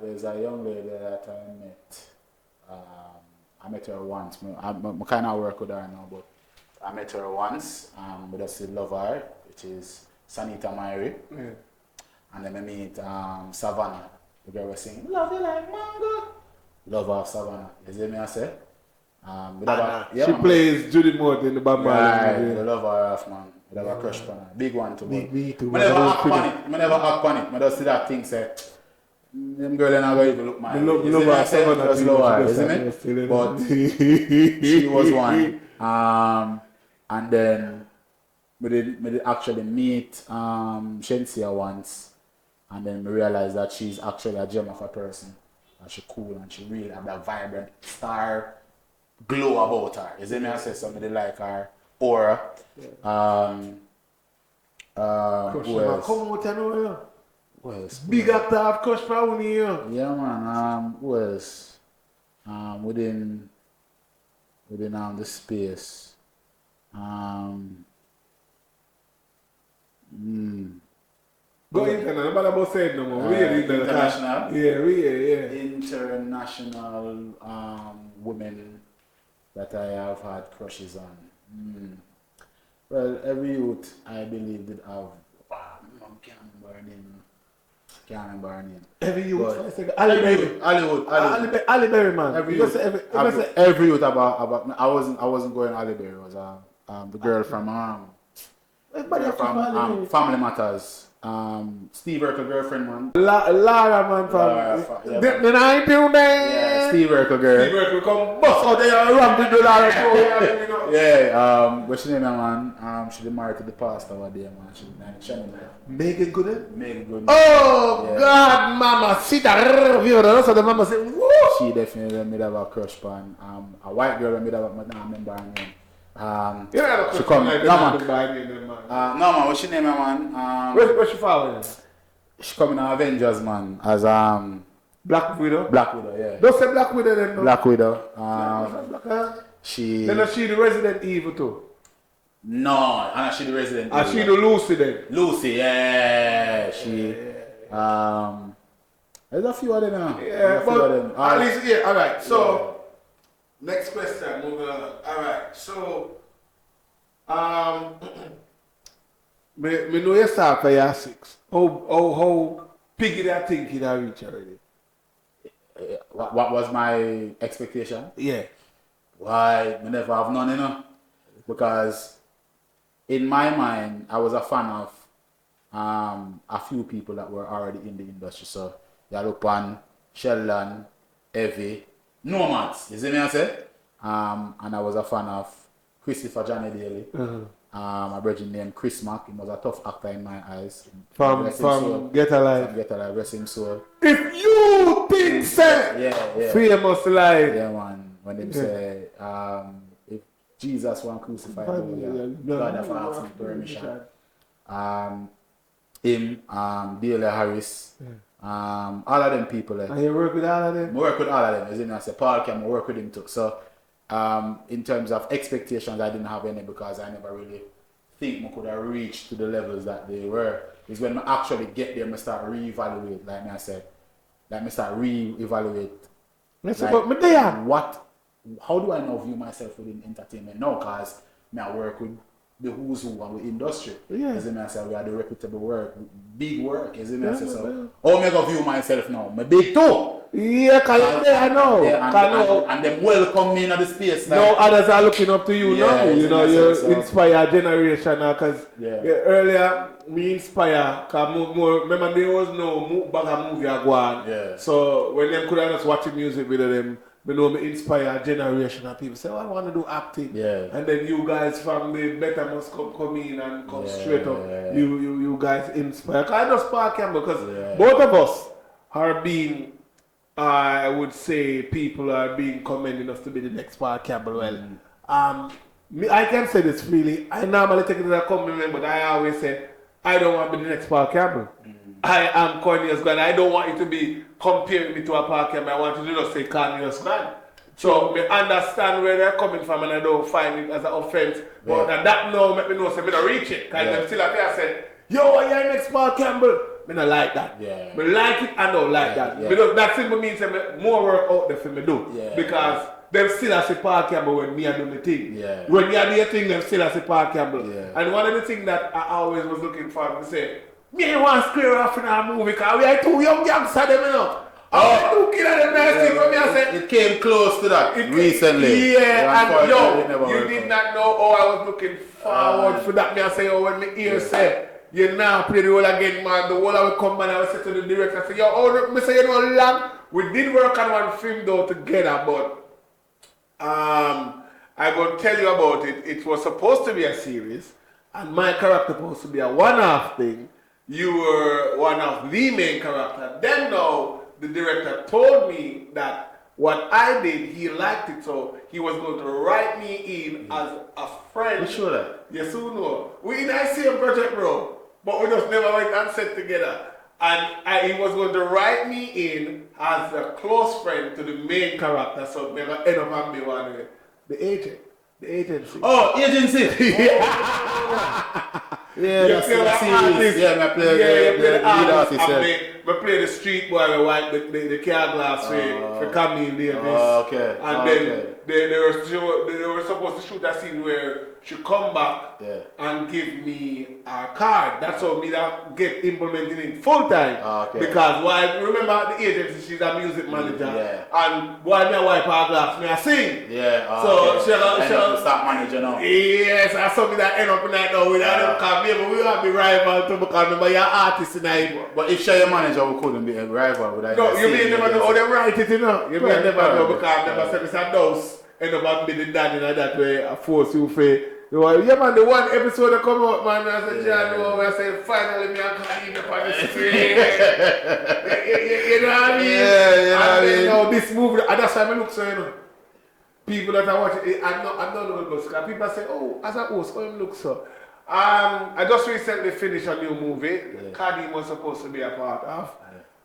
There's a young lady that I met. I met her once. I kind of work with her now, but I met her once. We just love her, which is Sanita Myri. Yeah. And then I meet Savannah. The girl was singing, "Love you like mango." Love her of Savannah. You see me I say? She plays Judy Moore in the Bob Marley. Right, I love her off, man. I have a crush on her. Big one too. Me too. I never act on it. I never act on it. I just see that thing say, them girl and I go even look mine. Love her Savannah. Just love her, isn't it? But she was one. And then we did actually meet Shensia once. And then we realized that she's actually a gem of a person. And she's cool and she really have that vibrant star glow about her. You see me I say somebody like her aura. Who else? Come out and know. Who else? Big actor of Crush Power here. Yeah man, who else? Within the space. Go international, nobody about saying no more. Really international? Yeah. International women that I have had crushes on. Well, every youth I believe did have. I can't remember her name. Every youth. Hollywood. Berry man. Every youth about. I wasn't going Hollyberry. It was the girl from Family Matters. Steve Urkel girlfriend, man. Lara, man, from. Then I do that. Yeah, Steve Urkel girl. Steve Urkel come bust out there and run with the Lara show. Yeah, what's her name, man? She's married to the pastor over there, man. She's Megan Gooden? Megan Gooden. Oh, yeah. God, mama, sit there. That's what the mama said. She definitely made have a crush on. A white girl made have a, I don't remember her name. She come like no man, what's your name, man? Where's she following? She come in Avengers, man, as Black Widow. Yeah. Don't say Black Widow then. No. Black Widow. She. Then is she the Resident Evil too? No, and she the Resident Evil. She the Lucy then? Lucy, yeah. She. There's a few of them now. Yeah, but at least yeah. All right, so. Yeah. Next question, moving on. Alright, so me know you start for year 6. How piggy that thing you reach already? What was my expectation? Yeah. Why me never have none, you know? Because in my mind I was a fan of a few people that were already in the industry. So you look on Sheldon, Evie, Nomads, you see me I say? And I was a fan of Christopher Johnny Daly. A virgin named Chris Mack. He was a tough actor in my eyes. From Get Alive. From Get Alive, rest him soul. If you think so! Yeah. Famous life. Yeah, man. When they say, if Jesus was crucified, God have asked him permission. Him, Daly Harris. All of them people. And you work with all of them? I work with all of them. As in, I say, Paul Cam, I work with him too. So, in terms of expectations, I didn't have any because I never really think I could have reached to the levels that they were. It's when I actually get there, I start reevaluate, like I said. Like I start reevaluate. How do I now view myself within entertainment now? Because I work with the who's who and with industry. Yeah. As I say, we are the reputable work, big work. As I say, so how am I going to view myself now? I'm big too. Yeah, I know. Yeah, and them welcome me in the space. Like, now others are looking up to you now. You know, you so inspire generation now. Because earlier, me inspire. Cause more, remember, there was no bag of movie I go on. Yeah. So when them could have just watching music with them, you know, me inspire a generation of people. Say, oh, I want to do acting. Yeah. And then you guys from the Better must come in and come straight up. You guys inspire. Because I just Park Campbell because both of us are being, I would say, people are being commended us to be the next Park Campbell. Well, I can say this freely. I normally take it as a compliment, but I always say, I don't want to be the next Park Campbell. I am Cornelius Grant. I don't want you to be comparing me to a Park Campbell. I want you to just say Cornelius Grant. So I understand where they're coming from and I don't find it as an offense. But that now make me know so I don't reach it. Because I'm still up here and say, yo, you're next Park Campbell. I don't like that. Yeah. I like it, I don't like that. Because that simply means more work out there for me do. Yeah. Because them still as a Park Campbell when me I do the thing. Yeah. When you do your thing, them still as a Park Campbell. Yeah. And one of the things that I always was looking for, I say, me want to square off in our movie because we are two young youngsters, them, you know. Oh, two kids them nice thing for me. I said, it came close to that recently. Yeah, and yo, you did not know how I was looking forward for that. Me I say, oh, when me ear say, you now play the role again, man. The whole I will come and I will say to the director, I say, yo, oh, me say, you know, long. We did work on one film though together, but I gonna tell you about it. It was supposed to be a series, and my character supposed to be a one-off thing. You were one of the main character. Then now the director told me that what I did, he liked it, so he was going to write me in as a friend. You sure that? Yes, you know. We in the same project, bro, but we just never went and sat together. And he was going to write me in as a close friend to the main character, so we never end up on me one way. The agent. The agency. Oh, agency! Yeah, that's the series. Yeah, I play the lead artist. I play the street boy, we wipe the car glass for Kadeem Davis. Okay. And then they were supposed to shoot a scene where she come back and give me a card. That's how me that get implemented in full time. Okay. Because while remember the agency, she's a music manager. And while me wipe her glass, me I sing. Yeah. So she start manager now. Yes, I saw me that end up in that now without them come here, but we want to be rival to because remember you're artist in it. But if she your manager, we couldn't be a rival. No, you mean never know how they write it, you know? You mean never know because I never said Mr. Dose end up and be the dad in that way, I force you for. Yeah, man, the one episode that come out, man, I said, John, I said, finally, me and Kadeem up on the screen. You know what I mean? Yeah, you know what I mean? You know, this movie, and that's why I look so, you know. People that are watching it, I'm not going to go. People say, oh, as a host, how him look so? I just recently finished a new movie. Kadeem was supposed to be a part of.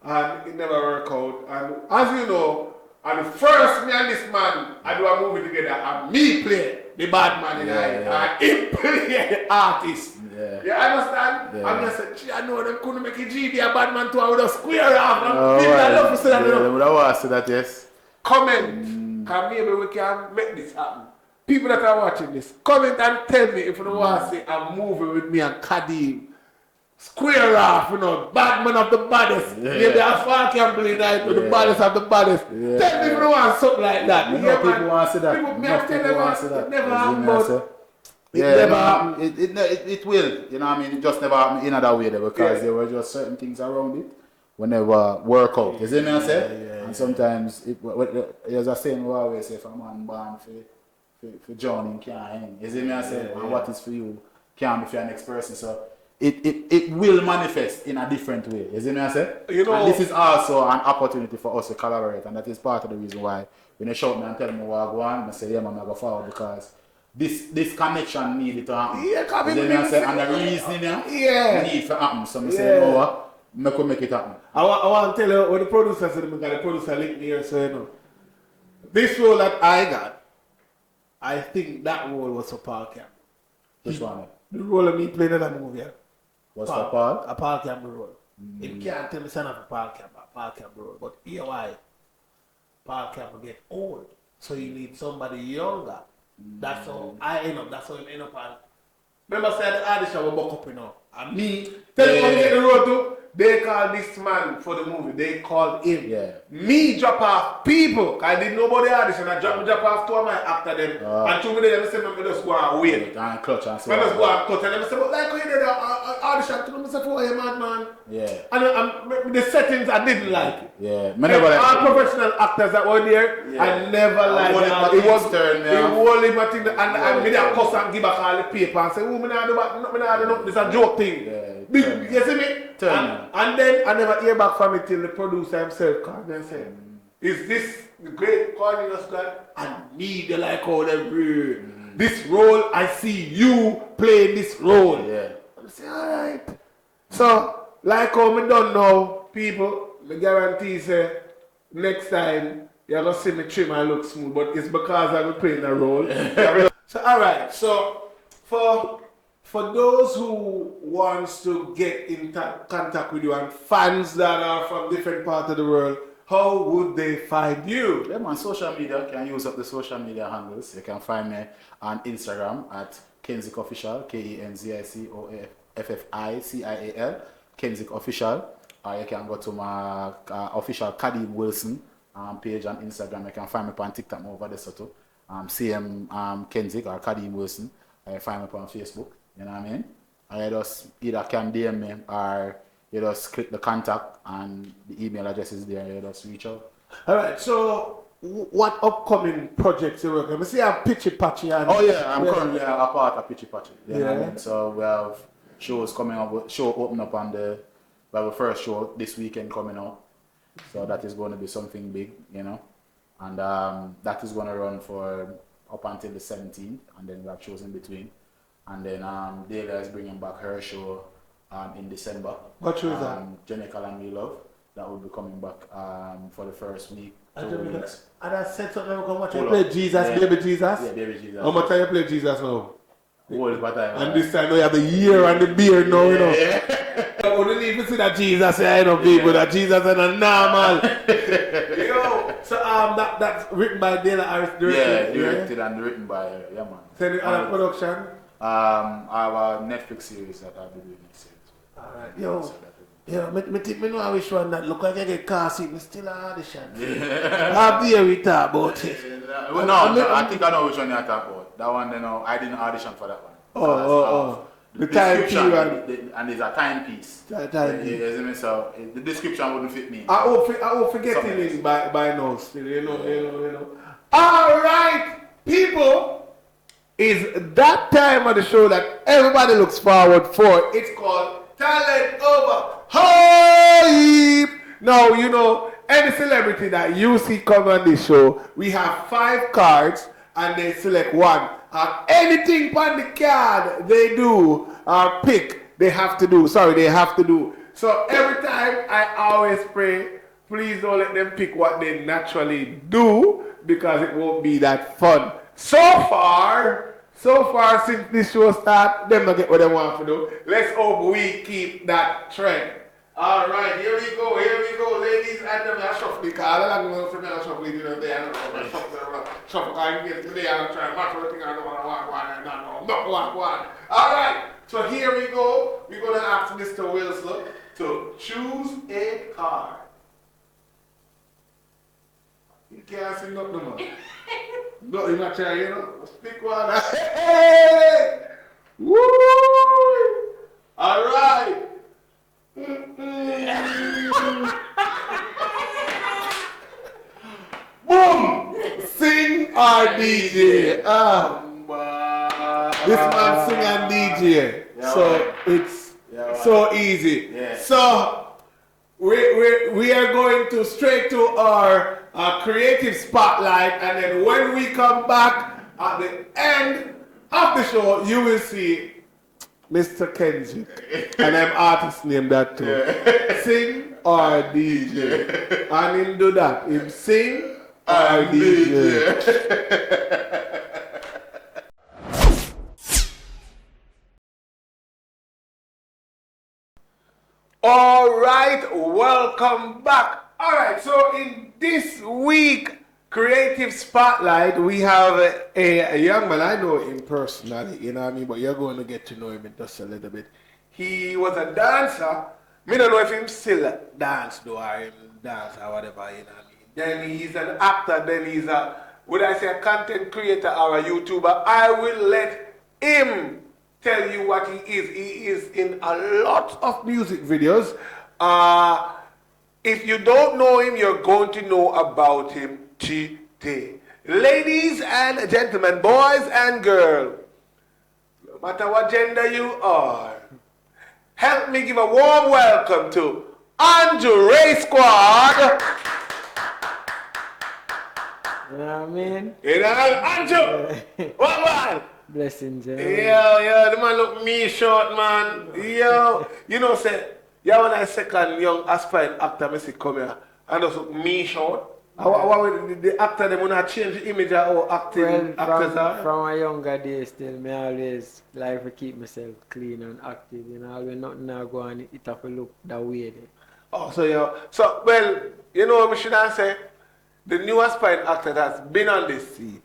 And it never worked out. And as you know, and first me and this man, I do a movie together, and me play the bad man in it, and him play the artist. You understand? And I said, gee, I know them couldn't make a GB a bad man too, I would have square off. People I love to say that. They would have asked that, yes. Comment, because maybe we can make this happen. People that are watching this, comment and tell me if you want to see a movie with me and Kadeem. Square off, you know, bad man of the baddest. Maybe a far can play that with the baddest of the baddest. Tell me if you want something like that. You know people want to see that. People want to see that. It never happened, but it never happened. It will, you know what I mean? It just never happened in another way there because there were just certain things around it when they work out. You see me I say? And sometimes, there's a saying we always say, if a man born for John, he can't hang. You see me I say? And what is for you can't be for your next person. So it will manifest in a different way. You see me I say? You know, and this is also an opportunity for us to collaborate, and that is part of the reason why when they shout me and tell me what I go on, I say, yeah, man, I go forward because this connection needed to happen. Yeah, you see me I say? And the reasoning need to happen. So I say, you know what? I could make it happen. I want to tell you what the producer said, because the producer linked me here, so you know. This role that I got, I think that role was for Paul Campbell. Which one? The role of me playing in that movie. Was for Paul? A Paul Campbell role. He can't tell me son of a Paul Campbell role. But here why Paul Campbell get old. So you need somebody younger. That's how I end up. That's how I end up on. Remember say the audition we buck up, you know. And me, tell me how get the role too. They called this man for the movie. They called him. Me drop off people. I didn't know about the audition. I drop off two of my actor them. And two of them say, I just go and wait. And clutch and so I just go and clutch. And they say, but like how you did the audition to them, I say, for you man. And the settings I didn't like. All professional actors that were there, I never liked it. It was the only thing. And me that cuss and give back all the paper and say, oh, me not do that. This is a joke thing. You see me? And then I never hear back from it till the producer himself called me and said, is this the great Cornelius God? And me, they like how they breathe. This role, I see you playing this role. I say, alright. So, like how me don't know, people, I guarantee say, next time, you're going to see me trim and look smooth, but it's because I'm playing a role. So, alright, so, for those who wants to get in contact with you and fans that are from different parts of the world, how would they find you? Yeah, man, social media, can use up the social media handles. You can find me on Instagram at Kenzik Official, KENZICOFFICIAL, Kenzik Official. Or you can go to my official Kadeem Wilson page on Instagram. You can find me on TikTok over there, so too. CM Kenzik or Kadeem Wilson. You find me on Facebook, you know what I mean? And you just either can DM me or you just click the contact and the email address is there. You just reach out. All right. So, what upcoming projects you working on? I see I'm Pitchy Patchy. And Oh yeah, I'm currently a part of Pitchy Patchy. You know what I Yeah. mean? So we have shows coming up. Show open up on the first show this weekend coming out. So that is going to be something big, you know. And that is going to run for up until the 17th, and then we have shows in between. And then Dela is bringing back her show in December. What show is that? Jamaica and Me Love. That will be coming back for the first week, 2 weeks. And I said something about how much you Pull play up. Jesus, Yeah. Baby Jesus. Yeah, Baby Jesus. How much time you play Jesus now? Whole time. And this time we have the year and the beard now, you know. I wouldn't even see that Jesus, you know, people, that Jesus is a normal. Yo, so that's written by Dela Harris, Yeah, directed and written by her. Yeah, man. So the other production. Our Netflix series that I'll be doing next year. Alright, yo, me know I wish one that look like I get car seat, me still an audition. I'll be here we talk about it. Well, no, I think I know which one you're talking about. That one, you know, I didn't audition for that one. The time description period. and it's a timepiece. Time So the description wouldn't fit me. I hope forget him in by now still, you know. Alright, people. Is that time of the show that everybody looks forward for. It's called Talent Over Hype. Now, you know, any celebrity that you see come on this show, we have 5 cards and they select one. Anything on the card they do or pick, they have to do. So every time I always pray, please don't let them pick what they naturally do because it won't be that fun. So far, since this show started, them not get what they want to do. Let's hope we keep that trend. All right, here we go, ladies and gentlemen. I shuffle the card. I'm going to shuffle it today. I'm going to shuffle card today. I'm going to try to match everything. I don't want to one. All right, so here we go. We're going to ask Mr. Wilson to choose a card. You can't see nothing, man. No, you're not trying, you know. Speak one. Hey! Woo! All right. Boom! Sing or DJ. This man sing and DJ. So it's so easy. Yeah. So we are going to straight to our creative spotlight, and then when we come back at the end of the show, you will see Mr. Kenji, and I'm artist name that too. Yeah. Sing or DJ, and him do that. Him sing or DJ. All right, welcome back. All right, so in this week Creative Spotlight, we have a young man. I know him personally, you know what I mean, but you're going to get to know him in just a little bit. He was a dancer. I don't know if him still dance though, or him dance or whatever, you know what I mean. Then he's an actor, then he's a, would I say a content creator or a YouTuber? I will let him tell you what he is. He is in a lot of music videos. If you don't know him, you're going to know about him today. Ladies and gentlemen, boys and girls, no matter what gender you are, help me give a warm welcome to Andrew Ray Squad. You know what I mean? You know, Andrew! What man? Blessings, yeah. Yo, the man look me short, man. Yo, you know, say, yeah, when I second young aspiring actor, I say, come here, and just look me short. The actor, they want to change the image of how acting actors are? From a younger day still, me always like to keep myself clean and active, you know, when nothing now go on, it have to look that way there. Oh, so yeah. So, well, you know what we should say? The new aspiring actor that's been on this seat.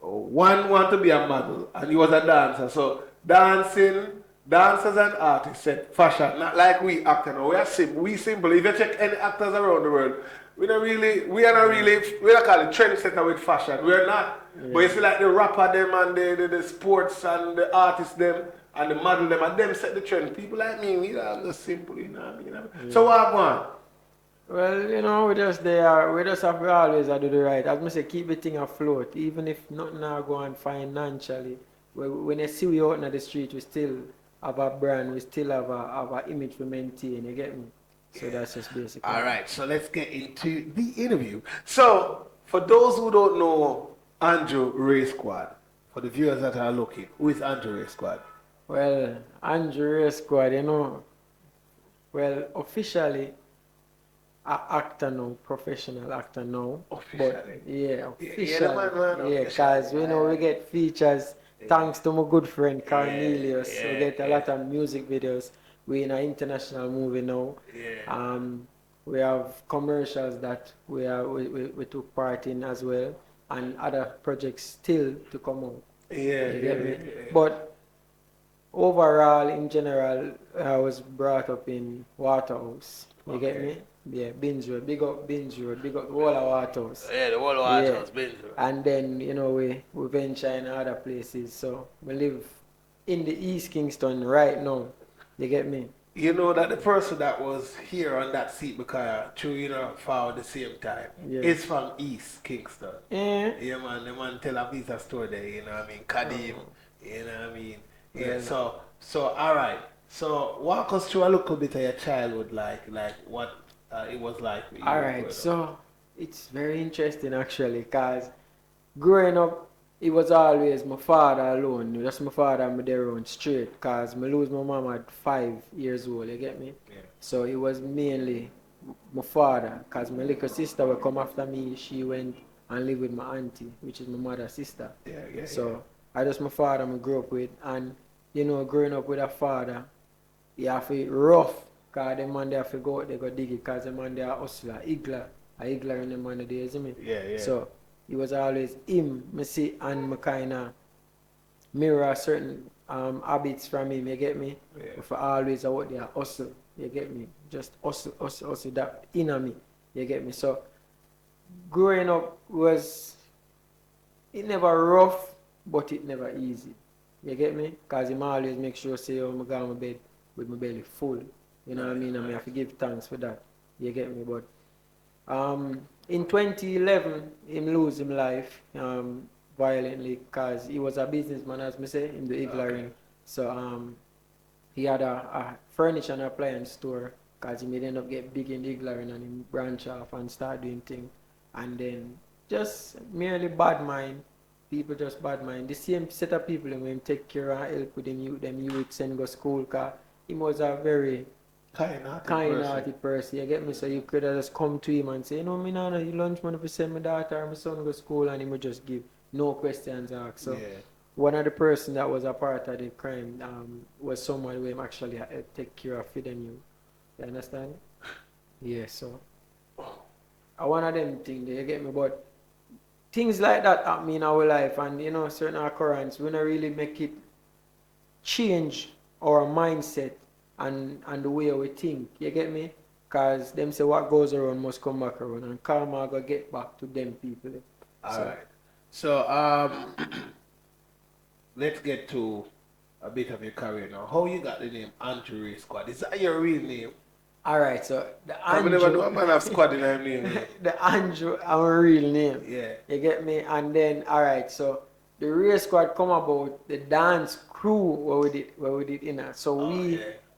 One want to be a model, and he was a dancer. So, dancers and artists said fashion, not like we actors. No, we simple. If you check any actors around the world, we are not call it trendsetter with fashion. We're not. Yeah. But you see like the rapper them and the sports and the artists them and the model them and them set the trend. People like me, we are just simple, you know what I mean? Yeah. So what going? Well, you know, we just there. We just have to always do the right. As I say, keep the thing afloat. Even if nothing now go on financially, when you see we out in the street, we still have a brand. We still have a image to maintain. You get me? So that's just basically. All right. So let's get into the interview. So for those who don't know Andrew Ray Squad, for the viewers that are looking, who is Andrew Ray Squad? Well, Andrew Ray Squad, you know. Well, officially. Actor now, professional actor now. Officially? But, yeah, officially. Yeah, because we know we get features thanks to my good friend Cornelius. We get a lot of music videos. We're in an international movie now. We have commercials that we took part in as well, and other projects still to come out. But overall, in general, I was brought up in Waterhouse. You get me? Yeah, Binge Road. Big up Binge Road. Big up the whole of Waterhouse. Yeah, the whole of Waterhouse, Binge Road. And then, you know, we venture in other places. So we live in the East Kingston right now. You get me? You know that the person that was here on that seat because true, you know, for the same time is from East Kingston. Yeah, man. The man tell a visa story there, you know what I mean? Kadeem, you know what I mean? Yeah, so all right. So walk us through a little bit of your childhood, like what it was like. All right, so it's very interesting actually, cause growing up, it was always my father alone. Just my father and my there on straight, cause I lose my mom at 5 years old. You get me? Yeah. So it was mainly my father, cause my little sister would come after me. She went and live with my auntie, which is my mother's sister. So I just my father I grew up with, and you know, growing up with a father, you have to rough, because the man they have to go out, they go dig it, because the man they are hustler, a higgler in the man there, isn't it? So it was always him, me see, and me kind of mirror certain habits from him, you get me? For always out there hustle, you get me? Just hustle, that inner me, you get me? So growing up it never rough, but it never easy. You get me? Because he always make sure say, oh, I go to bed with my belly full. You know what I mean? And I have to give thanks for that. You get me? But in 2011, him lose his life violently because he was a businessman, as me say, in the Iglaring. So he had a furniture and appliance store because he made end up get big in the Iglaring and he branch off and start doing things. And then just merely bad mind. People just bad mind. The same set of people when him take care and help with them youth send go school, cause he was a very kind-hearted person. You get me? So you could have just come to him and say, you know, me no, you lunch money for send my daughter or my son go school, and he would just give no questions asked. So one of the person that was a part of the crime was someone who him actually take care of feeding you. You understand? Yeah. So one of them things. You get me? But things like that happen in our life, and you know, certain occurrence, we don't really make it change our mindset and the way we think. You get me? Because them say what goes around must come back around, and karma go get back to them people. Alright. So let's get to a bit of your career now. How you got the name Andrew Ray Squad? Is that your real name? Alright, so the Andrew... I never know a man have squad in their name. The Andrew, our real name. Yeah. You get me? And then, alright, so the Ray Squad come about the dance crew where we did in it. So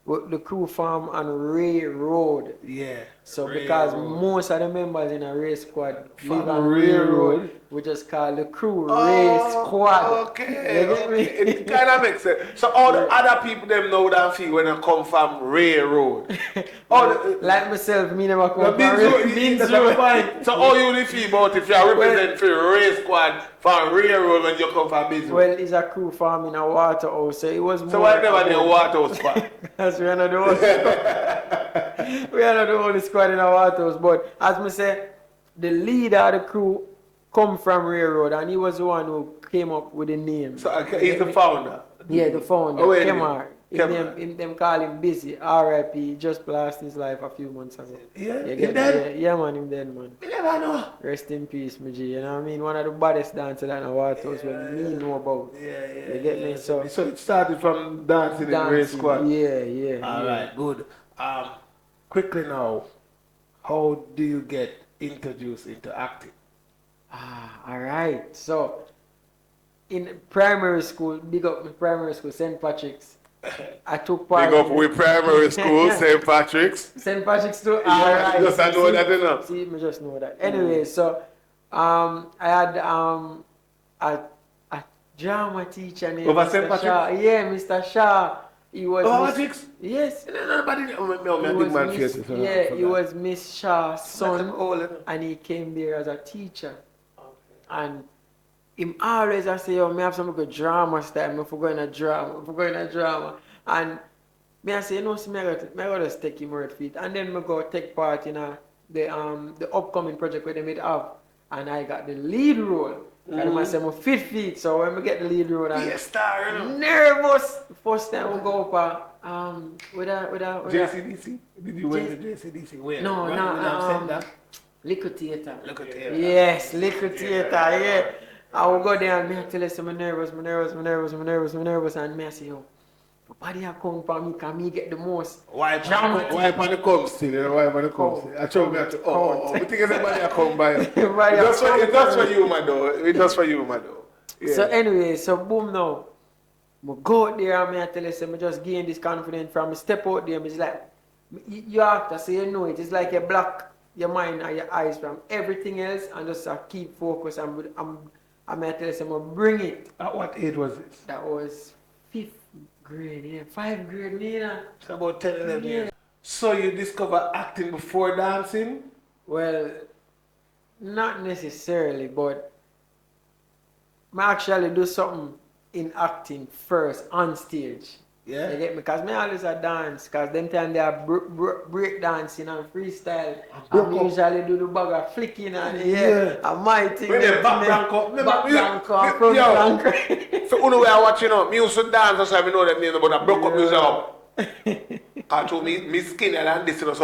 the crew form on Ray Road. Yeah. So Ray because Road. Most of the members in a Ray Squad live on Ray Ray Road. Road, we just call the crew Ray Squad. Okay. You get me? It kind of makes sense. So all the other people them know that feel when I come from Ray Road. Like myself, me never come from Binge Road. So all you feel about if you are representing for Ray Squad from Ray Road when you come from Binge Road? Well, it's a crew farm in a Waterhouse, so it was more... So why never near Waterhouse Squad? That's one of those. We are not the only squad in our autos, but as me say, the leader of the crew come from Railroad, and he was the one who came up with the name. So he's the founder. Yeah, the founder, Oh, wait, Kemar. Kemar. Them call him Busy. R.I.P. He just lost his life a few months ago. Yeah, You he get dead? me? Yeah, man, him dead, man. We never know. Rest in peace, my G. You know what I mean? One of the baddest dancers that I know me know about. Yeah. You get me? So it started from dancing in the race squad. Yeah. All right, good. Quickly now, how do you get introduced into acting? All right. So in primary school, big up my primary school, St. Patrick's. I took part. Big up with primary school, St. Patrick's. St. Patrick's too. Yeah, just I know that, you know. See, me just know that. Anyway, so I had a drama teacher named Over Mr. St. Patrick's? Shaw. Yeah, Mr. Shaw. He was Oh, Miss- Patrick's? Yes. Nobody, He I was think man Miss- face. yeah, he was Miss Shaw's son, old. and he came there as a teacher. And him always I say, yo, me have some good drama style, me for going to drama. And me I say, you know, see, me I got to take him word feet. And then me go take part in the upcoming project where they made have. And I got the lead role. And I say, I'm 5 feet, so when we get the lead role, I'm Star, you know. nervous. First time we go up with a JCDC? Did you win the JCDC? Where? No, Liquor Theatre. Liquor Theatre. Yes, Liquor Theatre, yeah. I will go there and me tell you, I'm nervous, and me I say, yo, nobody have come for me, can me get the most. Why on the come still, you know, why on the come still? I told me, I think everybody have come by. It's just for you, my dog. It's just for you, my dog. Yeah. So anyway, so boom now. I go out there and I tell you, I just gain this confidence from me. Step out there, it's like, you have to say you know it. It's like you block your mind and your eyes from everything else and just keep focus. I tell you, I'm going to bring it. At what age was this? That was 5th grade, yeah. 5th grade, Nina. It's about 10, 11 years. So you discover acting before dancing? Well, not necessarily, but I actually do something in acting first on stage. Yeah. You get me? Because I always a dance. Because them time they are break dancing and freestyle. And usually do the bag of flicking and and my thing. When they back blank up. Back blank up, front blank. So when we are watching music dance, that's why we know that name, but I broke up music up. I told me skin and this, so I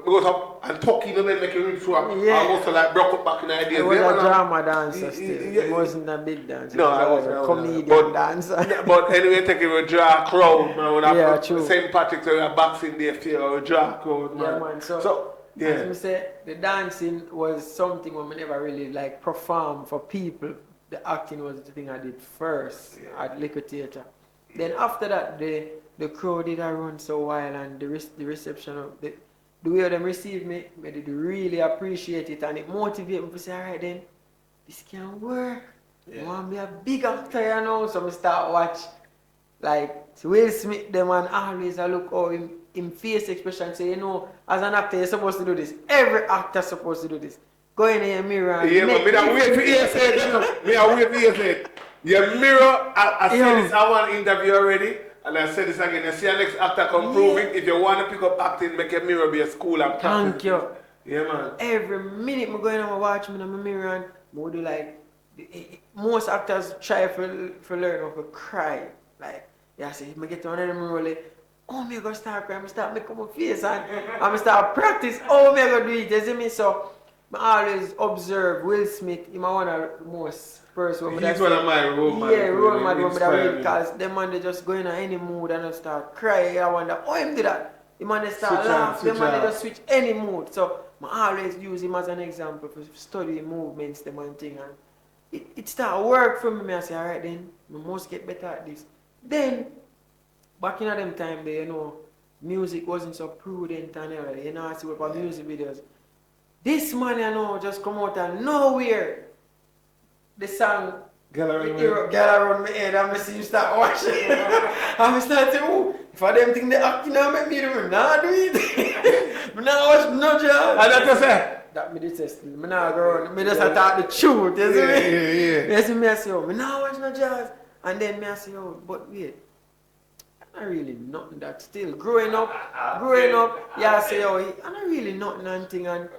go up and talking and make you read through. I also like broke up back in the ideas. It was a drama dancer still. It wasn't a big dancer. No, I was a comedian dancer. But anyway, take it with draw crowd, man. Yeah, true. St. Patrick's, we are boxing there, or draw crowd, man. Yeah, man. So as I say, the dancing was something when I never really like perform for people. The acting was the thing I did first at Liquor Theatre. Then after that, the crowd did I run so wild, and the reception of the way them receive me, I did really appreciate it, and it motivated me to say, all right then, this can work. I want to be a big actor, you know, so I start watch like Will Smith, them and always I look how him face expression, say, you know, as an actor, you're supposed to do this. Every actor's supposed to do this. Go in your mirror and but I wait for you say it. I wait for you say it. Your mirror, I said this, I want interview already. And I said this again, I see your next actor come proving, if you want to pick up acting, make your mirror be a school and practice. Thank you. Yeah, man. Every minute I go in and I watch me in my mirror and I do like, most actors try for learn how to cry. Like, I say, I get to another role, like, oh, I'm going to start crying, I start making my face and I start practice, oh, I'm going to do it, you see me? So, I always observe Will Smith, he's one of the most first one. He's one of my role models. Yeah, role model because them man they just go in any mood and start crying. I wonder, oh, him do that. The man they start laugh, the man they just switch any mood. So I always use him as an example for studying movements, the man thing. And it start work for me. I say, all right then, I must get better at this. Then, back in them time, you know, music wasn't so prudent and everything. You know, I see what music videos. This man, you know, just come out of nowhere. The song, Girl Around My Head, and I see you start watching. And I start saying, oh, if I them think they acting now, make me do it. Nah, do it. I now watch no job. And that's what I say. That me detest. I now go around, I just talk the truth, you see me? You see me, I say, oh, I now watch no jazz. And then me I say, oh, but wait. not really nothing that still. Growing up, yeah, I say, oh, I'm not really nothing and thing, and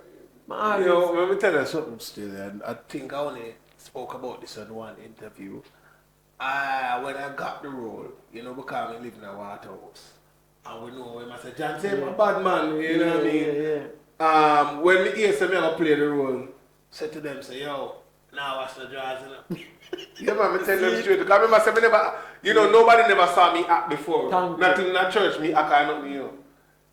my You know, always, let me tell you something still, and I think I only spoke about this in one interview. When I got the role, you know, because I live in a Waterhouse, and we know when I say, John, say I'm a bad man, you know what I mean? Yeah. When me hear somebody else play the role, say to them, say, yo, now watch the draws, you know. Yeah, man, I tell them straight. Because I remember, say, me never, you know, nobody never saw me act before. Not in a church, me act or nothing, you know.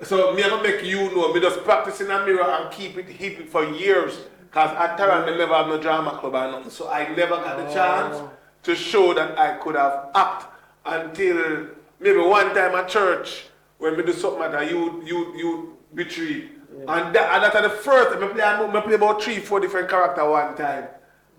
So, me ever make you know, me just practice in a mirror and keep it hidden for years. Because at Taran, me never have no drama club or nothing. So, I never got the chance to show that I could have act until maybe one time at church when me do something at a youth retreat. Yeah. And that's the first time I play about 3-4 different characters one time.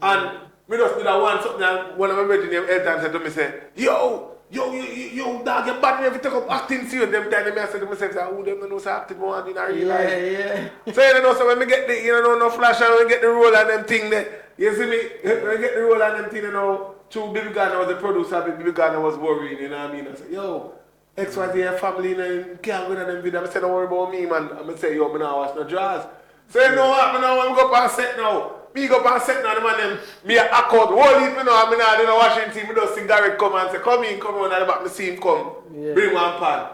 And me just did that one something and one of my brethren named Elton said to me, say, yo, dog, you're bad if you take up acting serious. Them time I said to myself, who them know say acting more in a real life? Yeah. So you know, so when me get the, you know, no flash and when we get the role and them thing there, you see me, when I get the role and them thing, you know, through Baby Gardner was the producer, Baby Gardner was worrying, you know what I mean? I said, yo, XYZ family, you know, can't go to them videos. I said, don't worry about me, man. I'm going to say, yo, I'm not watch no draws. So you know what, I know I'm go up on set now. Me go up on set now, the man them, me a act out. Whole heap, you know, I mean, I don't know Washington, me just see Garrett come and say, come on, and about me see him come. Yeah. Bring one pan.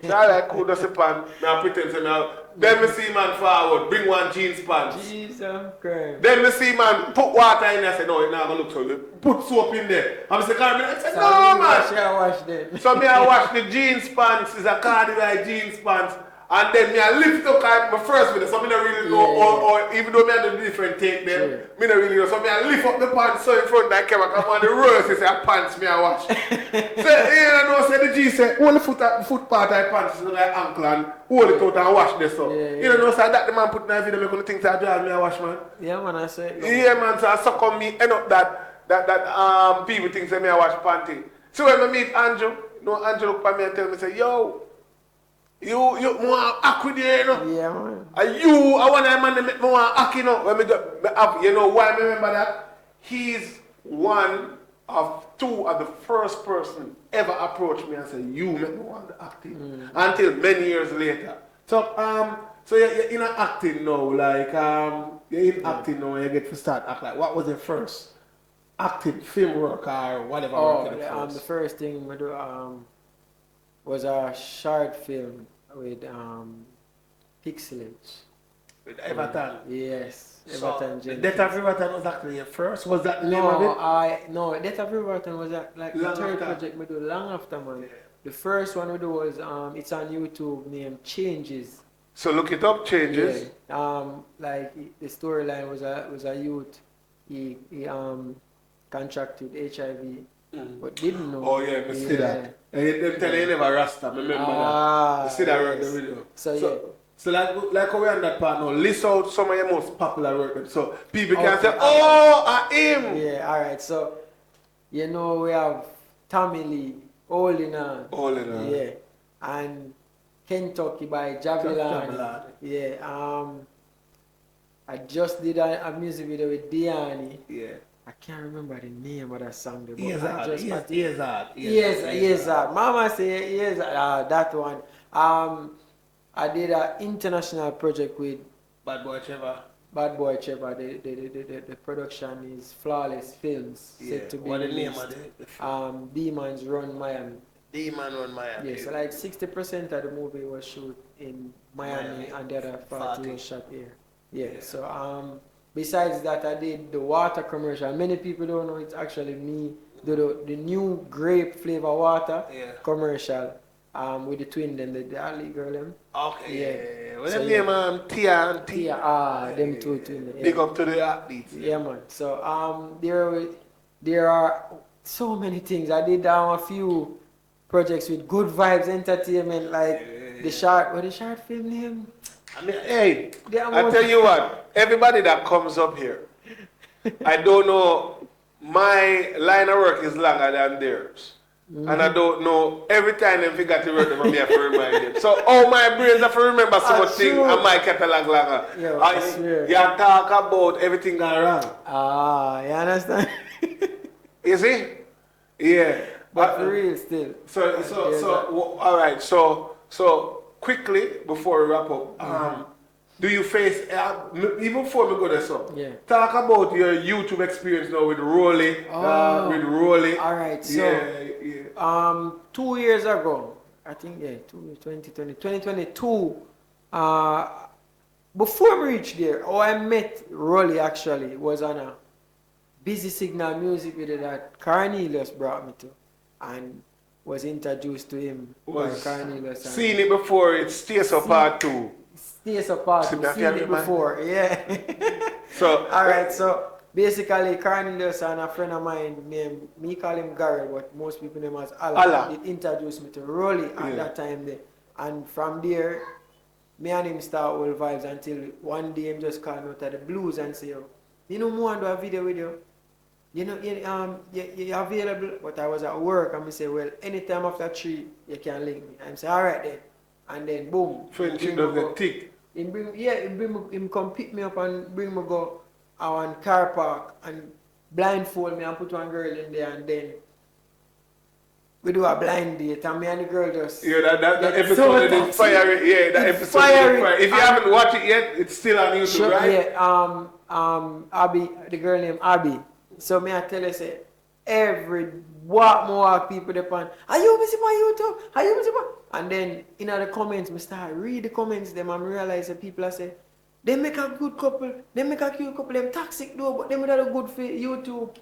So I like, cool, that's a pan. I pretend to me, then me see man forward, bring one jeans pants. Jesus Christ. Then me see man put water in there, I say, no, it's not going to look so good. Put soap in there. I'm saying, I said, no, man. Wash them. So me I wash the jeans pants, it's a corduroy jeans pants. And then me I lift up my first video, so me don't really know, or even though me I do different take them, me don't really know. So me I lift up the pants so in front of that camera, come on the road, say pants me I wash. So you know, say the G say, hold the foot part of the pants, so like ankle and hold it out and wash this so. You know, so that the man put in that video, me gonna think that I me I wash, man. Yeah, man, I say. Yeah, man, so I suck on me, end up that people think say me I wash panty. So when I meet Andrew, you know, Andrew look at me and tell me, say, yo, you more act with you, you know? Yeah, man. And you, I want a man to make me want act, you know? When me have, you know why I remember that? He's one of two of the first person ever approached me and said, you make me want to acting. Until many years later. So you're in acting now, like you're in acting now, you get to start act like. What was the first acting, film work or whatever? The first thing we do was a short film with pixelage. With Everton? Yes, So, Everton Jenkins. Death of Everton was actually your first? Was that the name of it? No, Death of Everton was like the third project we do long after, man. Yeah. The first one we do was, it's on YouTube named Changes. So look it up, Changes. Yeah. Like the storyline was a youth, he contracted HIV. But didn't know. Oh yeah, I see that. And them tell you never rasta, remember that. You see that the video. So like how we on that part now, list out some of your most popular work. So people can say, oh, him. Yeah, alright. So you know we have Tommy Lee, All in All. Yeah. And Kentucky by Javelin. Yeah. I just did a music video with Diani. Yeah. I can't remember the name of that song. Ears out. Mama say ears out. That one. I did an international project with Bad Boy Trevor. The production is Flawless Films. Yeah. Set to be what the released. name of the film? Demons Run Miami. Demon Run Miami. Yeah, so like 60% of the movie was shot in Miami and the other 40 was shot here. Yeah. So besides that, I did the water commercial. Many people don't know it's actually me. The new grape flavor water commercial with the twin them, the Ali girl them. Okay. Yeah. What's the name? Tia and Tia. Them two twins. Yeah. Big up to the athletes. Yeah, man. So there are so many things. I did a few projects with Good Vibes Entertainment, like the short film name. I mean, hey, I tell you what, everybody that comes up here, I don't know, my line of work is longer than theirs. And I don't know, every time they forget to work, I have to remind them. So, my brains have to remember so much things, and my catalog longer. You talk about everything gone wrong. You understand? You see? Yeah. But for real still. All right. So quickly before we wrap up, do you face even before we go there? So talk about your YouTube experience now with Rolly. With Rolly. All right. So 2 years ago, I think 2022. Before we reached there, I met Rolly actually was on a Busy Signal music video that Cornelius brought me to, and was introduced to him by Cornelius. Seen it before, it stays up part 2. Stays up part 2, seen it before, yeah. So, alright, so basically Cornelius and a friend of mine named, me call him Gary, but most people name as Allah. It introduced me to Rolly at that time there. And from there, me and him start all vibes until one day him just called me out of the blues and say, you know, more do a video with you. You know, you're available, but I was at work, and I say, well, anytime after 3, you can link me. And say, all right then. And then, boom. Friendship does get thick. Him come pick me up and bring me go on car park and blindfold me and put one girl in there, and then we do a blind date, and me and the girl just... Yeah, that episode is fiery. Yeah, that episode is fiery. If you haven't watched it yet, it's still on YouTube, right? Yeah, Abby, the girl named Abby. So me I tell you, say, every walk people depend. Are you busy on YouTube? Are you busy on? And then in the comments, I start read the comments them and realize that people are saying, they make a good couple, they make a cute couple, them toxic though, but they make a good for YouTube.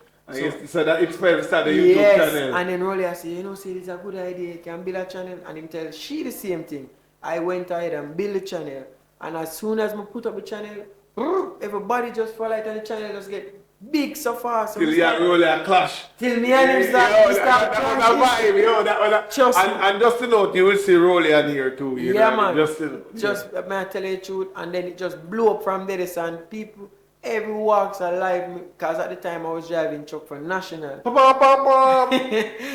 So that inspired to start the YouTube channel. And then Rolly I say, you know, see, this is a good idea, you can build a channel. And him tell she the same thing. I went ahead and build a channel. And as soon as I put up the channel, everybody just fall out on the channel, just get big so far. So till you roll a clash. Till me and him start and just to note, you will see Rolly on here too. You know, man. Just may I tell you the truth, and then it just blew up from there. And people, every walks alive, because at the time I was driving truck for National.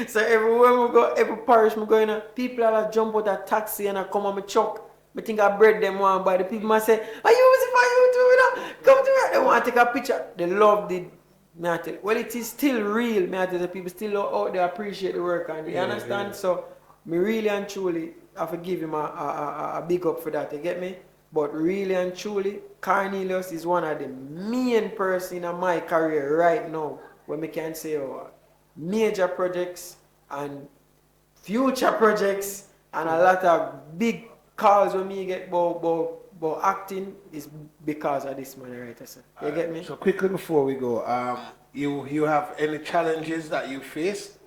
So everywhere we go, every parish we go in, people are jump out a taxi and I come on my truck. I think I bred them one by the people must say, are you using for YouTube? Come to me. They want to take a picture. They love it. Well, it is still real. The people still out there appreciate the work. And you understand? Yeah. So, me really and truly, I have to give him a big up for that. You get me? But really and truly, Cornelius is one of the main person in my career right now where we can say major projects and future projects and a lot of big calls when me get about acting is because of this man right there. You get me? So quickly before we go, you have any challenges that you face?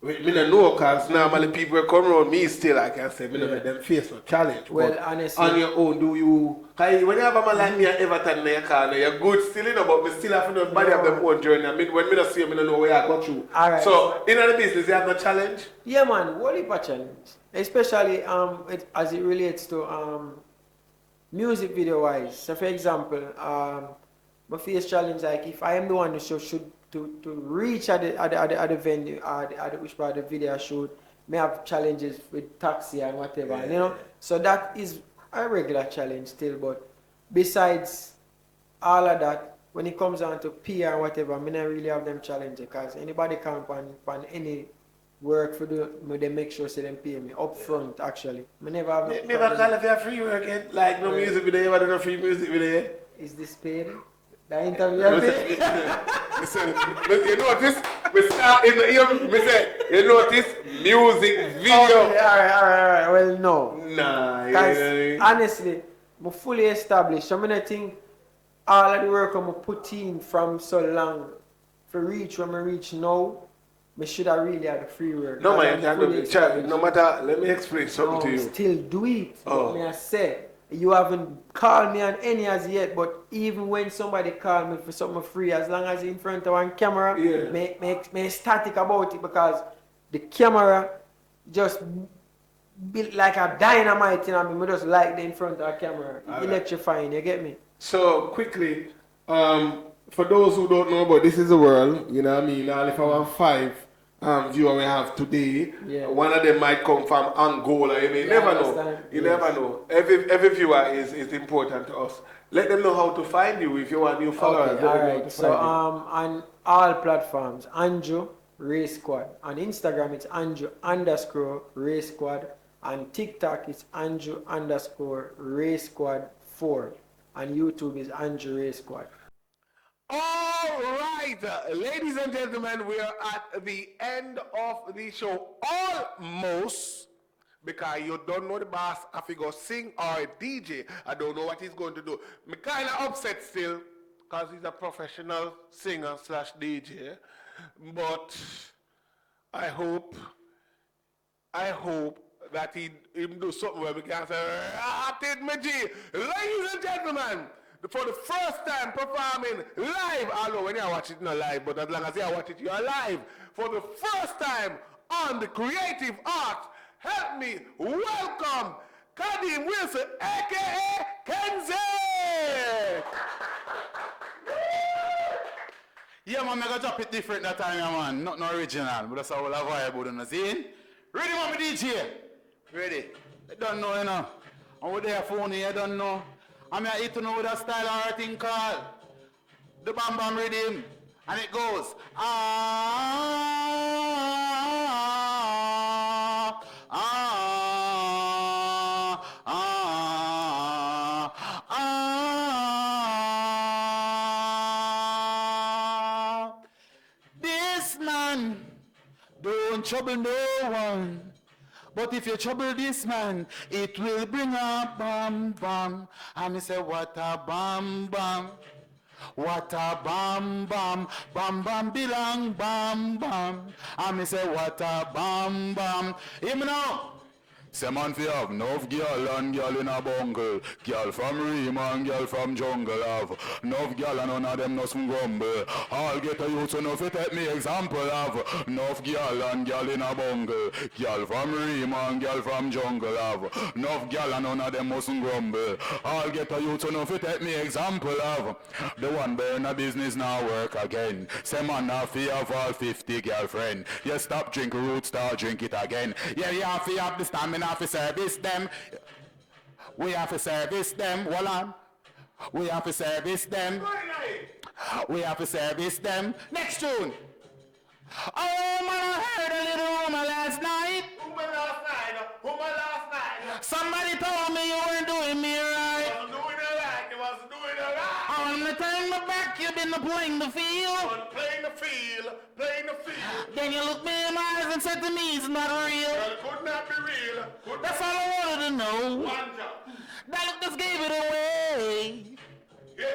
I don't know, because normally people will come around me still, I can say, I don't let them face no challenge. Well, but honestly, on your own, do you, when you have a man like me at Everton in your car, you're good still, you know, but we still have to know body of them own journey. I mean, when I see you, I don't know where I got you. Alright. So, in the business, you have no challenge? Yeah, man, what is a challenge? Especially as it relates to music video wise. So, for example, my face challenge, like if I am the one who should to reach at the venue, at which part of the video shoot, may have challenges with taxi and whatever, you know. So that is a regular challenge still, but besides all of that, when it comes down to PR and whatever, I don't really have them challenges because anybody can pan any work for do, they make sure say them pay me up front actually. I never have Never call if you have free work yet, like no music video, you have no free music video. Is this paid? The interview I paid? Listen, you notice, we start in the ear, we say, you notice, music video. Okay, alright, well no. Nah, yeah. Honestly, I'm fully established. So I think all of the work I'm put in from so long, for reach when I reach now, I should have really had the free work. No man, no matter, let me explain something to you. Still do it. But me I say, you haven't called me on any as yet, but even when somebody call me for something free, as long as it's in front of one camera, me static about it because the camera just built like a dynamite, you know, I just like the in front of a camera. Electrifying, you get me? So quickly, for those who don't know, but this is the world, you know what I mean? Now if I want 5 viewer we have today, one of them might come from Angola, you may never know. You never know. Every viewer is important to us. Let them know how to find you if you want new followers. Okay, alright. So on all platforms, Andrew, Race Squad. On Instagram, it's Andrew_Race Squad. On TikTok, it's Andrew_Race Squad 4. On YouTube is Andrew Race Squad. All right, ladies and gentlemen, we are at the end of the show. Almost, because you don't know the boss if he go sing or DJ. I don't know what he's going to do. Me kind of upset still, because he's a professional singer slash DJ. But I hope that he do something where we can say, Rated me G. Ladies and gentlemen, for the first time performing live, although when you watch it not live, but as long as you watch it, you're live. For the first time on the Creative Arts, help me welcome Kadeem Wilson, aka Kenzie. Yeah, man, I gotta drop it different that time, yeah, man. Not no original, but that's how we'll have vibe on the scene. Ready, man, DJ? Ready. I don't know, you know. Over there, phone here, I don't know. I'm here to know with a style or a thing called the Bam Bam rhythm. And it goes, This man don't trouble no one. But if you trouble this man, it will bring a bam bam. And me say, what a bam bam. What a bam bam. Bam bam belong bam bam. And me say, what a bam bam. Hear me now. Say man fi have enough girl and girl in a bungle. Girl from Rima and girl from jungle have enough girl and none of them no some grumble. I'll get a youth enough to take me example of enough girl and girl in a bungle. Girl from Rima and girl from jungle have enough girl and none of them mustn't grumble. I'll get a youth enough to take me example of the one burn a business now work again. Say man now fi have all 50 girlfriend. You stop drink root start drink it again. Yeah, you have to have the stamina. We have to service them. We have to service them. Hold on. We have to service them. We have to service them. Next tune. Oh man, I heard a little rumor last night. Somebody told me you weren't doing me right. You wasn't doing it right. On the time my back, you've been playing the field. Playing the field. Then you looked me in my eyes and said to me, it's not real. Well, could not be real. That's all I wanted to know. One job. That look just gave it away. Yeah.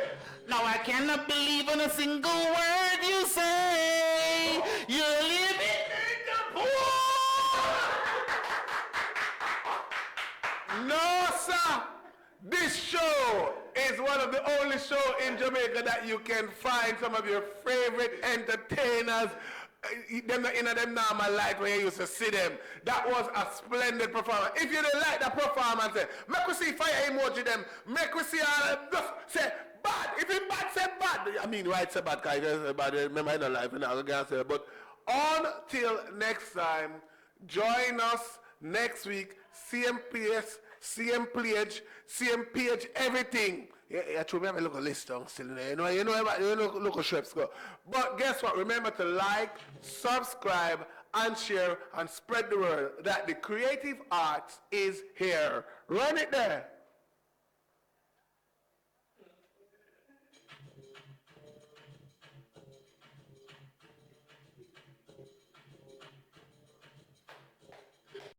Now I cannot believe in a single word you say. You're living in the pool. No, sir. This show is one of the only shows in Jamaica that you can find some of your favorite entertainers in them normal life where you used to see them. That was a splendid performance. If you didn't like the performance, make we see fire emoji them. Make we see just say bad. If it's bad, say bad. I mean, right, say bad, because bad. Remember, in the life, and I can't say. But until next time, join us next week. Same place, same page, everything. Yeah, true. We have a local list down still there. You know local strips go. But guess what? Remember to like, subscribe, and share, and spread the word that the Creative Arts is here. Run it there.